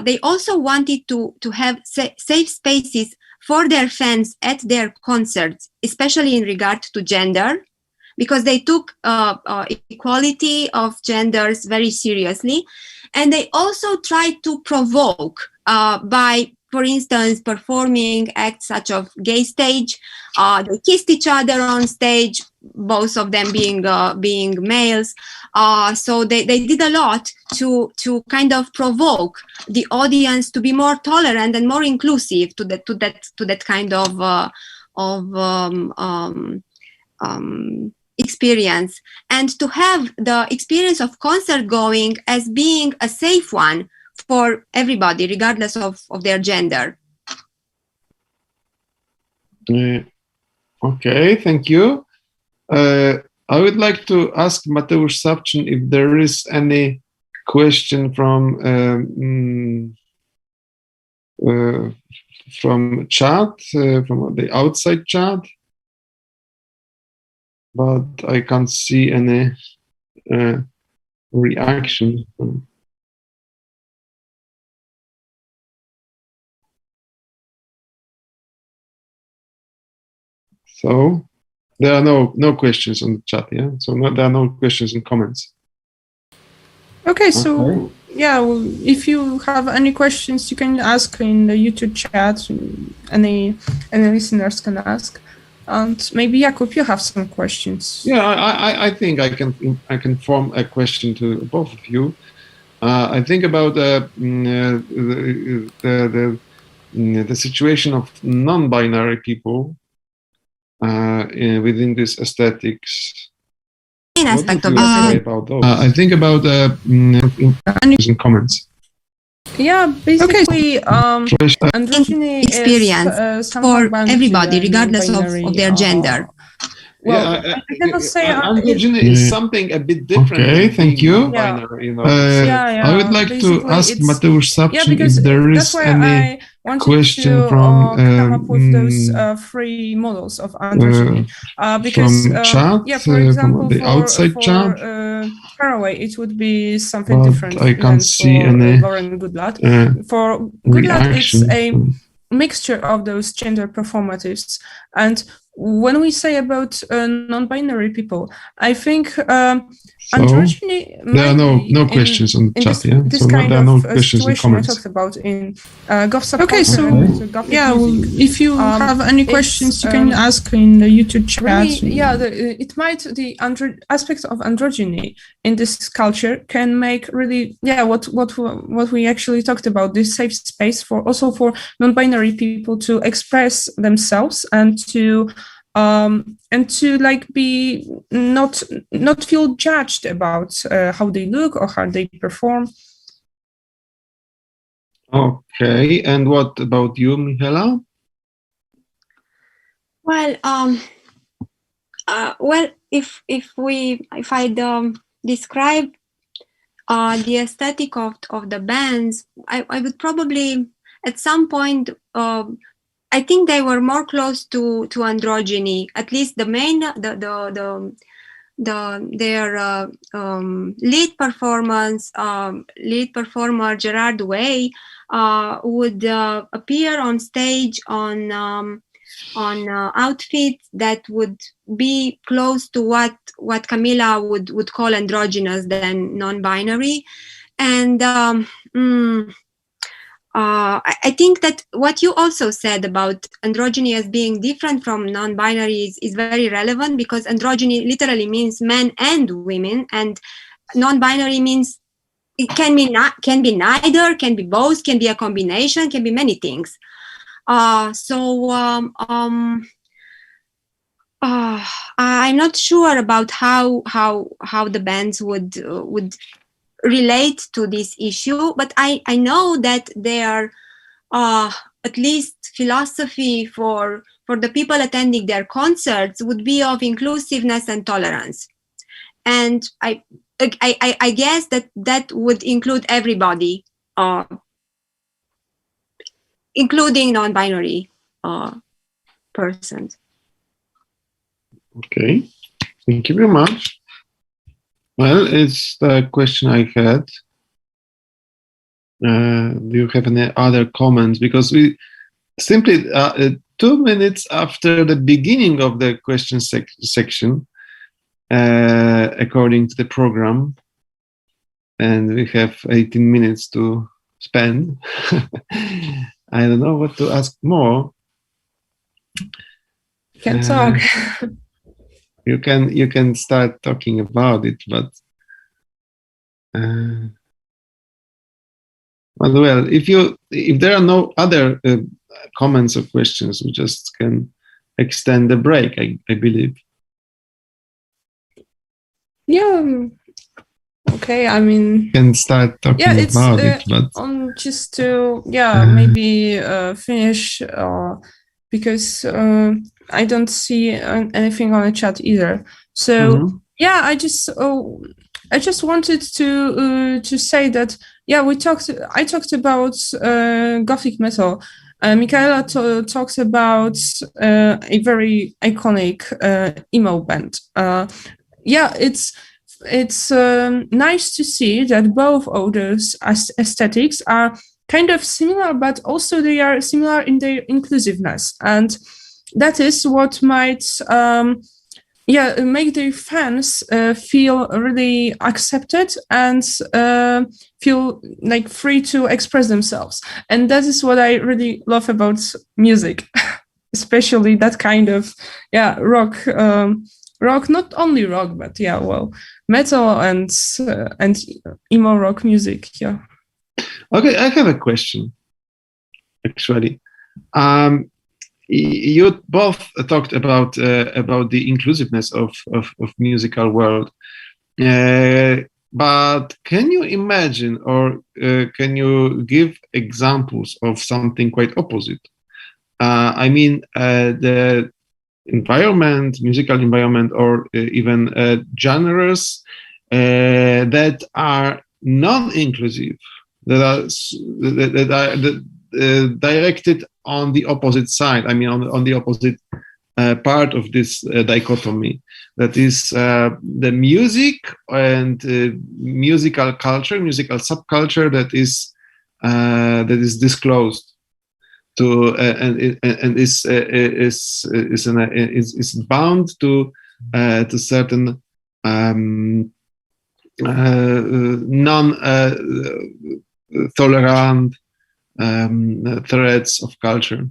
they also wanted to have safe spaces for their fans at their concerts, especially in regard to gender, because they took equality of genders very seriously. And they also tried to provoke by, for instance, performing acts such as gay stage. They kissed each other on stage, both of them being males. So they did a lot to kind of provoke the audience to be more tolerant and more inclusive to that kind of experience, and to have the experience of concert going as being a safe one for everybody, regardless of their gender. Okay, thank you. I would like to ask Mateusz Sawczyn if there is any question from chat, from the outside chat. But I can't see any reaction. So there are no questions on the chat, yeah? So there are no questions and comments. Okay, so yeah, well, if you have any questions, you can ask in the YouTube chat. Any listeners can ask. And maybe Jakub, you have some questions. Yeah, I think I can form a question to both of you. I think about the situation of non-binary people within this aesthetics. Aspect of about those? I think about in comments. Yeah, basically, androgyny experience is, for everybody, regardless of their gender. Well, I cannot say androgyny is something a bit different. Okay, thank you. Binary, you know. I would like to ask Mateusz Sawczyn if there is any question from come up with those 3 models of androgyny. Because chat, yeah, for example, from the outside chat. Haraway, it would be something different. I can't see any Lauren Goodlad. For Goodlad, it's a mixture of those gender performatives. And when we say about non-binary people, I think androgyny. There are no questions on the chat, yeah? This kind there are no of questions and situation I comments. talked about in Gothic. Okay, so yeah, well, if you have any questions, you can ask in the YouTube chat. Really, yeah, the aspect of androgyny in this culture can make really, yeah, what we actually talked about, this safe space for non-binary people to express themselves and to like be not feel judged about how they look or how they perform. Okay, and what about you, Michaela? Well, if I describe the aesthetic of the bands, I would probably at some point, I think they were more close to androgyny. At least the main their lead performer Gerard Way would appear on stage on outfits that would be close to what Kamila would call androgynous than non-binary, and I think that what you also said about androgyny as being different from non-binary is very relevant, because androgyny literally means men and women, and non-binary means it can be neither, can be both, can be a combination, can be many things. I'm not sure about how the bands would relate to this issue, but I know that their at least philosophy for the people attending their concerts would be of inclusiveness and tolerance, and I guess that would include everybody, including non-binary persons. Okay, thank you very much. Well, it's the question I had. Do you have any other comments? Because we simply 2 minutes after the beginning of the question section, according to the program, and we have 18 minutes to spend. I don't know what to ask more. Can talk. You can start talking about it, but well, if there are no other comments or questions, we just can extend the break, I believe. Yeah. Okay. I mean, you can start talking about it, but just to maybe finish because I don't see anything on the chat either. So I just wanted to say that I talked about Gothic metal. Michaela talks about a very iconic emo band. It's nice to see that both of those aesthetics are kind of similar, but also they are similar in their inclusiveness, and that is what might make their fans feel really accepted and feel like free to express themselves. And that is what I really love about music, especially that kind of rock, not only rock, but metal and emo rock music. Okay, I have a question, actually. You both talked about the inclusiveness of musical world, but can you imagine, or can you give examples of something quite opposite? I mean, the environment, musical environment, or even genres that are non-inclusive, that are directed on the opposite side. I mean, on the opposite part of this dichotomy. That is the music and musical culture, musical subculture that is disclosed to and is bound to certain non-tolerant threads of culture.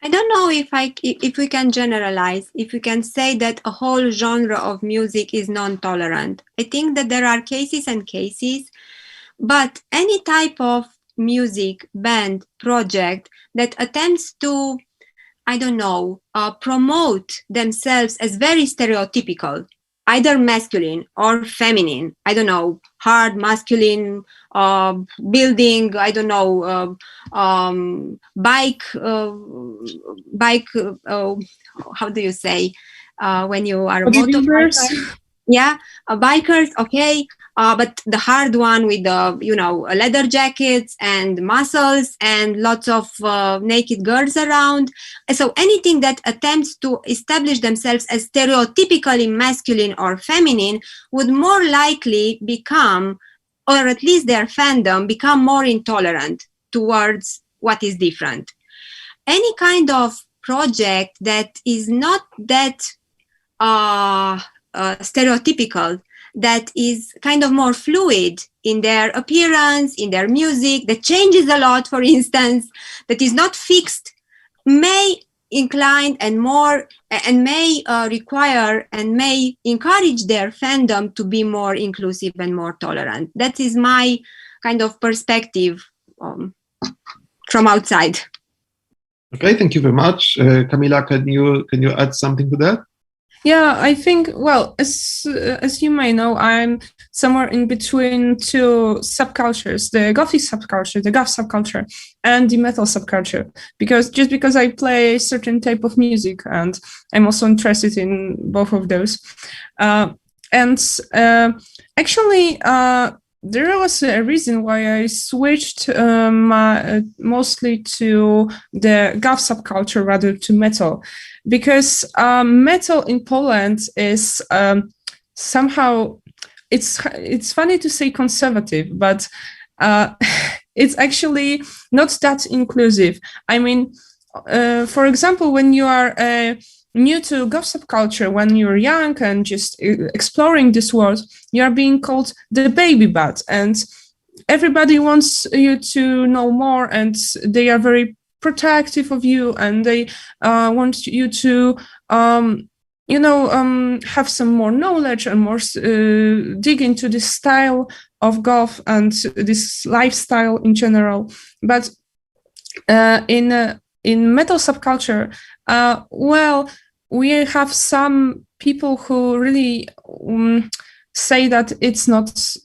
I don't know if we can generalize, if we can say that a whole genre of music is non-tolerant. I think that there are cases and cases, but any type of music, band, project that attempts to, I don't know, promote themselves as very stereotypical, either masculine or feminine, I don't know, hard masculine, building, I don't know, bike, how do you say, when you are a motorbiker? Yeah, bikers, okay. But the hard one with the, leather jackets and muscles and lots of naked girls around. So anything that attempts to establish themselves as stereotypically masculine or feminine would more likely become, or at least their fandom, become more intolerant towards what is different. Any kind of project that is not that stereotypical, that is kind of more fluid in their appearance, in their music, that changes a lot, for instance, that is not fixed, may incline and may require and may encourage their fandom to be more inclusive and more tolerant. That is my kind of perspective from outside. Okay, thank you very much. Kamila, can you add something to that? Yeah, I think, well, as you may know, I'm somewhere in between two subcultures, the Gothic subculture, the Goth subculture, and the metal subculture, because I play a certain type of music, and I'm also interested in both of those. Actually, there was a reason why I switched mostly to the Goth subculture rather to metal, because metal in Poland is somehow, it's funny to say conservative, but it's actually not that inclusive. I mean, for example, when you are new to Goth subculture, when you're young and just exploring this world, you are being called the baby bat, and everybody wants you to know more, and they are very protective of you, and they want you to have some more knowledge and more dig into this style of Goth and this lifestyle in general. But in metal subculture, we have some people who really say that it's not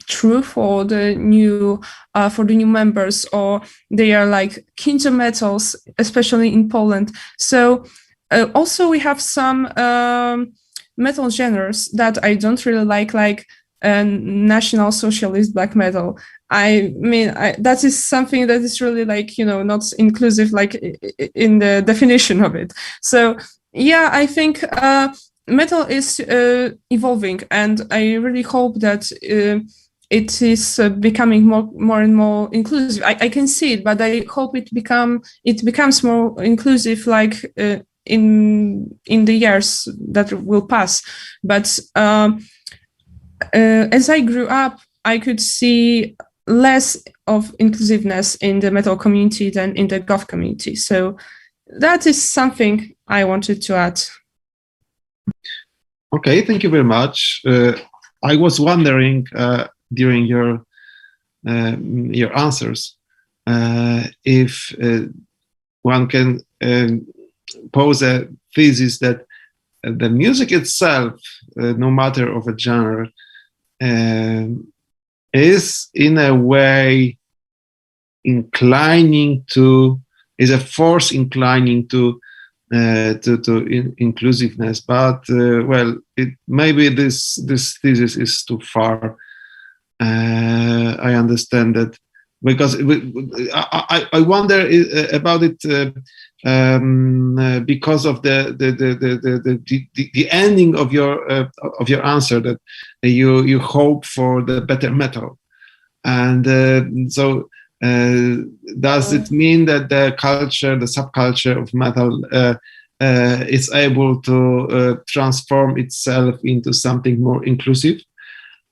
true for the new members, or they are like kinja metals, especially in Poland. So also we have some metal genres that I don't really like National Socialist black metal. I mean, that is something that is really not inclusive, like in the definition of it. So yeah, I think metal is evolving, and I really hope that it is becoming more and more inclusive. I can see it, but I hope it becomes more inclusive, like in the years that will pass. But as I grew up, I could see less of inclusiveness in the metal community than in the Goth community. So that is something I wanted to add. Okay, thank you very much. I was wondering during your answers if one can pose a thesis that the music itself, no matter of a genre, is in a way is a force inclining to inclusiveness, but maybe this thesis is too far. I understand that, because I wonder about it because of the ending of your answer, that you hope for the better metal, and so. Does it mean that the subculture of metal is able to transform itself into something more inclusive?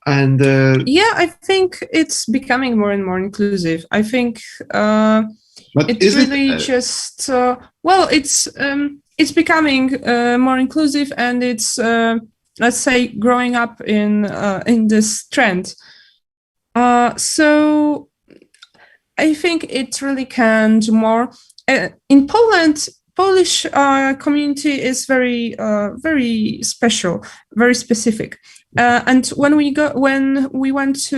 And yeah, I think it's becoming more and more inclusive. I think it's really just it's becoming more inclusive, and it's let's say growing up in this trend. So I think it really can do more. In Poland, Polish community is very special, very specific. And when we went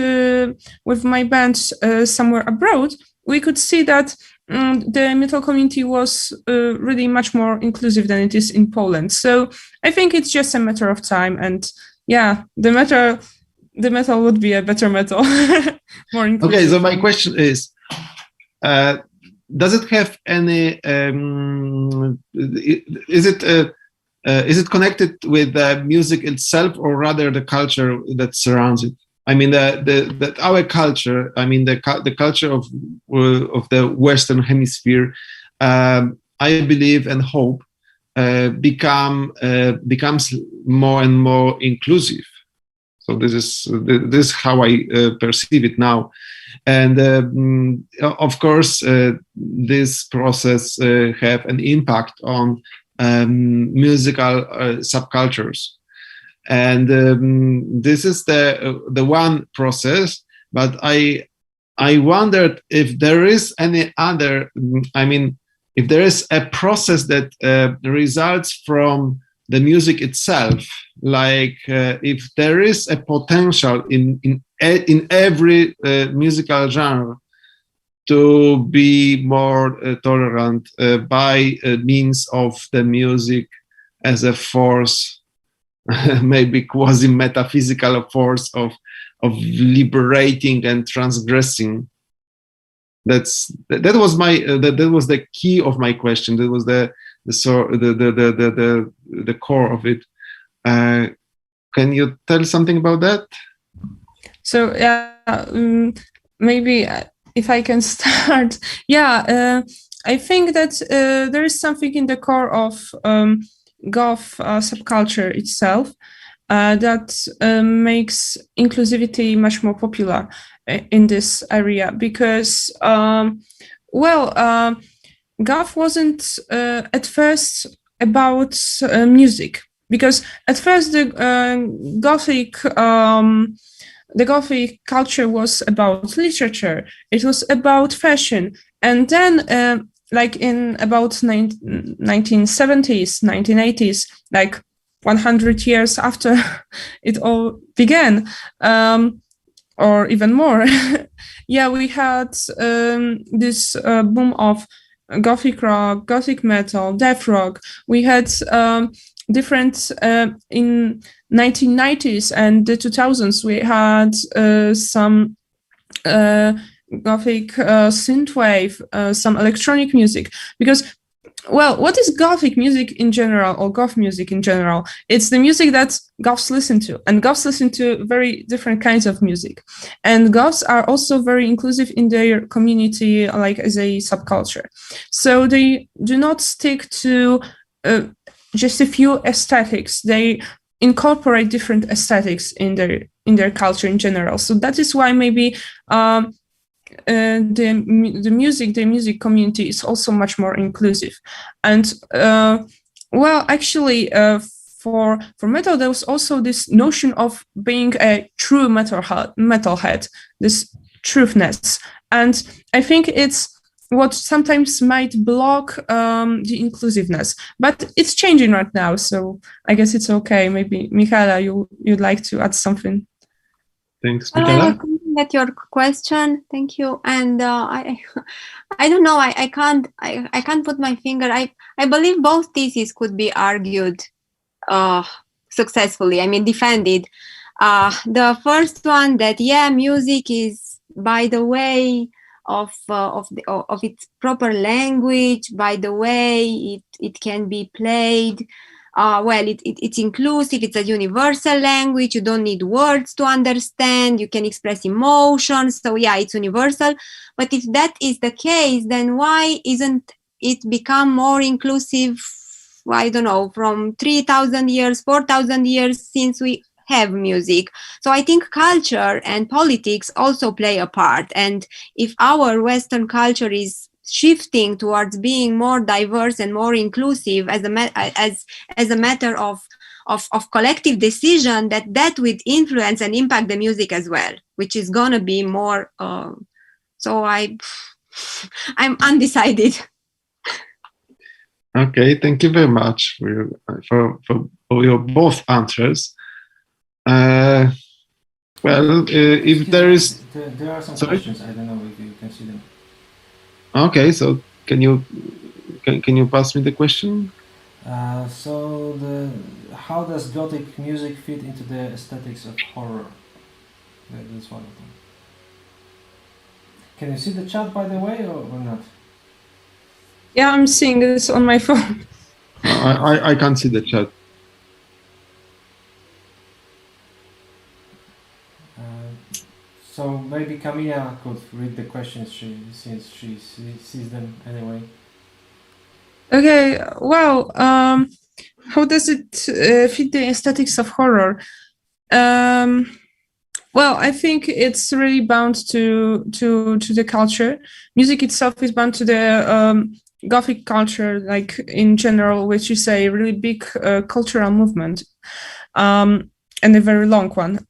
with my band somewhere abroad, we could see that the metal community was really much more inclusive than it is in Poland. So I think it's just a matter of time, and yeah, the metal would be a better metal. More inclusive. Okay, so my question is, does it have any? Is it connected with the music itself, or rather the culture that surrounds it? I mean, our culture. I mean, the culture of the Western Hemisphere. I believe and hope becomes more and more inclusive. So this is how I perceive it now, and of course, this process have an impact on musical subcultures, and this is the one process. But I wondered if there is any other. I mean, if there is a process that results from the music itself, like if there is a potential in every musical genre to be more tolerant by means of the music as a force, maybe quasi-metaphysical force of liberating and transgressing. That was the key of my question. That was the core of it. Can you tell something about that? So maybe if I can start. I think that there is something in the core of Goth subculture itself that makes inclusivity much more popular in this area, because Goth wasn't at first about music, because at first the Gothic culture was about literature, it was about fashion, and then like in about 1970s, 1980s, like 100 years after it all began, or even more, we had this boom of Gothic rock, Gothic metal, death rock. We had different in 1990s and the 2000s. We had some Gothic synthwave, some electronic music. Because, what is Gothic music in general, or Goth music in general? It's the music that Goths listen to, and Goths listen to very different kinds of music. And Goths are also very inclusive in their community, like as a subculture. So they do not stick to just a few aesthetics. They incorporate different aesthetics in their culture in general. So that is why maybe the music community is also much more inclusive. And for metal, there was also this notion of being a true metalhead, this truthness. And I think it's what sometimes might block the inclusiveness, but it's changing right now. So I guess it's okay. Maybe Michaela, you'd like to add something. Thanks, Michaela. At your question, thank you. And I don't know. I can't put my finger. I believe both theses could be argued successfully. I mean, defended. The first one, that music is by the way of its proper language, by the way it can be played. It's inclusive, it's a universal language, you don't need words to understand, you can express emotions, so it's universal. But if that is the case, then why isn't it become more inclusive, I don't know, from 3,000 years, 4,000 years since we have music? So I think culture and politics also play a part, and if our Western culture is shifting towards being more diverse and more inclusive as a matter of collective decision, that would influence and impact the music as well, which is gonna be more. So I'm undecided. Okay, thank you very much for your both answers. If there is, there are some questions. I don't know if you can see them. Okay, so can you pass me the question? How does Gothic music fit into the aesthetics of horror? That's one of them. Can you see the chat, by the way, or not? Yeah, I'm seeing this on my phone. I can't see the chat. So maybe Kamila could read the questions since she sees them anyway. Okay, well, how does it fit the aesthetics of horror? Well, I think it's really bound to the culture. Music itself is bound to the Gothic culture, like in general, which is a really big cultural movement, and a very long one.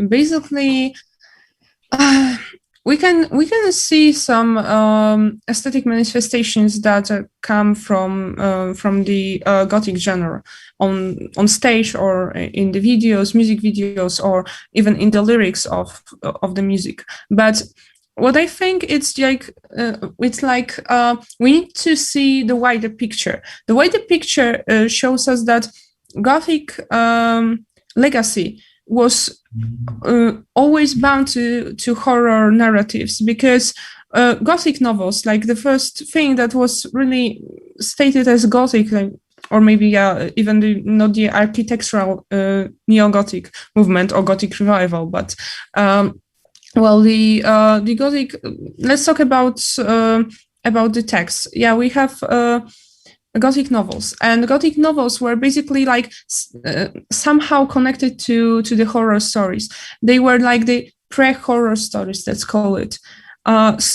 Basically, we can see some aesthetic manifestations that come from the Gothic genre on stage or in the videos, music videos, or even in the lyrics of the music. But what I think it's like we need to see the wider picture. The wider picture shows us that Gothic legacy was always bound to horror narratives, because Gothic novels, like the first thing that was really stated as Gothic, like, or maybe even not the architectural neo-Gothic movement or Gothic revival, but the Gothic. Let's talk about the text. Yeah, we have Gothic novels, and Gothic novels were basically like somehow connected to the horror stories. They were like the pre-horror stories, let's call it. That's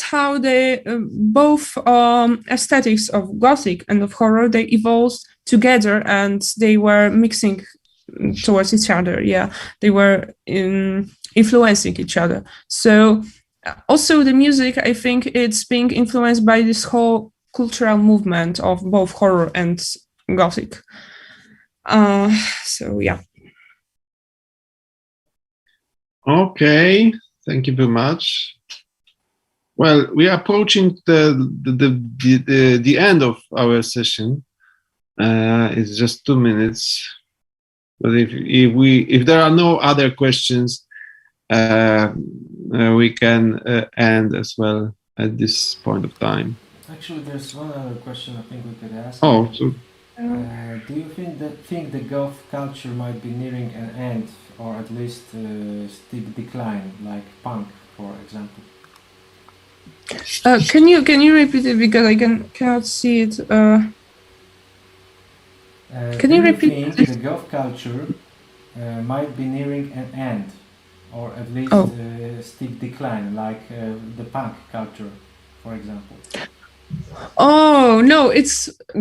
how the both aesthetics of Gothic and of horror, they evolved together, and they were mixing towards each other. Yeah, they were influencing each other. So also the music, I think it's being influenced by this whole cultural movement of both horror and Gothic. Yeah. Okay, thank you very much. Well, we are approaching the end of our session. It's just 2 minutes, but if there are no other questions, we can end as well at this point of time. Actually, there's one other question I think we could ask. Oh, so do you think the goth culture might be nearing an end, or at least steep decline, like punk, for example? Can you repeat it, because I cannot see it? Can you repeat? Do you think the goth culture might be nearing an end, or at least steep decline, like the punk culture, for example? Oh no,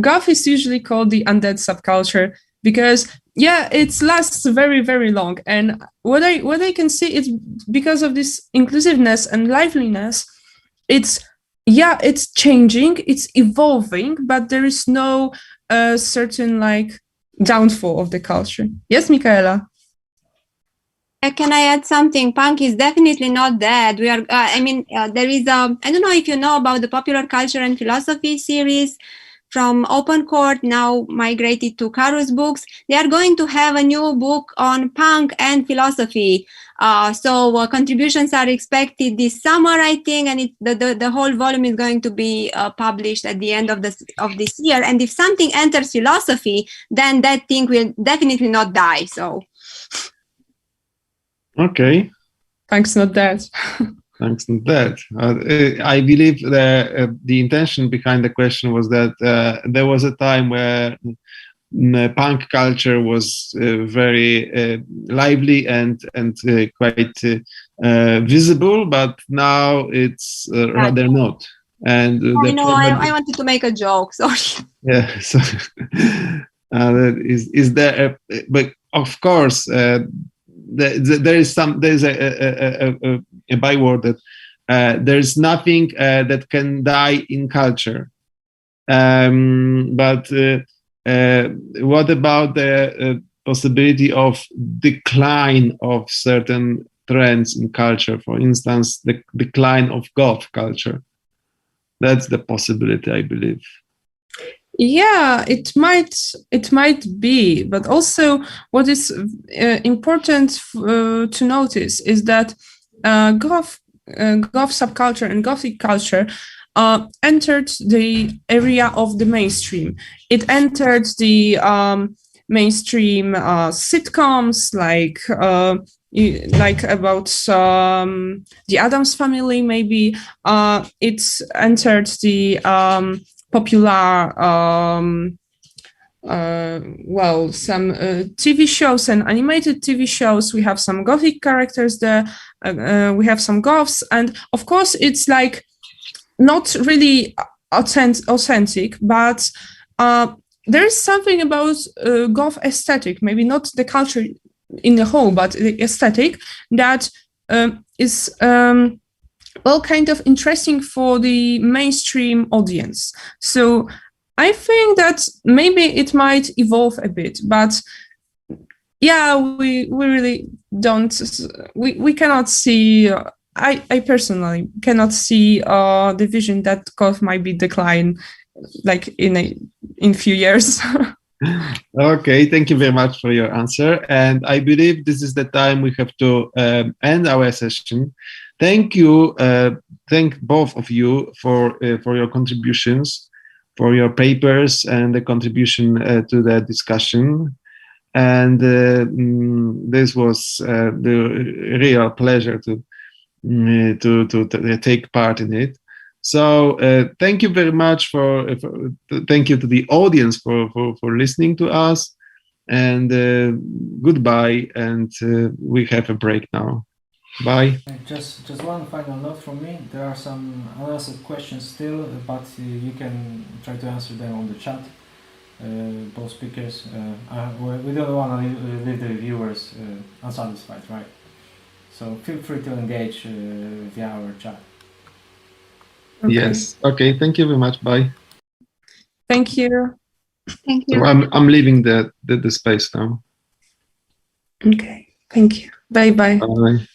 goth is usually called the undead subculture, because it lasts very, very long. And what I can see is because of this inclusiveness and liveliness, it's changing, it's evolving, but there is no certain like downfall of the culture. Yes, Michaela? Can I add something? Punk is definitely not dead. We are. There is. I don't know if you know about the Popular Culture and Philosophy series from Open Court, now migrated to Karus Books. They are going to have a new book on punk and philosophy. So contributions are expected this summer, I think, and the whole volume is going to be published at the end of this year. And if something enters philosophy, then that thing will definitely not die. So. Okay. Thanks, not that. Thanks, not that. I believe the intention behind the question was that there was a time where punk culture was very lively and quite visible, but now it's rather not. And I wanted to make a joke. Sorry. Yeah. So is there? But of course. There's a byword that there's nothing that can die in culture. But what about the possibility of decline of certain trends in culture? For instance, the decline of goth culture. That's the possibility, I believe. Yeah, it might be, but also what is important to notice is that Goth subculture and Gothic culture entered the area of the mainstream. It entered the mainstream sitcoms like about the Addams Family. Maybe it entered the popular some TV shows and animated TV shows. We have some Gothic characters there. We have some Goths, and of course, it's like not really authentic, but there is something about Goth aesthetic. Maybe not the culture in the whole, but the aesthetic that is kind of interesting for the mainstream audience. So I think that maybe it might evolve a bit, but yeah, we really don't. We cannot see. I personally cannot see the vision that Goth might be decline, like in a few years. Okay, thank you very much for your answer, and I believe this is the time we have to end our session. Thank you, thank both of you for your contributions, for your papers and the contribution to the discussion. And this was the real pleasure to take part in it. So thank you very much thank you to the audience for listening to us, and goodbye, and we have a break now. Bye. Just one final note from me. There are some unanswered questions still, but you can try to answer them on the chat. Both speakers. We don't want to leave the viewers unsatisfied, right? So feel free to engage via our chat. Okay. Yes. Okay. Thank you very much. Bye. Thank you. Thank you. So I'm leaving the space now. Okay. Thank you. Bye bye. Bye.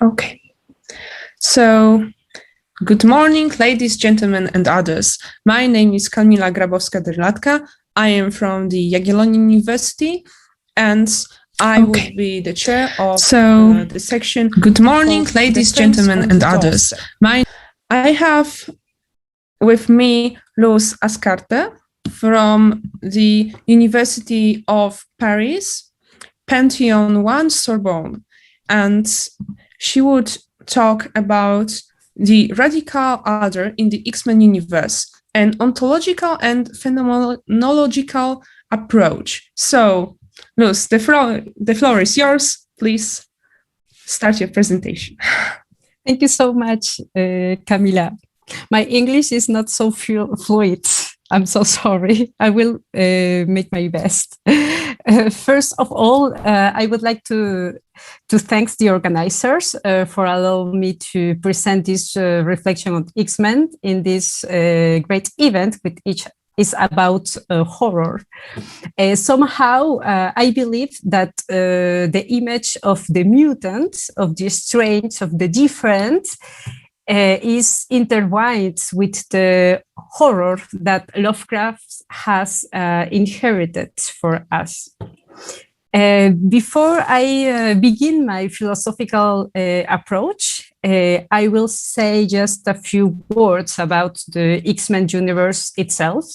Okay. So, good morning, ladies, gentlemen, and others. My name is Kamila Grabowska-Derlatka. I am from the Jagiellonian University, and I will be the chair of the section. Good morning, ladies, gentlemen, and others. I have with me Luz Ascarate from the University of Paris, Pantheon 1, Sorbonne, and she would talk about the radical other in the X-Men universe, an ontological and phenomenological approach. So, Luz, the floor is yours. Please start your presentation. Thank you so much, Kamila. My English is not so fluid. I'm so sorry. I will make my best. First of all, I would like to thank the organizers for allowing me to present this reflection on X-Men in this great event, which is about horror. Somehow, I believe that the image of the mutant, of the strange, of the different, is intertwined with the horror that Lovecraft has inherited for us. Before I begin my philosophical approach, I will say just a few words about the X-Men universe itself.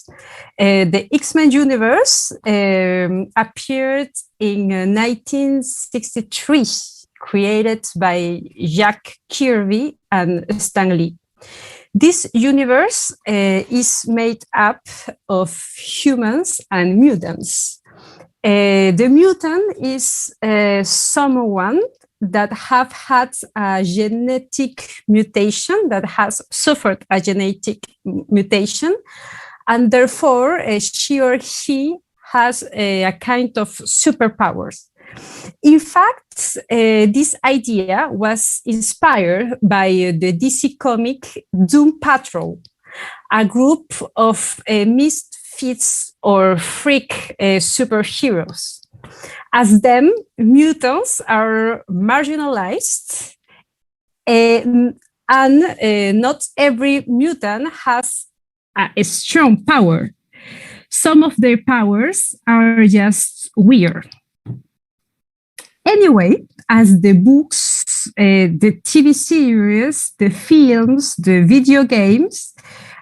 The X-Men universe appeared in 1963, created by Jack Kirby and Stan Lee. This universe is made up of humans and mutants. The mutant is someone that have had a genetic mutation, that has suffered a genetic mutation, and therefore she or he has a kind of superpowers. In fact, this idea was inspired by the DC comic Doom Patrol, a group of misfits or freak superheroes. As them, mutants are marginalized, and not every mutant has a strong power. Some of their powers are just weird. Anyway, as the books, the TV series, the films, the video games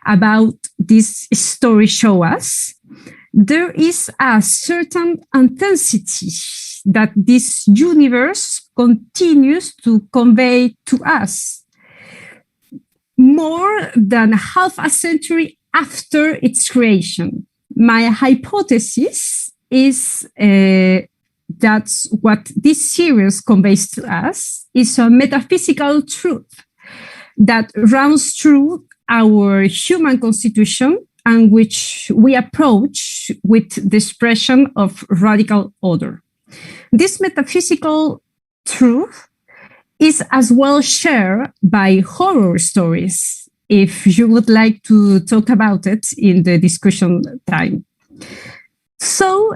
about this story show us, there is a certain intensity that this universe continues to convey to us more than half a century after its creation. My hypothesis is that what this series conveys to us is a metaphysical truth that runs through our human constitution and which we approach with the expression of radical order. This metaphysical truth is as well shared by horror stories, if you would like to talk about it in the discussion time. So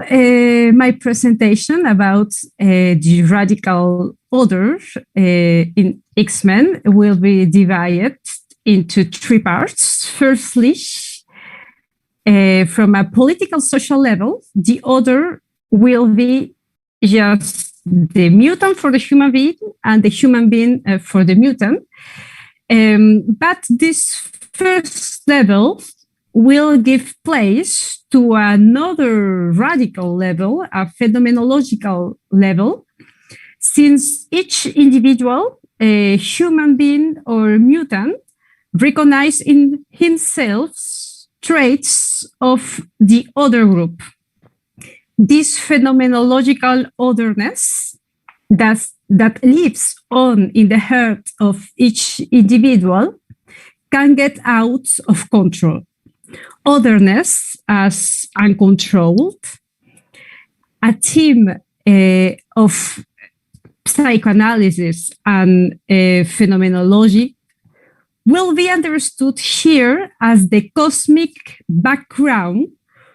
my presentation about the radical order in X-Men will be divided into three parts. Firstly, from a political social level, the order will be just the mutant for the human being and the human being for the mutant. But this first level will give place to another radical level, a phenomenological level, since each individual, a human being or mutant, recognize in himself traits of the other group. This phenomenological otherness that lives on in the heart of each individual can get out of control. Otherness as uncontrolled, a theme of psychoanalysis and phenomenology will be understood here as the cosmic background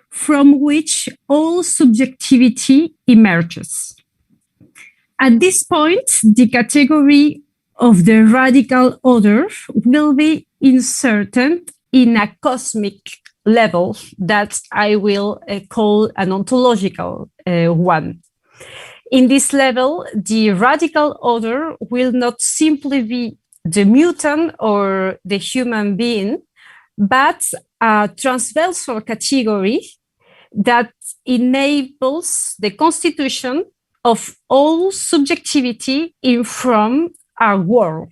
from which all subjectivity emerges. At this point, the category of the radical order will be inserted in a cosmic level that I will call an ontological one. In this level, the radical order will not simply be the mutant or the human being, but a transversal category that enables the constitution of all subjectivity in from our world.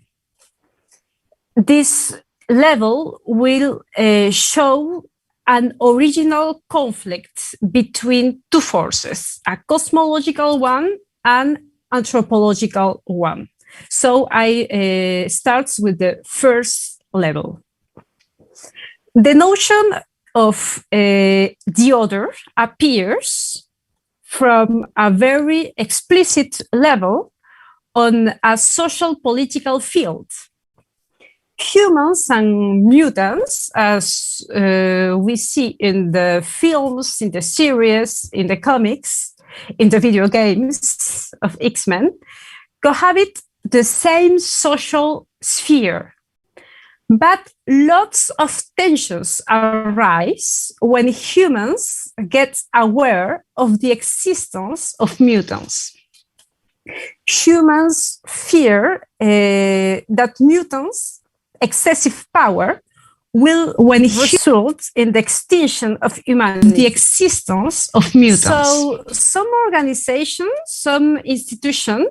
This level will show an original conflict between two forces, a cosmological one and anthropological one. So I start with the first level. The notion of the other appears from a very explicit level on a social political field. Humans and mutants, as we see in the films, in the series, in the comics, in the video games of X-Men, cohabit the same social sphere. But lots of tensions arise when humans get aware of the existence of mutants. Humans fear that mutants' excessive power will result in the extinction of humanity, the existence of mutants. So some organizations, some institutions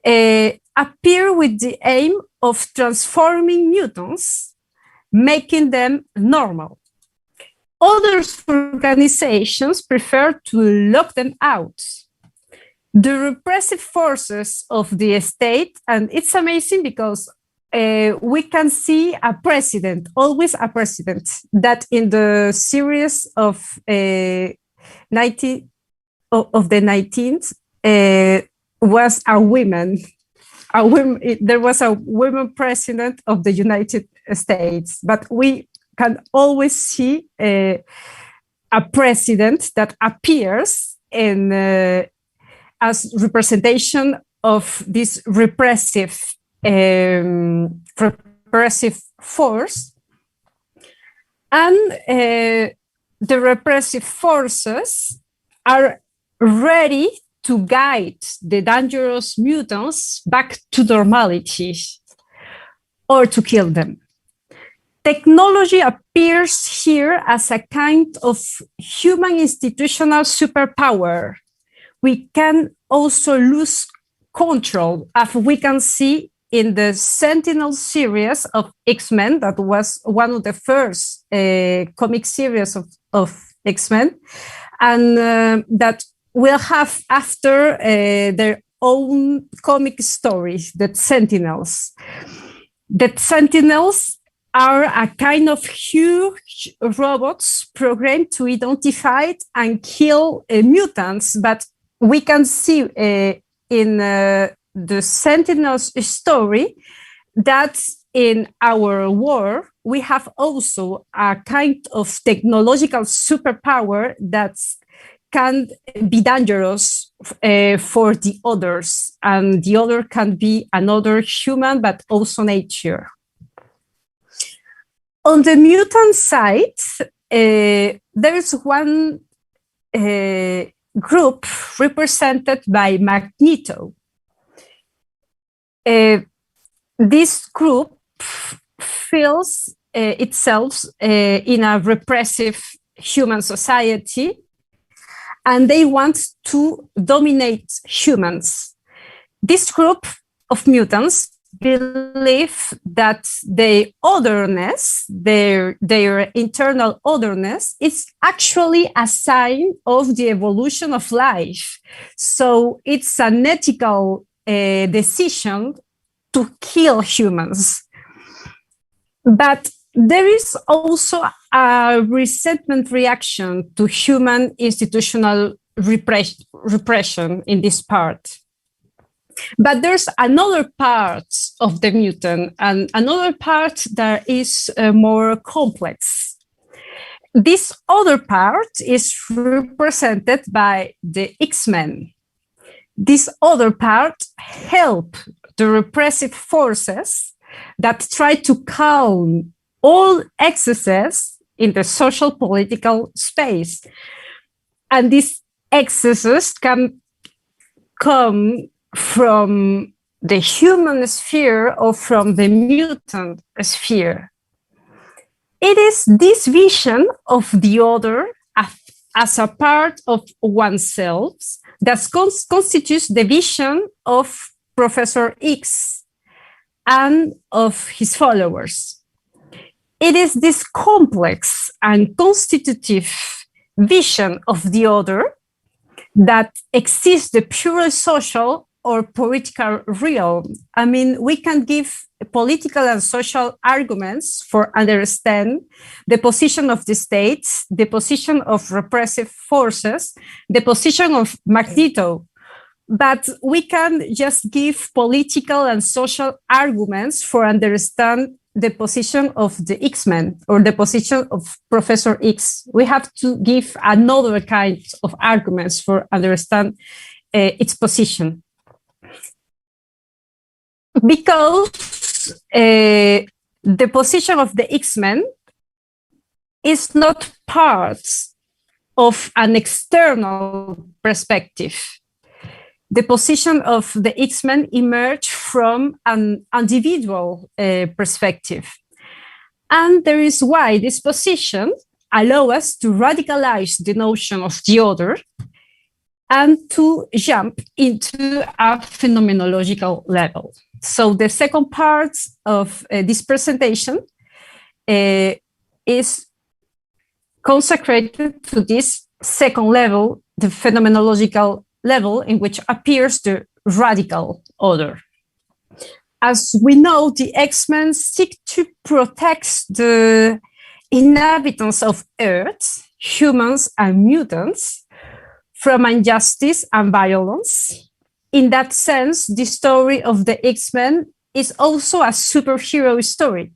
appear with the aim of transforming mutants, making them normal. Other organizations prefer to lock them out. The repressive forces of the state, and it's amazing because we can see a president, always a president, that in the series of the 19th was a woman. There was a woman president of the United States, but we can always see a president that appears in as representation of this repressive force. And the repressive forces are ready to guide the dangerous mutants back to normality or to kill them. Technology appears here as a kind of human institutional superpower. We can also lose control, as we can see in the Sentinel series of X-Men, that was one of the first comic series of X-Men, and that will have after their own comic stories, the Sentinels. The Sentinels are a kind of huge robots programmed to identify and kill mutants, but we can see in the Sentinels story that in our war, we have also a kind of technological superpower that can be dangerous for the others. And the other can be another human, but also nature. On the mutant side, there is one group represented by Magneto. This group feels itself in a repressive human society, and they want to dominate humans. This group of mutants believe that their otherness, their internal otherness, is actually a sign of the evolution of life. So it's an ethical decision to kill humans. But there is also a resentment reaction to human institutional repression in this part. But there's another part of the mutant, and another part that is more complex. This other part is represented by the X-Men. This other part helps the repressive forces that try to calm all excesses in the social political space. And these excesses can come from the human sphere or from the mutant sphere. It is this vision of the other as a part of oneself that constitutes the vision of Professor X and of his followers. It is this complex and constitutive vision of the other that exists the purely social or political realm. I mean, we can give political and social arguments for understand the position of the states, the position of repressive forces, the position of Magneto. But we can just give political and social arguments for understand the position of the X-Men or the position of Professor X. We have to give another kind of arguments for understand its position. Because the position of the X-Men is not part of an external perspective. The position of the X-Men emerged from an individual perspective. And there is why this position allows us to radicalize the notion of the other and to jump into a phenomenological level. So the second part of this presentation is consecrated to this second level, the phenomenological level, in which appears the radical other. As we know, the X-Men seek to protect the inhabitants of Earth, humans and mutants, from injustice and violence. In that sense, the story of the X-Men is also a superhero story.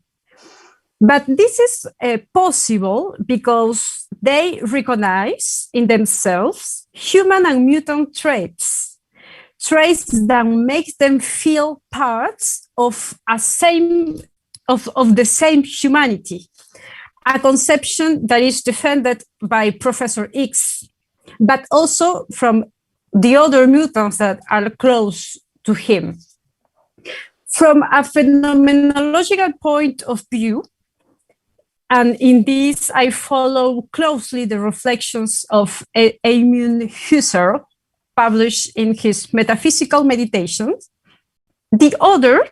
But this is possible because they recognize in themselves human and mutant traits that make them feel parts of the same humanity. a conception that is defended by Professor X, but also from the other mutants that are close to him. From a phenomenological point of view, and in this I follow closely the reflections of Eamon Husserl, published in his Metaphysical Meditations, the other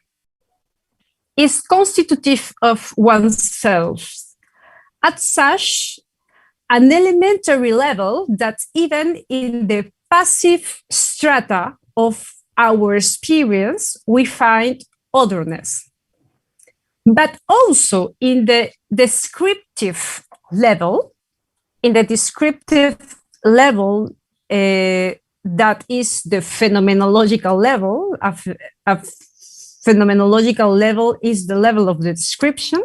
is constitutive of oneself. At such an elementary level that even in the passive strata of our experience, we find otherness. But also in the descriptive level, that is the phenomenological level. A phenomenological level is the level of the description.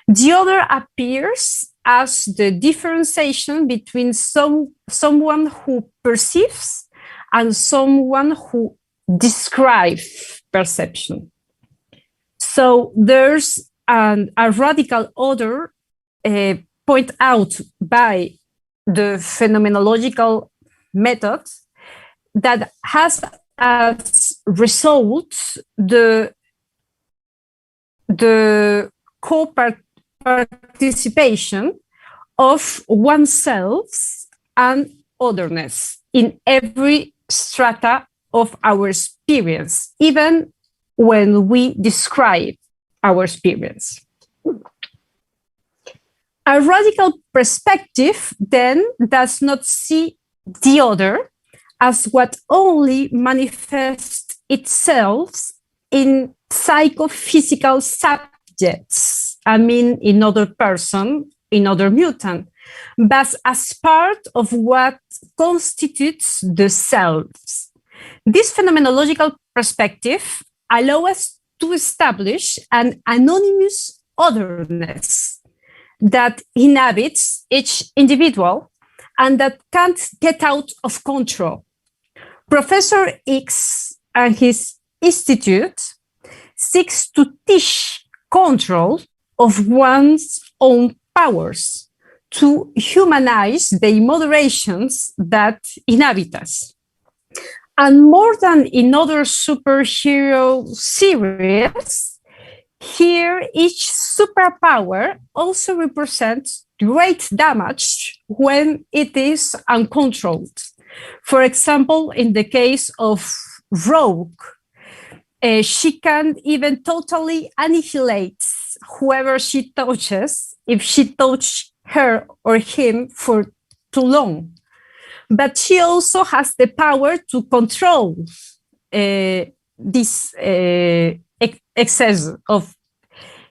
The other appears as the differentiation between someone who perceives and someone who describes perception. So there's a radical order point out by the phenomenological method that has as result the co-participation of oneself and otherness in every strata of our experience, even when we describe our experience. A radical perspective then does not see the other as what only manifests itself in psychophysical subjects, I mean in other person, in other mutant, but as part of what constitutes the selves. This phenomenological perspective allows us to establish an anonymous otherness that inhabits each individual and that can't get out of control. Professor X and his institute seeks to teach control of one's own powers, to humanize the immoderations that inhabit us. And more than in other superhero series, here each superpower also represents great damage when it is uncontrolled. For example, in the case of Rogue, she can even totally annihilate whoever she touches if she touches her or him for too long. But she also has the power to control this excess of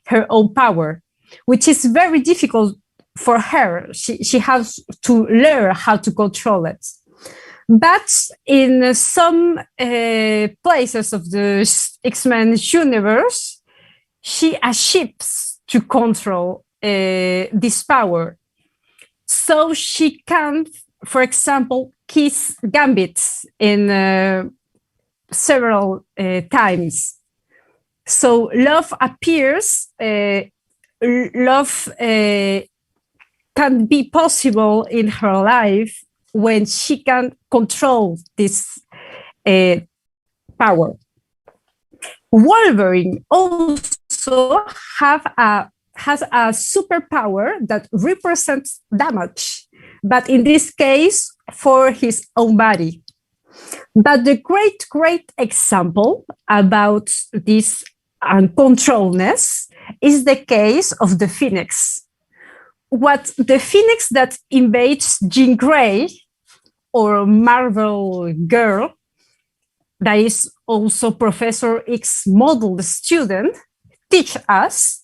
her own power, which is very difficult for her. She has to learn how to control it. But in some places of the X-Men universe, she achieves to control this power. So she can, for example, kiss Gambit in several times. So love appears, love can be possible in her life when she can control this power. Wolverine also has a superpower that represents damage, but in this case, for his own body. But the great example about this uncontrolledness is the case of the Phoenix. What the Phoenix that invades Jean Grey, or Marvel Girl, that is also Professor X model student, teach us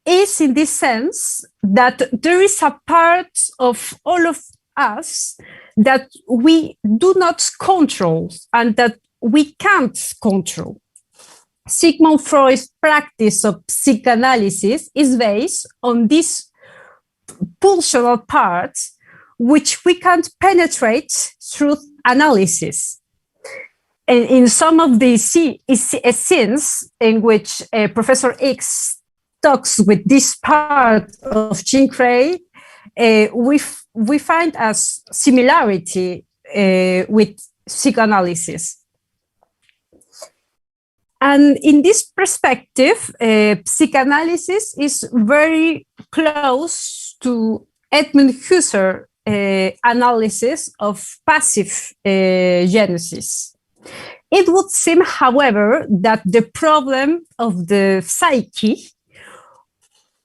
is in this sense that there is a part of all of us that we do not control and that we can't control. Sigmund Freud's practice of psychoanalysis is based on this pulsional part, which we can't penetrate through analysis. And in some of the scenes in which Professor X talks with this part of Jean Grey, we find a similarity with psychoanalysis. And in this perspective, psychoanalysis is very close to Edmund Husserl's analysis of passive genesis. It would seem, however, that the problem of the psyche,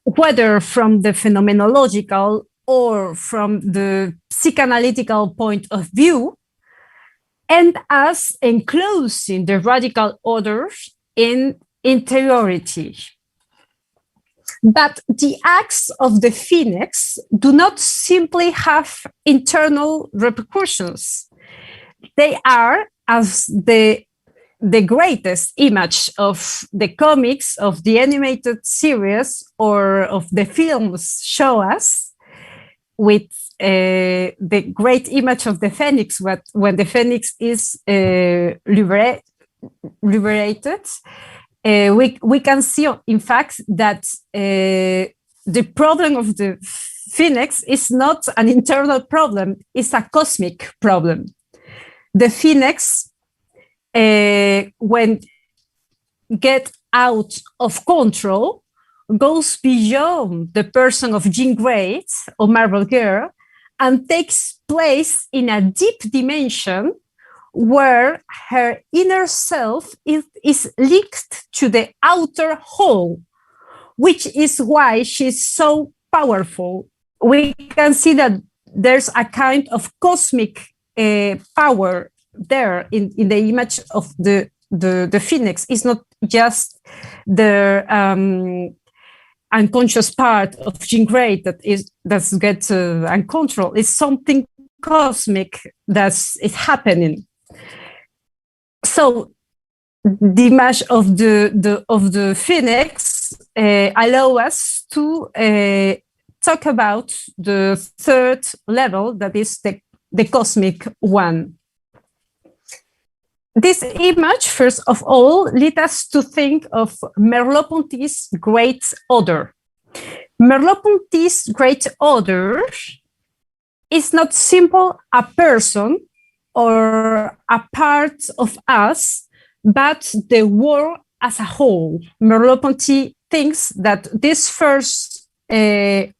whether from the phenomenological or from the psychoanalytical point of view, and as enclosing the radical orders in interiority. But the acts of the phoenix do not simply have internal repercussions. They are, as the greatest image of the comics, of the animated series, or of the films show us, with the great image of the phoenix, when the phoenix is liberated, we can see, in fact, that the problem of the phoenix is not an internal problem, it's a cosmic problem. The phoenix, when get out of control, goes beyond the person of Jean Grey or Marble Girl and takes place in a deep dimension where her inner self is linked to the outer whole, which is why she's so powerful. We can see that there's a kind of cosmic power there in the image of the phoenix. It's not just the unconscious part of Jean Grey that gets uncontrolled. It's something cosmic that is happening. So the image of the phoenix allow us to talk about the third level, that is the cosmic one. This image, first of all, leads us to think of Merleau-Ponty's Great Order. Merleau-Ponty's Great Order is not simply a person or a part of us, but the world as a whole. Merleau-Ponty thinks that this first Great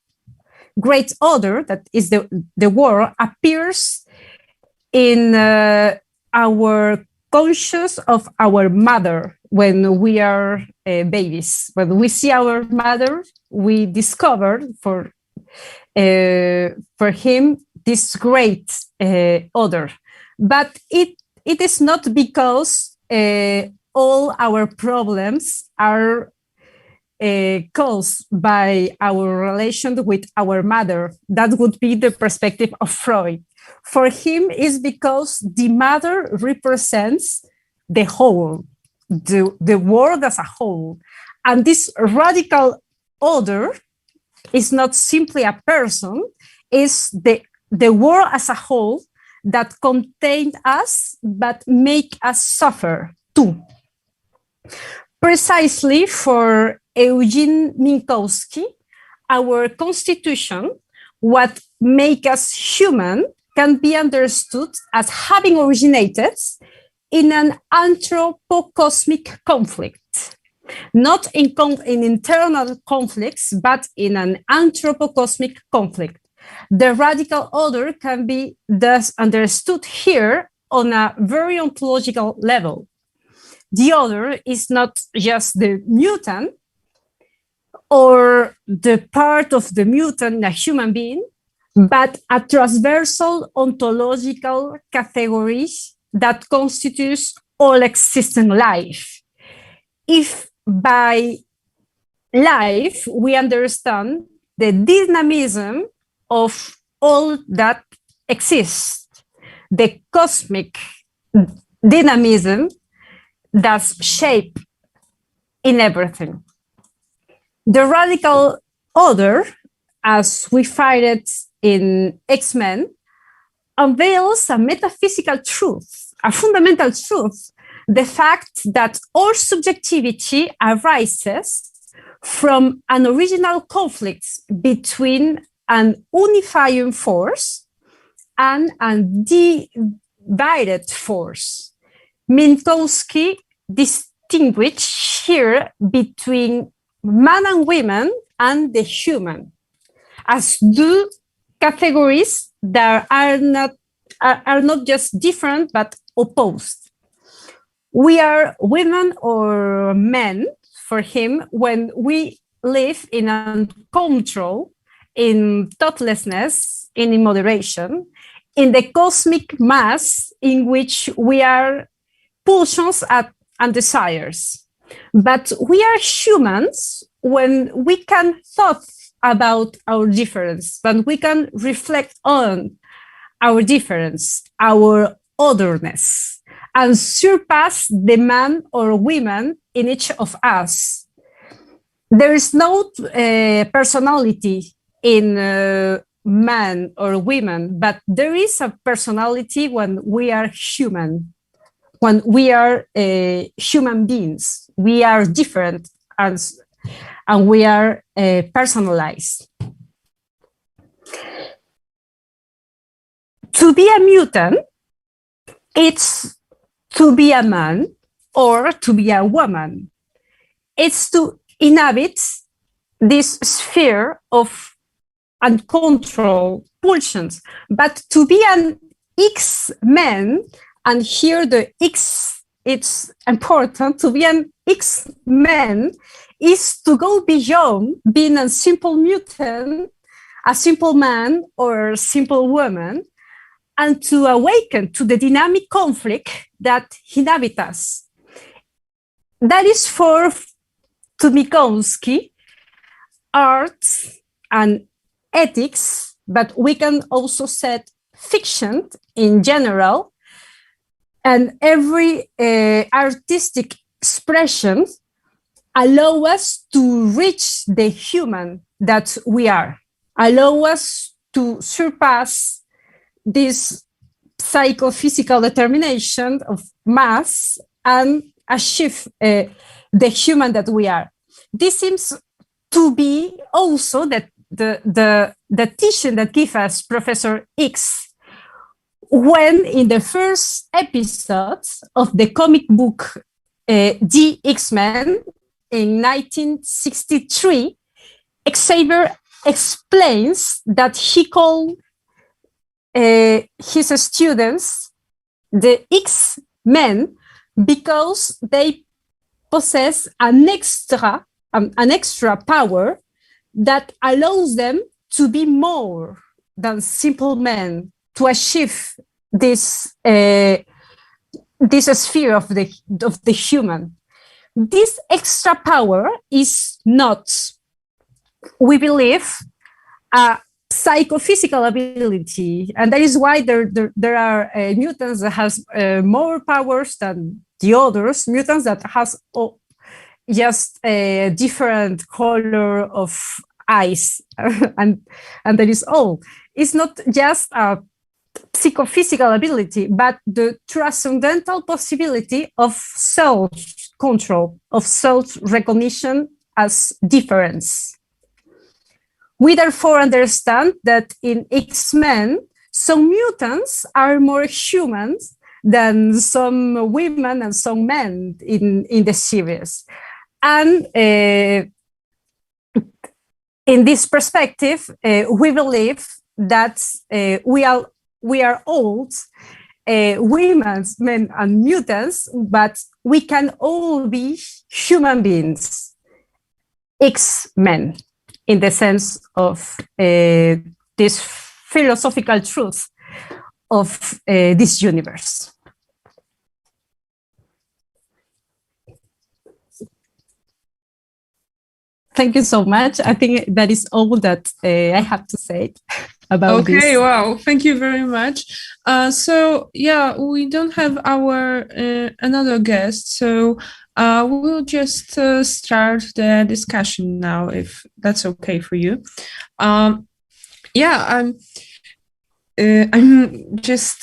Order, that is the world, appears in our conscious of our mother when we are babies. When we see our mother, we discover for him this great order. But it is not because all our problems are caused by our relation with our mother. That would be the perspective of Freud. For him, is because the mother represents the whole, the world as a whole. And this radical order is not simply a person, it's the world as a whole that contains us, but make us suffer too. Precisely for Eugene Minkowski, our constitution, what makes us human, can be understood as having originated in an anthropo-cosmic conflict, not in internal conflicts, but in an anthropo-cosmic conflict. The radical order can be thus understood here on a very ontological level. The order is not just the mutant or the part of the mutant in a human being, but a transversal ontological category that constitutes all existing life. If by life we understand the dynamism of all that exists, the cosmic dynamism that's shape in everything. The radical order, as we find it in X-Men, unveils a metaphysical truth, a fundamental truth, the fact that all subjectivity arises from an original conflict between an unifying force and a divided force. Minkowski distinguished here between man and women and the human as two categories that are not just different but opposed. We are women or men for him when we live in uncontrol, in thoughtlessness, in immoderation, in the cosmic mass in which we are pulsions and desires. But we are humans when we can thought about our difference, when we can reflect on our difference, our otherness, and surpass the man or woman in each of us. There is no personality in man or women, but there is a personality when we are human, when we are human beings. We are different and we are personalized. To be a mutant, it's to be a man or to be a woman. It's to inhabit this sphere of uncontrolled pulsions. But to be an X-man, and here the X, it's important, to be an X-man is to go beyond being a simple mutant, a simple man or simple woman, and to awaken to the dynamic conflict that inhabits us. That is for Minkowski, art and ethics, but we can also set fiction in general, and every artistic expression allow us to reach the human that we are, allow us to surpass this psychophysical determination of mass and achieve the human that we are. This seems to be also the teaching that gives us Professor X when in the first episode of the comic book The X-Men in 1963, Xavier explains that he called his students the X-Men because they possess an extra power that allows them to be more than simple men, to achieve this sphere of the human. This extra power is not, we believe, a psychophysical ability, and that is why there are mutants that has more powers than the others, mutants that has just a different color of eyes, and that is all. It's not just a psychophysical ability, but the transcendental possibility of self-control, of self-recognition as difference. We therefore understand that in X-Men, some mutants are more human than some women and some men in the series. And in this perspective, we believe that we are all women, men, and mutants, but we can all be human beings, X-Men, in the sense of this philosophical truth of this universe. Thank you so much. I think that is all that I have to say about this. Okay, wow, thank you very much. So yeah, we don't have our another guest, so we'll just start the discussion now, if that's okay for you. Yeah, I'm just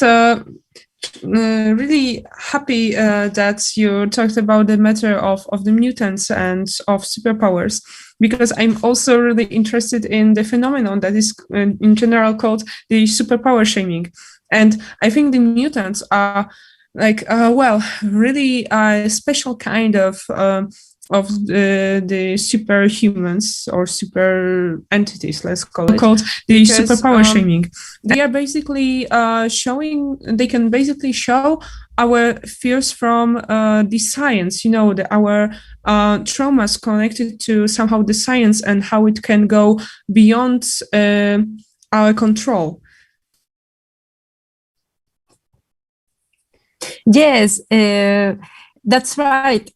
really happy that you talked about the matter of the mutants and of superpowers, because I'm also really interested in the phenomenon that is in general called the superpower shaming. And I think the mutants are like, really a special kind of the superhumans or super entities, let's call it, called the superpower shaming. They are basically they can basically show our fears from the science, our traumas connected to somehow the science and how it can go beyond our control. Yes, that's right.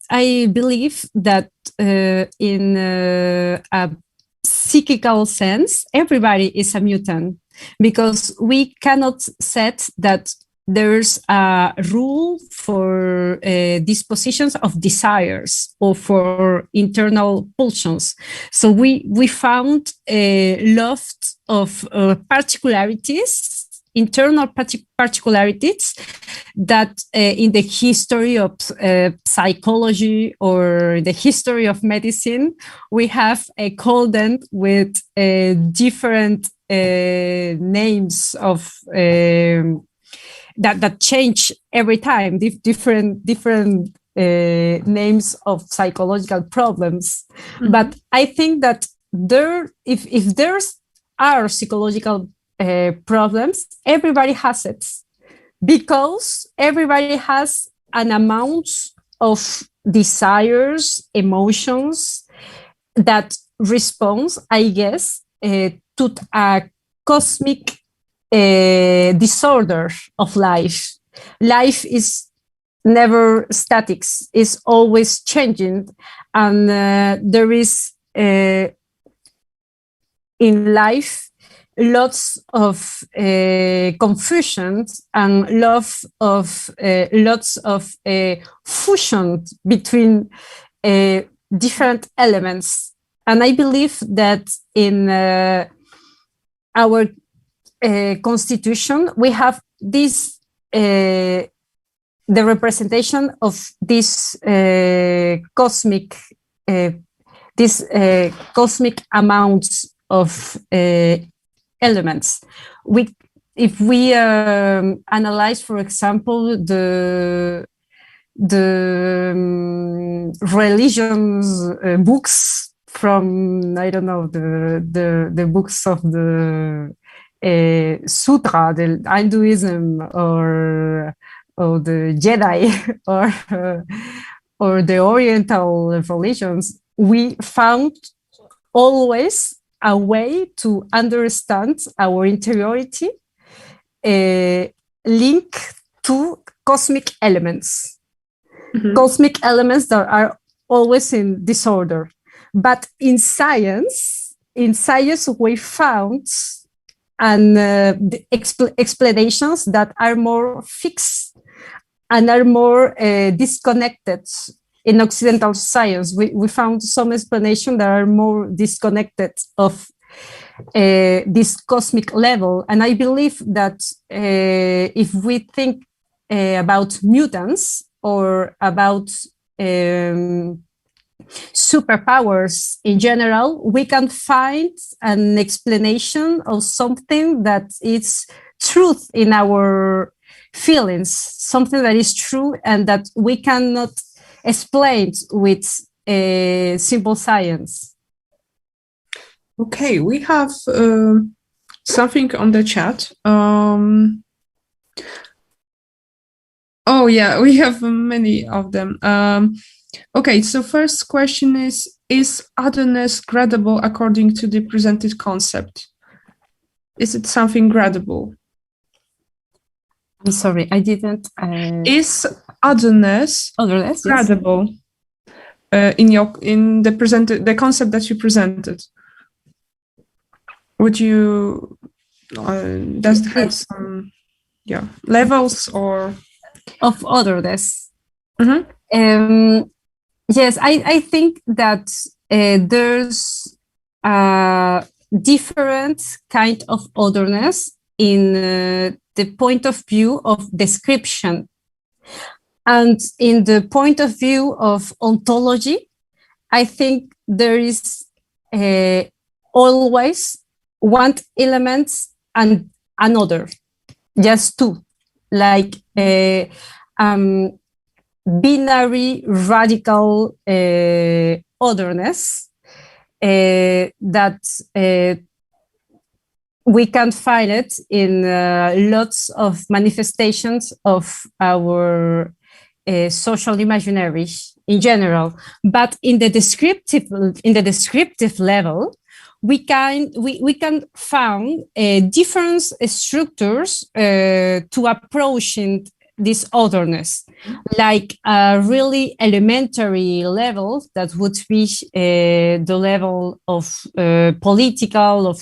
I believe that in a psychical sense, everybody is a mutant, because we cannot set that there's a rule for dispositions of desires or for internal pulsions. So we found a lot of particularities, internal particularities that in the history of psychology or the history of medicine, we have called them with different names of that change every time, different names of psychological problems. Mm-hmm. But I think that if there's are psychological problems, everybody has it, because everybody has an amount of desires, emotions that responds, I guess, to a cosmic disorder of life. Life is never static, it's always changing, and there is in life lots of confusion and lots of fusion between different elements. And I believe that in our constitution, we have this the representation of this cosmic amounts of elements. If we analyze, for example, the religions books from, I don't know, the books of the Sutra, the Hinduism, or the Jedi, or the Oriental religions, we found always a way to understand our interiority linked to cosmic elements. Mm-hmm. Cosmic elements that are always in disorder. But in science we found explanations that are more fixed and are more disconnected. In Occidental science, we found some explanations that are more disconnected of this cosmic level. And I believe that if we think about mutants or about superpowers in general, we can find an explanation of something that is truth in our feelings, something that is true and that we cannot explain with simple science. Okay, we have something on the chat. Oh yeah, we have many of them. Okay, so first question is otherness gradable according to the presented concept? Is it something gradable? I'm sorry, I didn't. Is otherness gradable? Yes. In the concept that you presented? Would you does it have some levels or of otherness? Mm-hmm. Yes, I think that there's a different kind of otherness in the point of view of description. And in the point of view of ontology, I think there is always one element and another, just two, like binary radical otherness that we can find it in lots of manifestations of our social imaginary in general. But in the descriptive level, we can find different structures to approaching this otherness, like a really elementary level that would be the level of political, of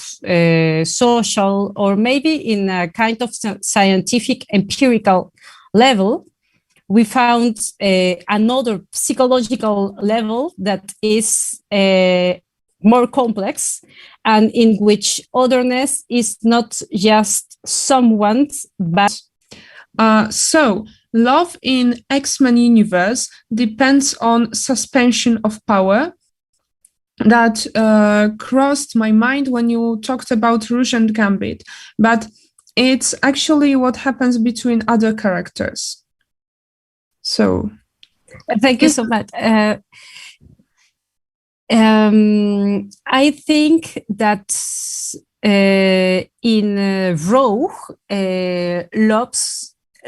social, or maybe in a kind of scientific empirical level. We found another psychological level that is more complex, and in which otherness is not just someone, but so love in X-Men universe depends on suspension of power. That crossed my mind when you talked about Rouge and Gambit, but it's actually what happens between other characters. So thank you so much. I think that in Rogue,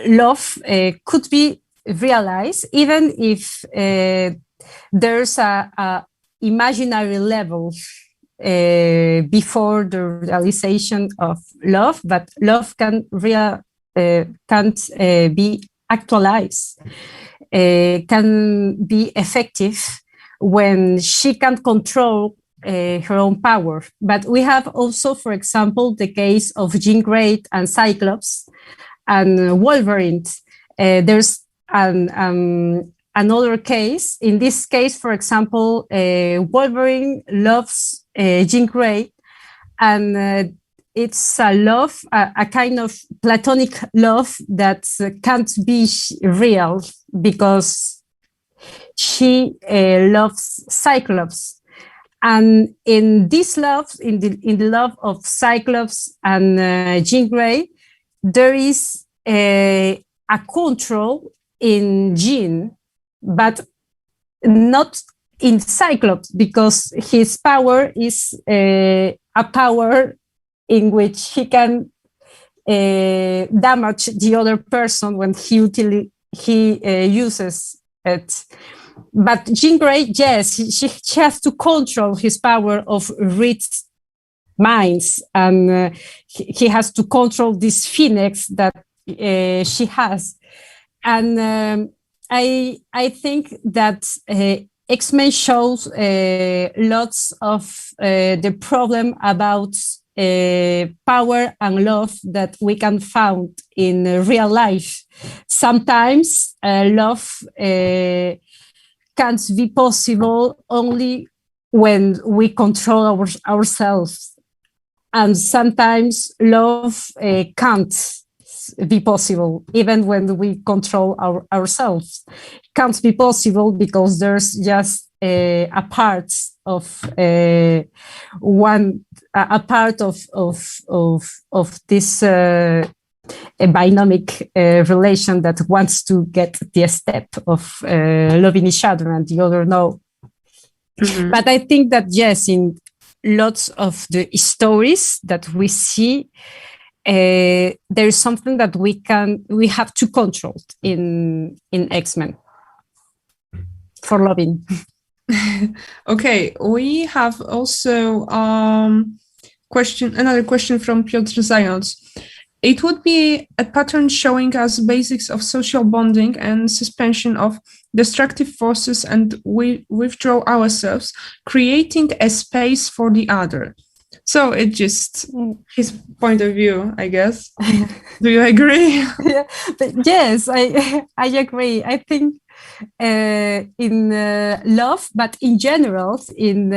love could be realized even if there's a imaginary level before the realization of love, but love can't be actualized, can be effective when she can't control her own power. But we have also, for example, the case of Jean Grey and Cyclops and Wolverine. There's another case. In this case, for example, Wolverine loves Jean Grey, and it's a love, a kind of platonic love that can't be real because she loves Cyclops. And in this love, in the love of Cyclops and Jean Grey, there is a control in Jean, but not in Cyclops, because his power is a power in which he can damage the other person when he uses it. But Jean Grey, yes, she has to control his power of read minds, and he has to control this phoenix that she has. And I think that X-Men shows lots of the problem about power and love that we can find in real life. Sometimes love can't be possible only when we control ourselves, and sometimes love can't be possible even when we control ourselves. It can't be possible because there's just a part of a part of this a binomic relation that wants to get the step of loving each other and the other no. Mm-hmm. But I think that yes, in lots of the stories that we see, there is something that we have to control in X-Men for loving. Okay, we have also another question from Piotr Zając. It would be a pattern showing us basics of social bonding and suspension of destructive forces, and we withdraw ourselves, creating a space for the other. So it's just his point of view, I guess. Do you agree? Yeah, but yes, I agree. I think in love, but in general, in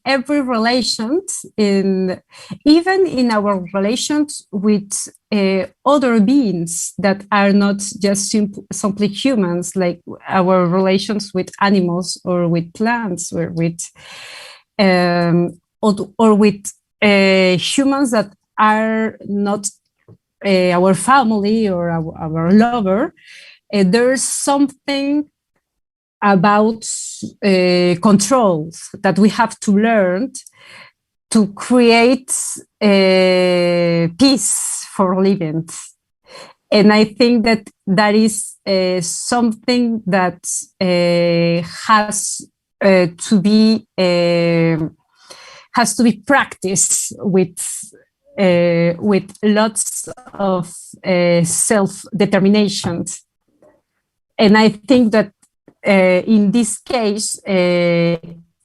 every relation, even in our relations with other beings that are not just simply humans, like our relations with animals or with plants or with humans that are not our family or our lover. There's something about controls that we have to learn to create peace for living. And I think that that is something that has to be practiced with lots of self-determination. And I think that in this case,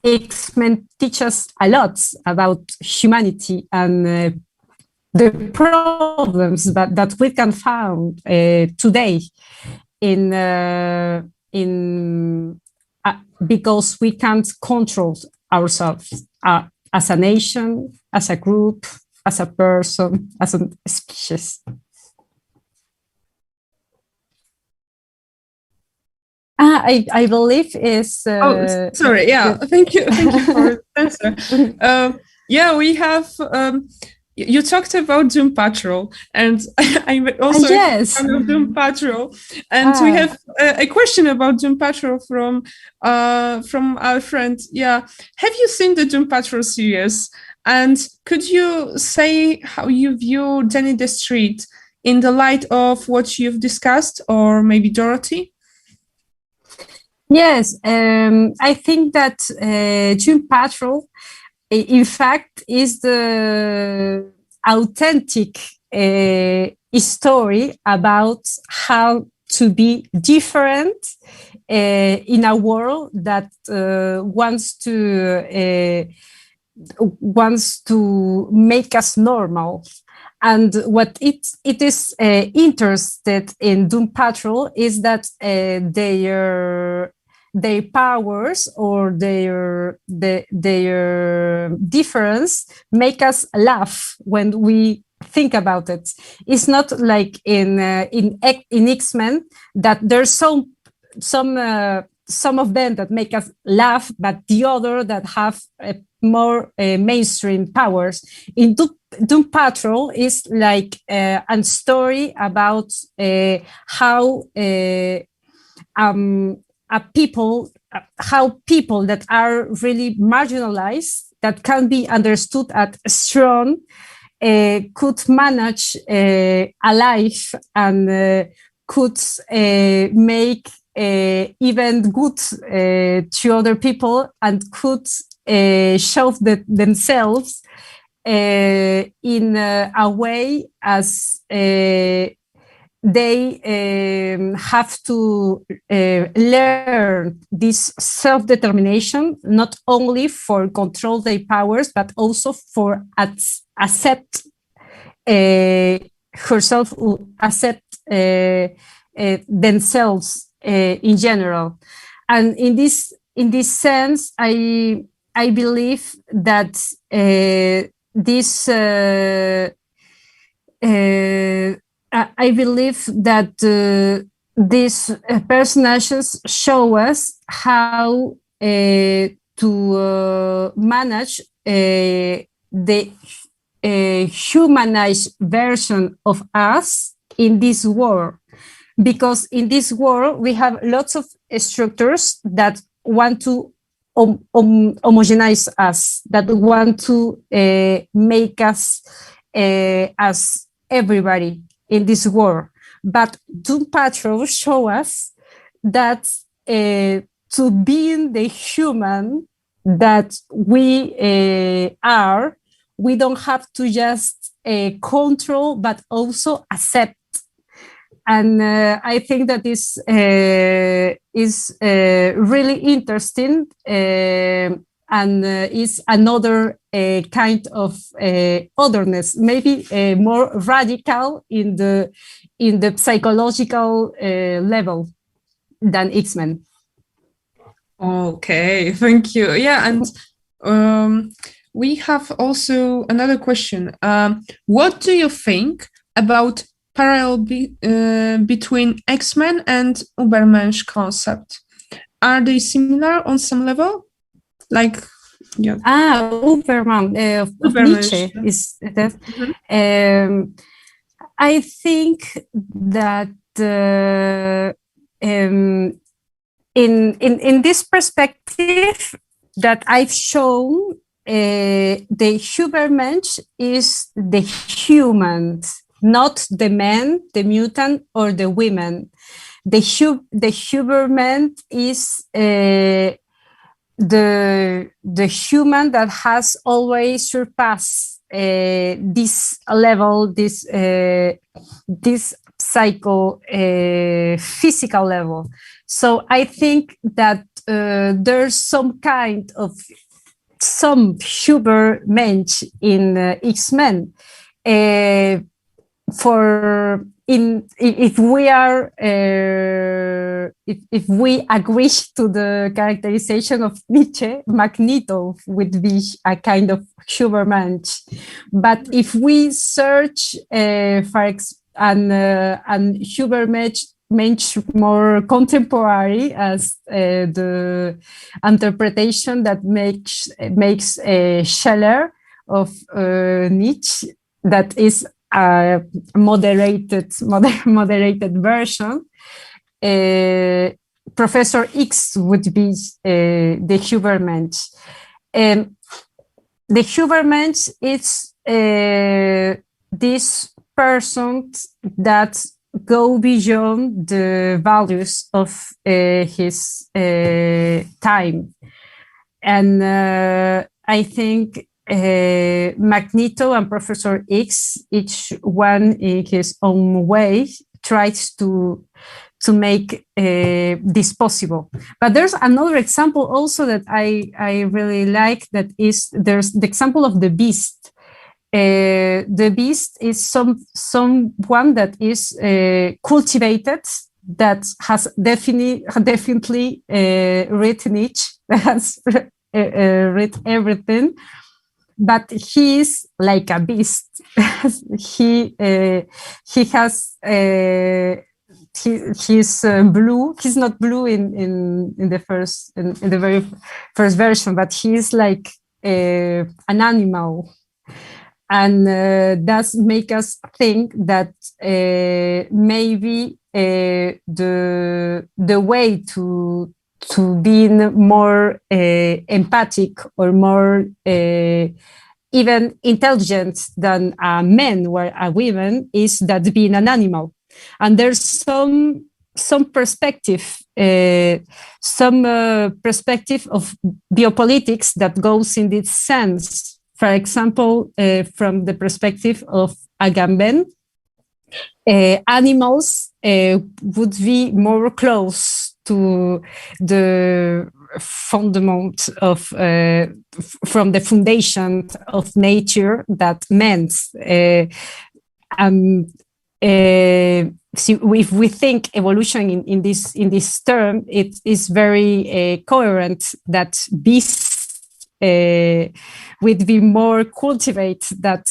X-Men teach us a lot about humanity and the problems that we can find today because we can't control ourselves as a nation, as a group, as a person, as a species. I believe is. Sorry. Yeah, thank you for the answer. Yeah, we have. You talked about Doom Patrol, and I'm also a fan of Doom Patrol, and we have a question about Doom Patrol from our friend. Yeah, have you seen the Doom Patrol series? And could you say how you view Danny the Street in the light of what you've discussed, or maybe Dorothy? Yes, I think that Doom Patrol, in fact, is the authentic story about how to be different in a world that wants to make us normal. And what it is interested in Doom Patrol is that their powers or their difference make us laugh when we think about it. It's not like in X-Men that there's some of them that make us laugh, but the other that have more mainstream powers. In Doom Patrol is like a story about how people that are really marginalized, that can be understood as strong, could manage a life and could make even good to other people, and could show themselves in a way as they have to learn this self-determination, not only for control their powers, but also for accept herself, accept themselves in general. And in this sense, I believe that these personages show us how to manage the humanized version of us in this world. Because in this world, we have lots of structures that want to homogenize us, that want to make us as everybody in this world. But Doom Patrol show us that to being the human that we are, we don't have to just control, but also accept. And I think that this is really interesting, and is another kind of otherness, maybe more radical in the psychological level. than X-Men. Okay, thank you. Yeah, and we have also another question. What do you think about parallel between X-Men and Ubermensch concept? Are they similar on some level? Like, yeah. Ubermensch of Nietzsche is that. I think that in this perspective that I've shown, the Ubermensch is the human, not the man, the mutant, or the women. The Ubermensch is the human that has always surpassed this level, this physical level. So I think that there's some kind of Ubermensch in X-Men. If we agree to the characterization of Nietzsche, Magneto would be a kind of Ubermensch. But if we search for an Ubermensch more contemporary, as the interpretation that makes Scheller of Nietzsche, that is a moderated version. Professor X would be the Ubermensch. The Ubermensch is this person that go beyond the values of his time. And I think Magneto and Professor X, each one in his own way, tries to make this possible. But there's another example also that I really like, that is, there's the example of the beast. The beast is someone that is cultivated, that has definitely read Nietzsche, that has read everything, but he is like a beast. He has he's blue. He's not blue in the very first version, but he is like an animal. And that make us think that maybe the way to being more empathic or more even intelligent than a man or a woman is that being an animal. And there's some perspective, perspective of biopolitics that goes in this sense. For example, from the perspective of Agamben, animals would be more close to the fundament of, from the foundation of nature that men. So if we think evolution in this term, it is very coherent that beasts would be more cultivated than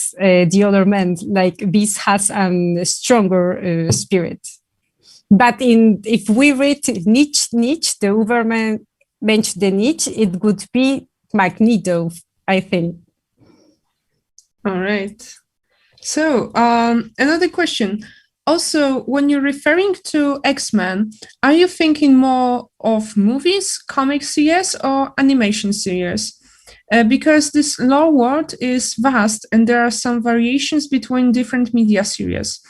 the other men. Like beast has a stronger spirit. But if we read Nietzsche, the Ubermensch, the Nietzsche, it would be Magneto, I think. All right. So another question. Also, when you're referring to X-Men, are you thinking more of movies, comic series, or animation series? Because this lore world is vast and there are some variations between different media series.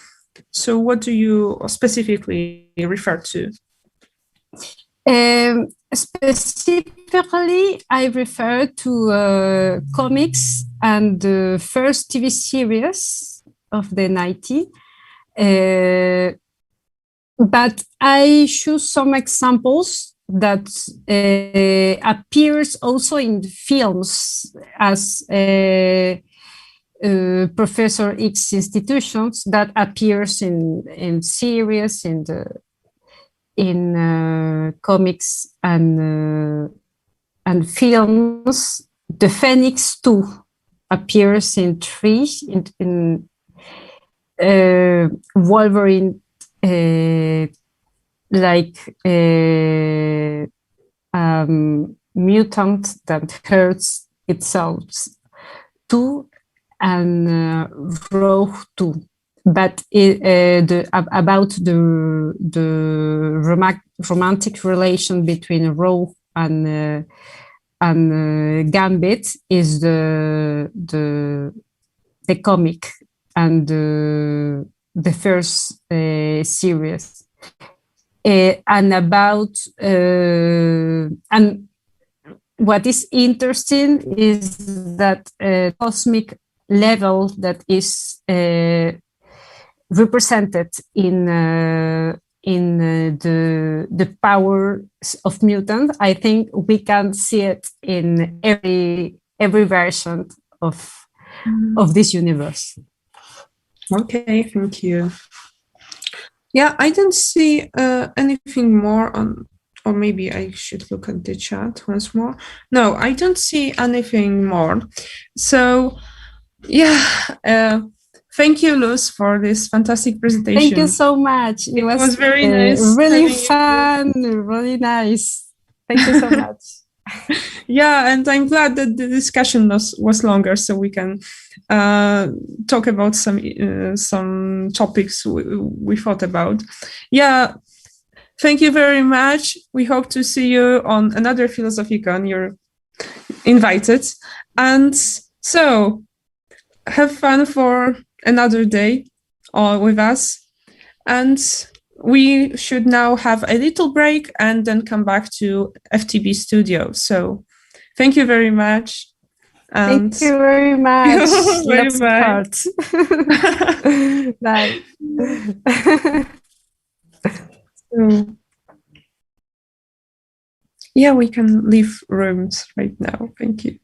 So what do you specifically refer to? Specifically, I refer to comics and the first TV series of the 90s. But I choose some examples that appears also in films as Professor X institutions, that appears in series, in in comics and films, the Phoenix 2 appears in 3 in Wolverine mutant that hurts itself 2 and Rogue 2. But about the romantic relation between Rogue and Gambit is the comic and the first series. And about and what is interesting is that cosmic level that is represented in the powers of mutant. I think we can see it in every version of this universe. Okay, thank you. Yeah, I don't see anything more on, or maybe I should look at the chat once more. No, I don't see anything more. So, yeah, thank you, Luz, for this fantastic presentation. Thank you so much. It was very nice. Really fun, really nice. Thank you so much. Yeah, and I'm glad that the discussion was longer, so we can talk about some topics we thought about. Yeah, thank you very much. We hope to see you on another PhilosophyCon. You're invited. And so, have fun for another day with us. And we should now have a little break and then come back to FTB Studio. So thank you very much. And thank you very much. Very much. Bye. So, yeah, we can leave rooms right now. Thank you.